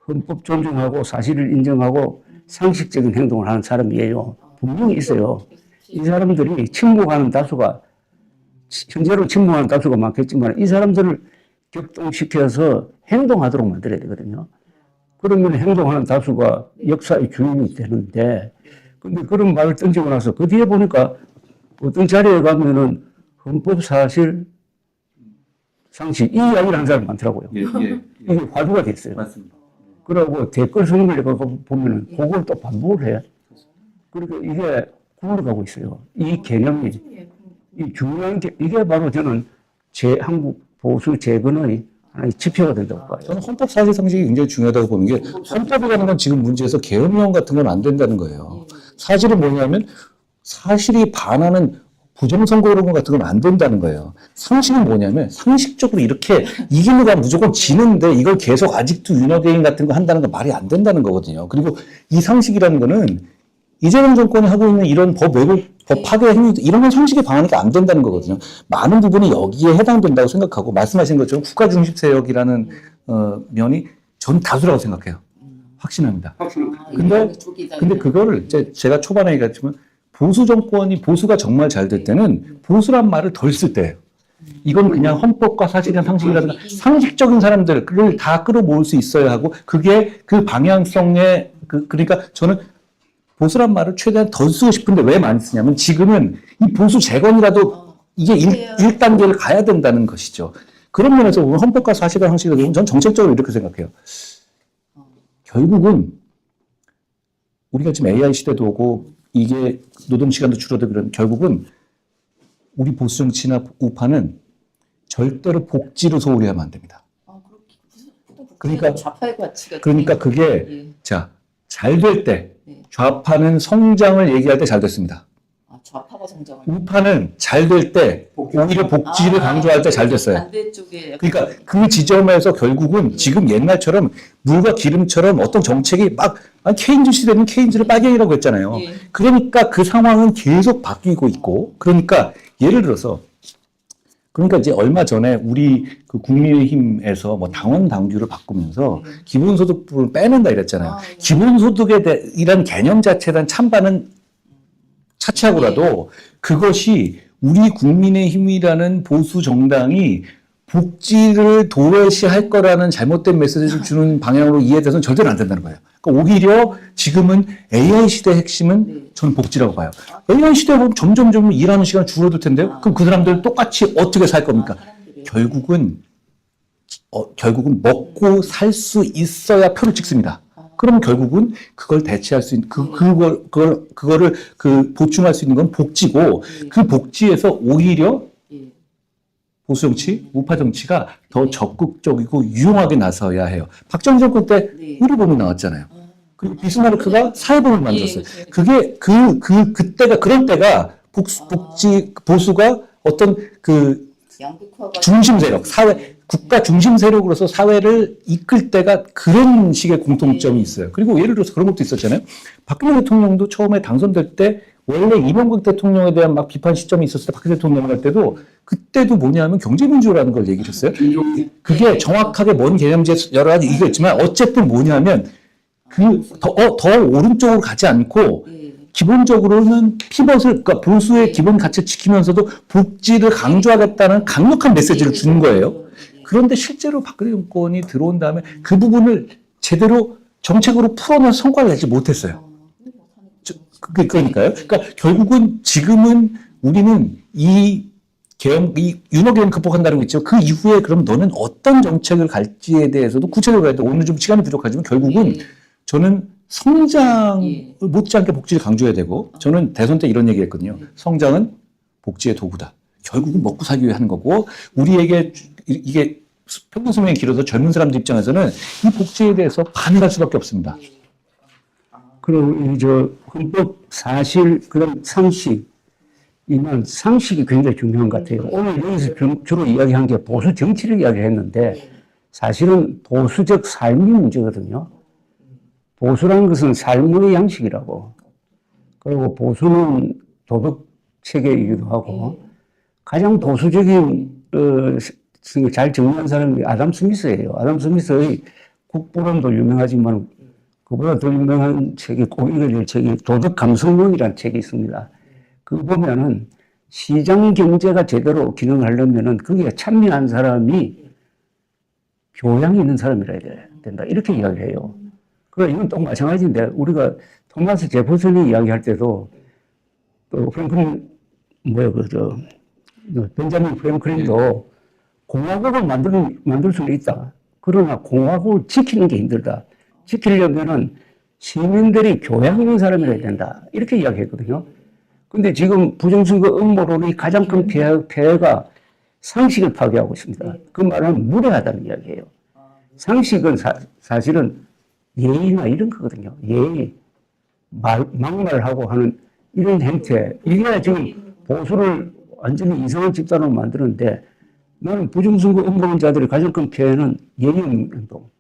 헌법 존중하고 사실을 인정하고 상식적인 행동을 하는 사람이에요. 분명히 있어요. 이 사람들이 침묵하는 다수가 현재로 침묵하는 다수가 많겠지만 이 사람들을 격동시켜서 행동하도록 만들어야 되거든요. 그러면 행동하는 다수가 역사의 주인이 되는데 근데 그런 말을 던지고 나서 그 뒤에 보니까 어떤 자리에 가면은 헌법 사실 상식 이 이야기를 하는 사람 많더라고요. 예, 예, 이게 화두가 됐어요. 맞습니다. 그리고 댓글 성명을 보면은 그걸 또 반복을 해. 그러니까 이게 굴러가고 있어요. 이 개념이 이 중요한 게 이게 바로 저는 한국 보수 재건의 하나의 지표가 된다고 봐요. 저는 헌법 사실 상식이 굉장히 중요하다고 보는 게 헌법이라는 건 지금 문제에서 계엄령 같은 건 안 된다는 거예요. 사실은 뭐냐면 사실이 반하는 부정선거론 같은 건 안 된다는 거예요. 상식은 뭐냐면 상식적으로 이렇게 이기는 건 무조건 지는데 이걸 계속 아직도 윤호개인 같은 거 한다는 건 말이 안 된다는 거거든요. 그리고 이 상식이라는 거는 이재명 정권이 하고 있는 이런 법 왜곡, 법 파괴 행위 이런 건 상식에 반하니까 안 된다는 거거든요. 많은 부분이 여기에 해당된다고 생각하고 말씀하신 것처럼 국가 중심 세력이라는 면이 전 다수라고 생각해요. 확신합니다. 근데 그거를 제가 초반에 얘기했지만 보수 정권이 보수가 정말 잘 될 때는 보수란 말을 덜 쓸 때예요. 이건 그냥 헌법과 사실이나 상식이라든가 상식적인 사람들을 다 끌어모을 수 있어야 하고 그게 그 방향성에 그러니까 저는 보수란 말을 최대한 덜 쓰고 싶은데 왜 많이 쓰냐면 지금은 이 보수 재건이라도 이게 1단계를 가야 된다는 것이죠. 그런 면에서 보면 헌법과 사실과 상식을 보면 전 정책적으로 이렇게 생각해요. 결국은 우리가 지금 AI 시대도 오고 이게 노동시간도 줄어들고 그런 결국은 우리 보수 정치나 우파는 절대로 복지를 소홀히 하면 안 됩니다. 그러니까 좌파의 가치가 그러니까 그게 자, 잘 될 때 좌파는 성장을 얘기할 때 잘 됐습니다. 좌파가 성장을 우파는 잘 될 때 오히려 복지를 강조할 때 잘 됐어요. 반대쪽에 그러니까 그 지점에서 결국은 지금 옛날처럼 물과 기름처럼 어떤 정책이 막 케인즈 시대는 케인즈를 빨갱이라고 했잖아요. 그러니까 그 상황은 계속 바뀌고 있고 그러니까 예를 들어서 그러니까 이제 얼마 전에 우리 그 국민의힘에서 뭐 당원 당규를 바꾸면서 기본소득부를 빼낸다 이랬잖아요. 기본소득에 대한 개념 자체에 대한 찬반은 차치하고라도 그것이 우리 국민의힘이라는 보수 정당이 복지를 도외시할 거라는 잘못된 메시지를 주는 방향으로 이해돼서는 절대로 안 된다는 거예요. 그러니까 오히려 지금은 AI 시대의 핵심은 저는 복지라고 봐요. AI 시대에 보면 점점 일하는 시간 줄어들 텐데요. 그럼 그 사람들 똑같이 어떻게 살 겁니까? 결국은 먹고 살 수 있어야 표를 찍습니다. 그럼 결국은 그걸 대체할 수 있는 그거를 보충할 수 있는 건 복지고 그 복지에서 오히려 보수 정치, 우파 정치가 더 적극적이고 유용하게 나서야 해요. 박정희 정권 때 의료보험이 나왔잖아요. 그리고 비스마르크가 사회보험을 만들었어요. 그게 그때가 그런 때가 보수가 어떤 중심 세력, 국가 중심 세력으로서 사회를 이끌 때가 그런 식의 공통점이 있어요. 그리고 예를 들어서 그런 것도 있었잖아요. 박근혜 대통령도 처음에 당선될 때 원래 이명박 대통령에 대한 막 비판 시점이 있었을 때 박근혜 대통령 할 때도 그때도 뭐냐면 경제민주라는 걸 얘기를 했어요. 그게 정확하게 뭔 개념인지 여러 가지 이거 있지만 어쨌든 뭐냐면 더 오른쪽으로 가지 않고 기본적으로는 그러니까 보수의 기본 가치를 지키면서도 복지를 강조하겠다는 강력한 메시지를 주는 거예요. 그런데 실제로 박근혜 정권이 들어온 다음에 그 부분을 제대로 정책으로 풀어내서 성과를 내지 못했어요. 그러니까요. 그러니까 결국은 지금은 우리는 이 윤호개헌 극복한다는 거 있죠. 그 이후에 그럼 너는 어떤 정책을 갈지에 대해서도 구체적으로 해야 돼. 오늘 좀 시간이 부족하지만 결국은 저는 성장 못지않게 복지를 강조해야 되고 저는 대선 때 이런 얘기 했거든요. 성장은 복지의 도구다. 결국은 먹고 살기 위해 하는 거고 우리에게 이게 평균 수명이 길어서 젊은 사람들 입장에서는 이 복지에 대해서 반응할 수밖에 없습니다. 그리고 헌법 사실 그다음 상식 이만 상식이 굉장히 중요한 것 같아요. 오늘 여기서 주로 이야기한 게 보수 정치를 이야기했는데 사실은 보수적 삶이 문제거든요. 보수라는 것은 삶의 양식이라고. 그리고 보수는 도덕 체계이기도 하고 가장 보수적인 잘 정리한 사람이 아담 스미스예요. 아담 스미스의 국보론도 유명하지만 그보다 더 유명한 책이 꼭 읽어야 될 책이 도덕 감성론이라는 책이 있습니다. 그거 보면은 시장 경제가 제대로 기능하려면은 거기에 참여한 사람이 교양이 있는 사람이라 해야 된다. 이렇게 이야기해요. 그러니까 이건 또 마찬가지인데 우리가 토마스 제퍼슨이 이야기할 때도 또 프랭클린 벤자민 프랭클린도 공화국을 만들 수는 있다. 그러나 공화국을 지키는 게 힘들다. 지키려면은 시민들이 교양 있는 사람이어야 된다. 이렇게 이야기했거든요. 근데 지금 부정선거 음모론의 가장 큰 폐해가 상식을 파괴하고 있습니다. 그 말은 무례하다는 이야기예요. 상식은 사실은 예의나 이런 거거든요. 예의, 막말하고 하는 이런 행태. 이게 지금 보수를 완전히 이상한 집단으로 만드는데 나는 부정선거 음모론자들의 가장 큰 피해는 예의 없는 행동,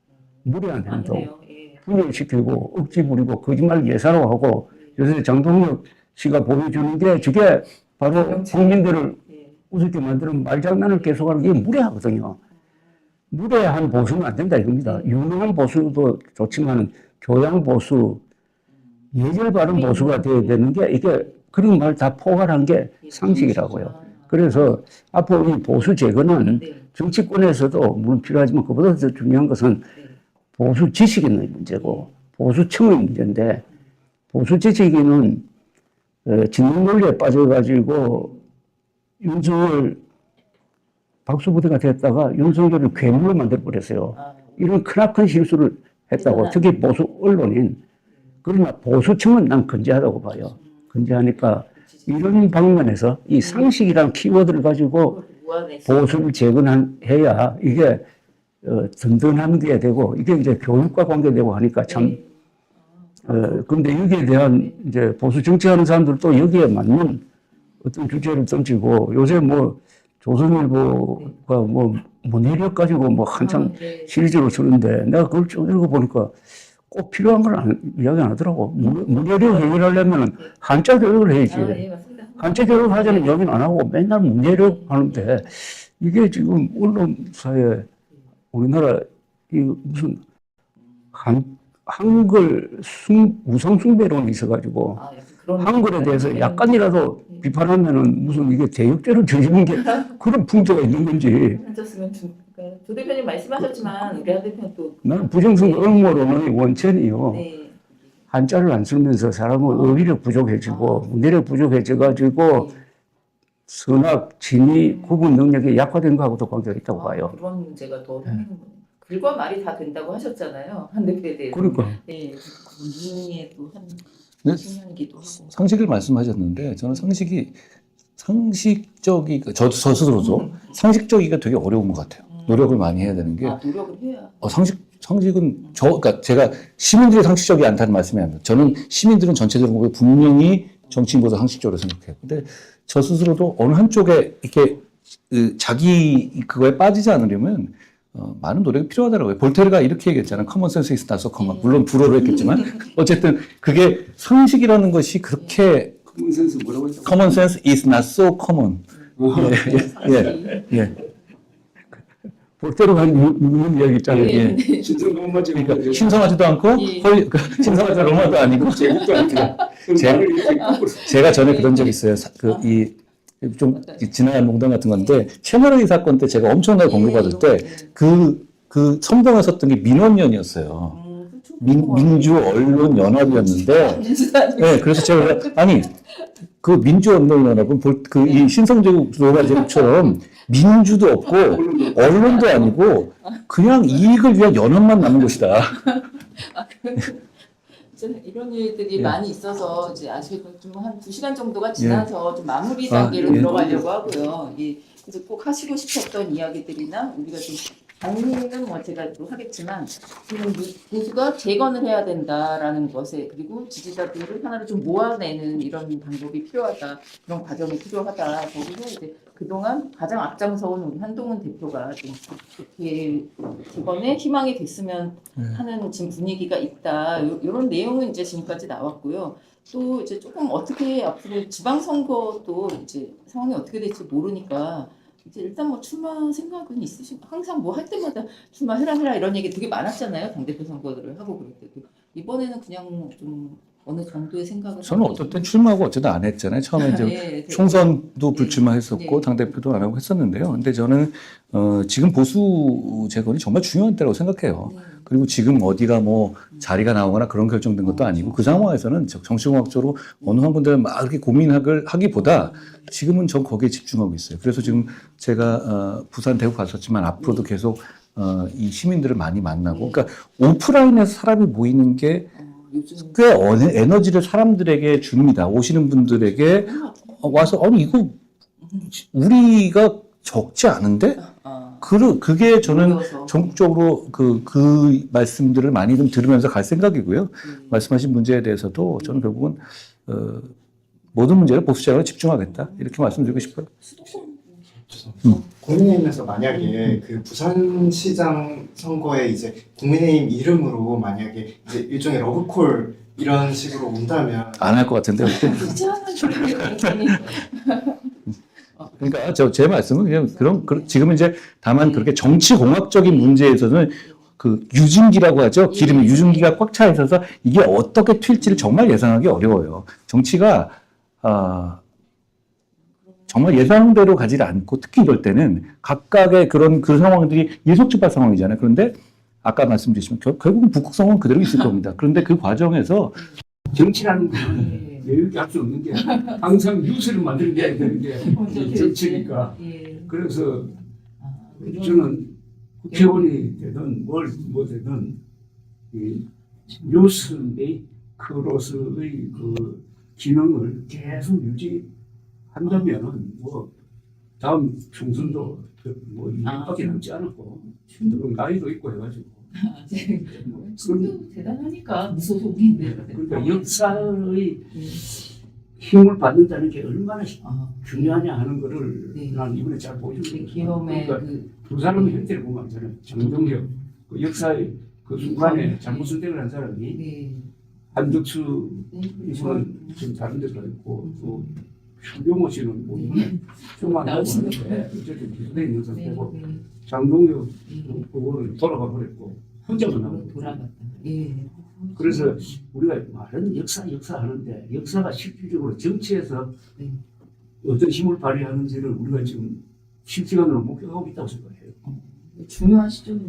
무례한 행동, 예. 분열시키고 억지 부리고 거짓말 예사로 요새 장동혁 씨가 보여주는 게 저게 바로 국민들을 우습게 만드는 말장난을 계속하는 게 무례하거든요. 무례한 보수는 안 된다 이겁니다. 유능한 보수도 좋지만 교양 보수, 예절 바른 보수가 되어야 되는 게 이게 그런 말 다 포괄한 게 상식이라고요. 그래서 앞으로 이 보수 제거는 정치권에서도 물론 필요하지만 그보다 더 중요한 것은 보수 지식인의 문제고 보수층의 문제인데 보수 지식인은 진영 논리에 빠져가지고 윤석열 박수부대가 됐다가 윤석열을 괴물로 만들어버렸어요. 이런 크나큰 실수를 했다고. 특히 보수 언론인. 그러나 보수층은 난 건재하다고 봐요. 건재하니까 이런 방면에서 이 상식이라는 키워드를 가지고 보수를 재건해야 이게 든든한 게 되고 이게 이제 교육과 관계되고 하니까 참 근데 여기에 대한 이제 보수 정치하는 사람들도 여기에 맞는 어떤 주제를 던지고 요새 뭐 조선일보가 뭐 문해력 가지고 뭐 한참 시리즈로 쓰는데 내가 그걸 쭉 읽어보니까 꼭 필요한 걸 이야기 안 하더라고. 문해력 해결하려면 한자 교육을 해야지. 한자 교육을 하자는 이야기는 안 하고 맨날 문해력 하는데 이게 지금 언론사에 우리나라 이 무슨 한글 우상 숭배론이 있어가지고 한글에 대해서 약간이라도 비판하면은 무슨 이게 대역죄를 저지른 게 그런 풍조가 있는 건지. 앉았으면 조 대표님 말씀하셨지만 우리 한 대표는 또 나는 부정선거 음모론의 원천이요. 한자를 안 쓰면서 사람은 어휘력 부족해지고 문해력 부족해져가지고 선악, 진위, 구분 능력이 약화된 거하고도 관계가 있다고 봐요. 그런 문제가 더 생기는군요. 글과 말이 다 된다고 하셨잖아요. 한 대표에 대해서. 그러니까. 네, 문의에 또한 네, 10년이기도 하고. 상식을 말씀하셨는데 저는 상식적이 저 스스로도 상식적이가 되게 어려운 것 같아요. 노력을 많이 해야 되는 게 노력을 해야. 상식은 그러니까 제가 시민들이 상식적이 않다는 말씀이 아니에요. 저는 시민들은 전체적으로 보면 분명히 정치인보다 상식적으로 생각해요. 근데 저 스스로도 어느 한쪽에 이렇게 자기 그거에 빠지지 않으려면 많은 노력이 필요하더라고요. 볼테르가 이렇게 얘기했잖아요. common sense is not so common. 물론 불어로 했겠지만 어쨌든 그게 상식이라는 것이 그렇게 common sense 뭐라고 했죠? common sense is not so common. 예. 볼테르가 있는 이야기 있잖아요. 예. 신성한 맞죠? 그러니까 신성하지도 않고 신성하지 로마도 아니고 제국도 아니고 제가 전에 그런 적이 있어요. 좀 지나간 농담 같은 건데 채널A 사건 때 제가 엄청나게 공부받을 때 그 선동에 섰던 게 민원연이었어요. 민주 언론 연합이었는데 네, 그래서 제가 아니 그 민주 언론 연합은 이 신성제국 로마 제국처럼 민주도 없고 언론도 아니고 그냥 이익을 위한 연합만 남은 것이다. 이런 일들이 많이 있어서 이제 아직은 좀 한 2시간 정도가 지나서 좀 마무리 단계로 들어가려고 하고요. 그래서 꼭 하시고 싶었던 이야기들이나 우리가 좀 정리는 뭐 제가 또 하겠지만 지금 보수가 재건을 해야 된다라는 것에 그리고 지지자들을 하나로 좀 모아내는 이런 방법이 필요하다. 그런 과정이 필요하다. 거기서 이제 그동안 가장 앞장서온 우리 한동훈 대표가 좀 이번에 희망이 됐으면 하는 지금 분위기가 있다. 이런 내용은 이제 지금까지 나왔고요. 또 이제 조금 어떻게 앞으로 지방선거도 이제 상황이 어떻게 될지 모르니까 이제 일단 뭐 출마 생각은 있으신 항상 뭐 할 때마다 출마해라 이런 얘기 되게 많았잖아요. 당대표 선거를 하고 그럴 때도 이번에는 그냥 좀 어느 정도의 생각을 저는 어떨 땐 출마하고 어쩌다 안 했잖아요. 처음에 이제 총선도 불출마했었고 당대표도 안 하고 했었는데요. 근데 저는 지금 보수 재건이 정말 중요한 때라고 생각해요. 그리고 지금 어디가 뭐 자리가 나오거나 그런 결정된 것도 아니고 그 상황에서는 정치공학적으로 어느 한 군데 막 이렇게 고민하기보다 지금은 전 거기에 집중하고 있어요. 그래서 지금 제가 부산 대구 갔었지만 앞으로도 계속 이 시민들을 많이 만나고 그러니까 오프라인에서 사람이 모이는 게 요즘 꽤 에너지를 사람들에게 줍니다. 오시는 분들에게 와서 아니 이거 우리가 적지 않은데? 그게 저는 모여서. 전국적으로 그 말씀들을 많이 좀 들으면서 갈 생각이고요. 말씀하신 문제에 대해서도 저는 결국은 모든 문제를 보수적으로 집중하겠다 이렇게 말씀드리고 싶어요. 국민의힘에서 만약에 그 부산시장 선거에 이제 국민의힘 이름으로 만약에 이제 일종의 러브콜 이런 식으로 온다면 안 할 것 같은데. 이상한 소리를 굉장히 그러니까 제 말씀은 그냥 지금은 이제 다만 그렇게 정치공학적인 문제에서는 그 유증기라고 하죠. 기름이 유증기가 꽉 차 있어서 이게 어떻게 튈지를 정말 예상하기 어려워요. 정치가 정말 예상대로 가지 않고 특히 이럴 때는 각각의 그 상황들이 일촉즉발 상황이잖아요. 그런데 아까 말씀드렸지만 결국은 북극성은 그대로 있을 겁니다. 그런데 그 과정에서 정치라는 건 여유롭게 할 수 없는 게 항상 뉴스를 만들어내야 되는 게 정치니까. 그래서 저는 국회의원이 되든 뭐 되든 이 뉴스 메이커로서의 그 기능을 계속 유지한다면은 뭐 다음 총선도 뭐 2년밖에 남지 않았고 나이도 있고 해가지고. 숨도 대단하니까 무소속인데. 그러니까 역사의 힘을 받는다는 게 얼마나 중요하냐 하는 거를 네. 난 이번에 잘 보여주는 기업의 그러니까 두 사람의 형태를 보면 저는 장동혁 그 역사의 그 순간에 잘못 선택을 한 사람이 네. 한덕수 이승은 지금 다른 데서 있고 또 추경호 씨는 뭐 이번에 좀안 하고 하는데 어쨌든 기술에 있는 상태고 장동혁 그거는 돌아가 버렸고 혼자만 남은 거죠. 돌아갔다. 예. 그래서 우리가 말은 역사 하는데 역사가 실질적으로 정치에서 네. 어떤 힘을 발휘하는지를 우리가 지금 실시간으로 목격하고 있다고 생각해요. 중요한 시점이.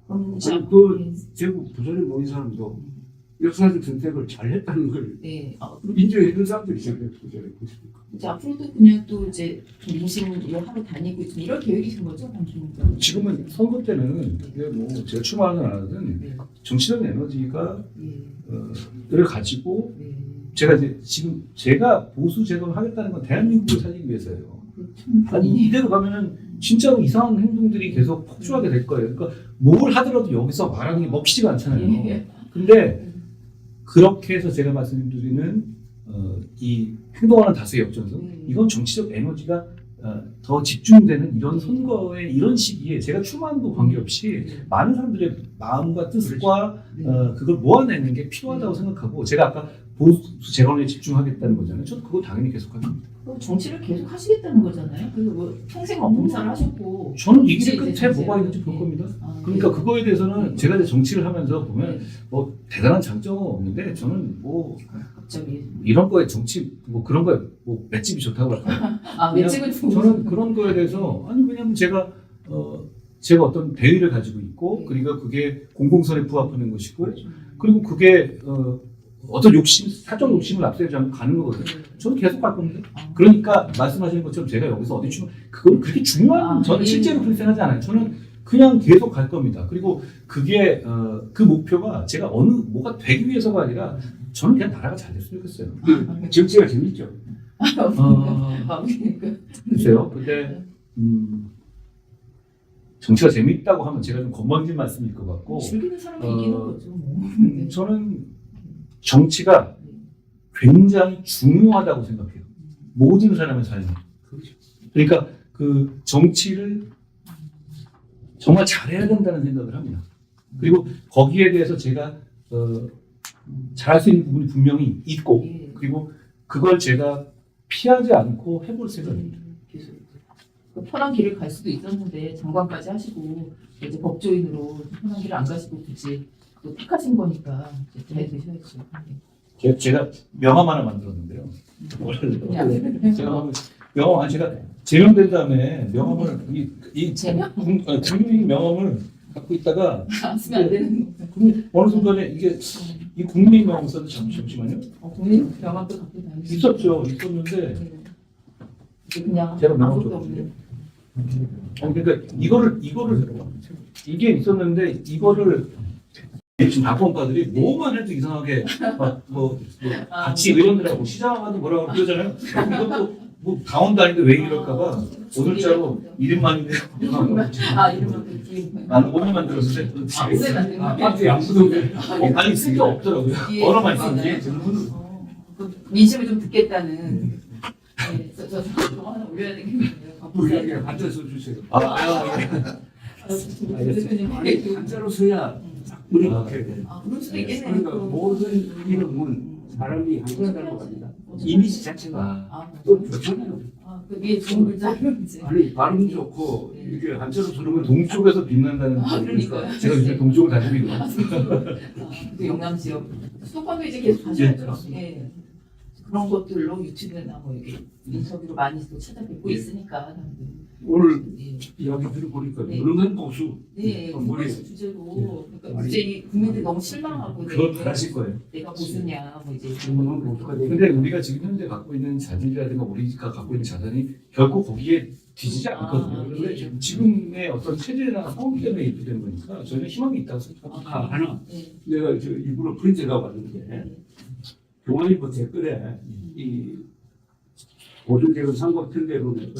아니, 그 대구 부산에 모인 사람도 역사적 선택을 잘했다는 걸 네. 인정해 준 사람들이 있잖아요. 부산에 그렇습니까? 이제 앞으로도 그냥 또 이제 민심을 하러 다니고 좀 이런 계획이신 거죠, 방송은? 지금은 선거 때는 이게 뭐 제가 출마하든 안 하든 네. 정치적 에너지가 네. 를 가지고 네. 제가 이제 지금 제가 보수 제도를 하겠다는 건 대한민국을 살리기 위해서예요. 아니 이대로 가면은 진짜로 이상한 행동들이 계속 폭주하게 될 거예요. 그러니까 뭘 하더라도 여기서 말하는 게 먹히지가 않잖아요. 예. 근데 그렇게 해서 제가 말씀드리는 이 행동하는 다수의 역전선 이건 정치적 에너지가 더 집중되는 이런 선거의 이런 시기에 제가 출마한도 관계없이 많은 사람들의 마음과 뜻과 그걸 모아내는 게 필요하다고 생각하고 제가 아까 보수 재건에 집중하겠다는 거잖아요. 저도 그거 당연히 계속할 겁니다. 그럼 정치를 계속 하시겠다는 거잖아요. 그래서 뭐 평생 봉사를 하셨고. 저는 이 길의 이제 끝에 뭐가 있는지 볼 겁니다. 그러니까 그거에 대해서는 제가 이제 정치를 하면서 보면 뭐 대단한 장점은 없는데 저는 뭐 갑자기 이런 거에 정치 뭐 그런 거에 뭐 맷집이 좋다고 할까요? 맷집은 저는 그런 거에 대해서 아니 왜냐면 제가 어떤 대의를 가지고 있고 그러니까 그게 공공선에 부합하는 것이고 그리고 그게 어떤 사적 욕심을 앞세우지 않고 가는 거거든요. 저는 계속 갈 겁니다. 그러니까 말씀하시는 것처럼 제가 여기서 어디 그건 그렇게 중요한 저는 실제로 그렇게 생각하지 않아요. 저는 그냥 계속 갈 겁니다. 그리고 그게 그 목표가 제가 뭐가 되기 위해서가 아니라 저는 그냥 나라가 잘 됐으면 좋겠어요. 정치가 재밌죠. 글쎄요. 근데 정치가 재밌다고 하면 제가 좀 건방진 말씀일 것 같고 즐기는 사람이 이기는 거죠. 뭐. 저는 정치가 굉장히 중요하다고 생각해요. 모든 사람의 삶에. 그러니까 그 정치를 정말 잘해야 된다는 생각을 합니다. 그리고 거기에 대해서 제가 잘할 수 있는 부분이 분명히 있고 그리고 그걸 제가 피하지 않고 해볼 생각입니다. 편한 길을 갈 수도 있었는데 장관까지 하시고 이제 법조인으로 편한 길을 안 가시고 굳이 또 택하신 거니까 이제 잘 되셔야죠. 제가 명함 하나 만들었는데요. 제가 제명된 다음에 명함을 이 국민 명함을 갖고 있다가 안 쓰면 안 되는 거. 어느 순간에 이게 이 국민의힘하고 있었는데 잠시만요. 국민 병합도 갖고 다니시죠? 있었는데 그냥 제가 명함 아무것도 줬거든요. 없는. 그러니까 이거를 이게 있었는데 이거를 지금 당권가들이 뭐만 해도 이상하게 뭐 같이 의원들하고 시장하고 뭐라고 그러잖아요. 이것도 뭐 당원도 아닌데 왜 이럴까봐 오늘자로 이름만인데 이름만 듣기. 나는 오늘만 들었는데 쌤 안 되는 거. 아파트 양수동에 아니 쓴 게 없더라고요. 예. 언어만 아, 있었는데 네. 그 민심을 좀 듣겠다는. 네, 저 하나 올려야 되겠네요. 우리에게 앉아서 주세요. 대표님. 한자로 써야 우리 바뀌어야 돼. 그럴 수도 있겠네요. 그러니까 모든 이름은 사람이 한자로 합니다. 이미지 자체가 또 좋잖아요. 그 위에 좋은 글자를 이제. 아니 발음 좋고 이게 한자로 쓰는 동쪽에서 빛난다는 그러니까요. 제가 요즘 동쪽을 다니고 그 영남 지역 수도권도 이제 계속 하셔야죠. 예. 그런 것들로 유튜브나 뭐 이렇게 인터뷰로 많이 또 찾아뵙고 있으니까. 오늘 예. 이야기 들어보니까 네. 무능한 보수 네, 머리 그걸 주제로 그러니까 이제 이 국민들이 너무 실망하고 그걸 네, 바라실 거예요. 내가 보수냐 뭐 이제 무능한 보수가 되는 근데 우리가 지금 현재 갖고 있는 자질이라든가 우리가 갖고 있는 자산이 결코 거기에 뒤지지 않거든요. 그런데 지금의 어떤 체제나 상황 때문에 이렇게 된 거니까 저희는 희망이 있다고 생각합니다. 하나 네. 내가 저 일부러 프린트가 왔는데 중앙일보 댓글에 이 보수재건 삼각편대론에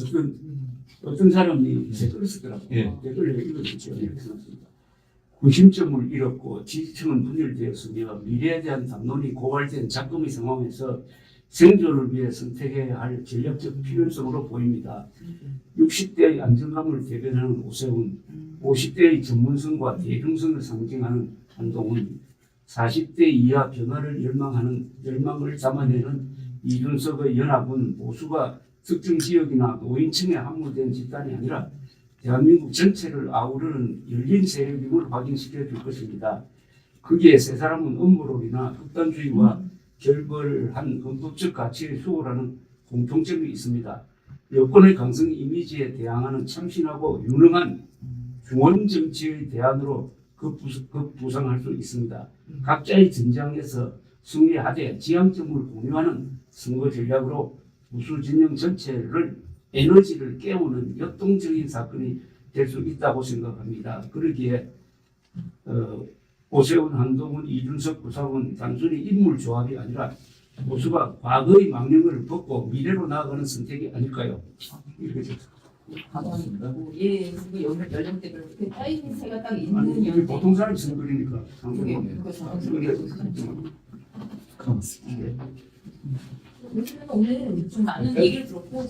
어떤 사람이 댓글을 쓰더라고요. 예. 댓글을 읽어주죠. 이렇게 써놨습니다. 구심점을 잃었고 지지층은 분열되었으며 미래에 대한 담론이 고갈된 작금의 상황에서 생존을 위해 선택해야 할 전략적 필요성으로 보입니다. 60대의 안정감을 대변하는 오세훈, 50대의 전문성과 대중성을 상징하는 한동훈, 40대 이하 변화를 열망을 담아내는 이준석의 연합은 보수가 특정 지역이나 노인층에 함몰된 집단이 아니라 대한민국 전체를 아우르는 열린 세력임을 확인시켜 줄 것입니다. 거기에 세 사람은 음모론이나 극단주의와 결벌한 헌법적 가치를 수호하는 공통점이 있습니다. 여권의 강성 이미지에 대항하는 참신하고 유능한 중원 정치의 대안으로 급부상할 수 있습니다. 각자의 전장에서 승리하되 지향점을 공유하는 선거 전략으로 보수 진영 전체를 에너지를 깨우는 역동적인 사건이 될 수 있다고 생각합니다. 그러기에 오세훈, 한동훈, 이준석, 구상훈 단순히 인물 조합이 아니라 보수가 과거의 망령을 벗고 미래로 나아가는 선택이 아닐까요? 이렇게 예, 그 연령대별로 그 타임새가 딱 있는 아니, 연대. 보통 사람이 선거리니까 그게 그렇습니다. 오늘 좀 많은 얘기를 들었고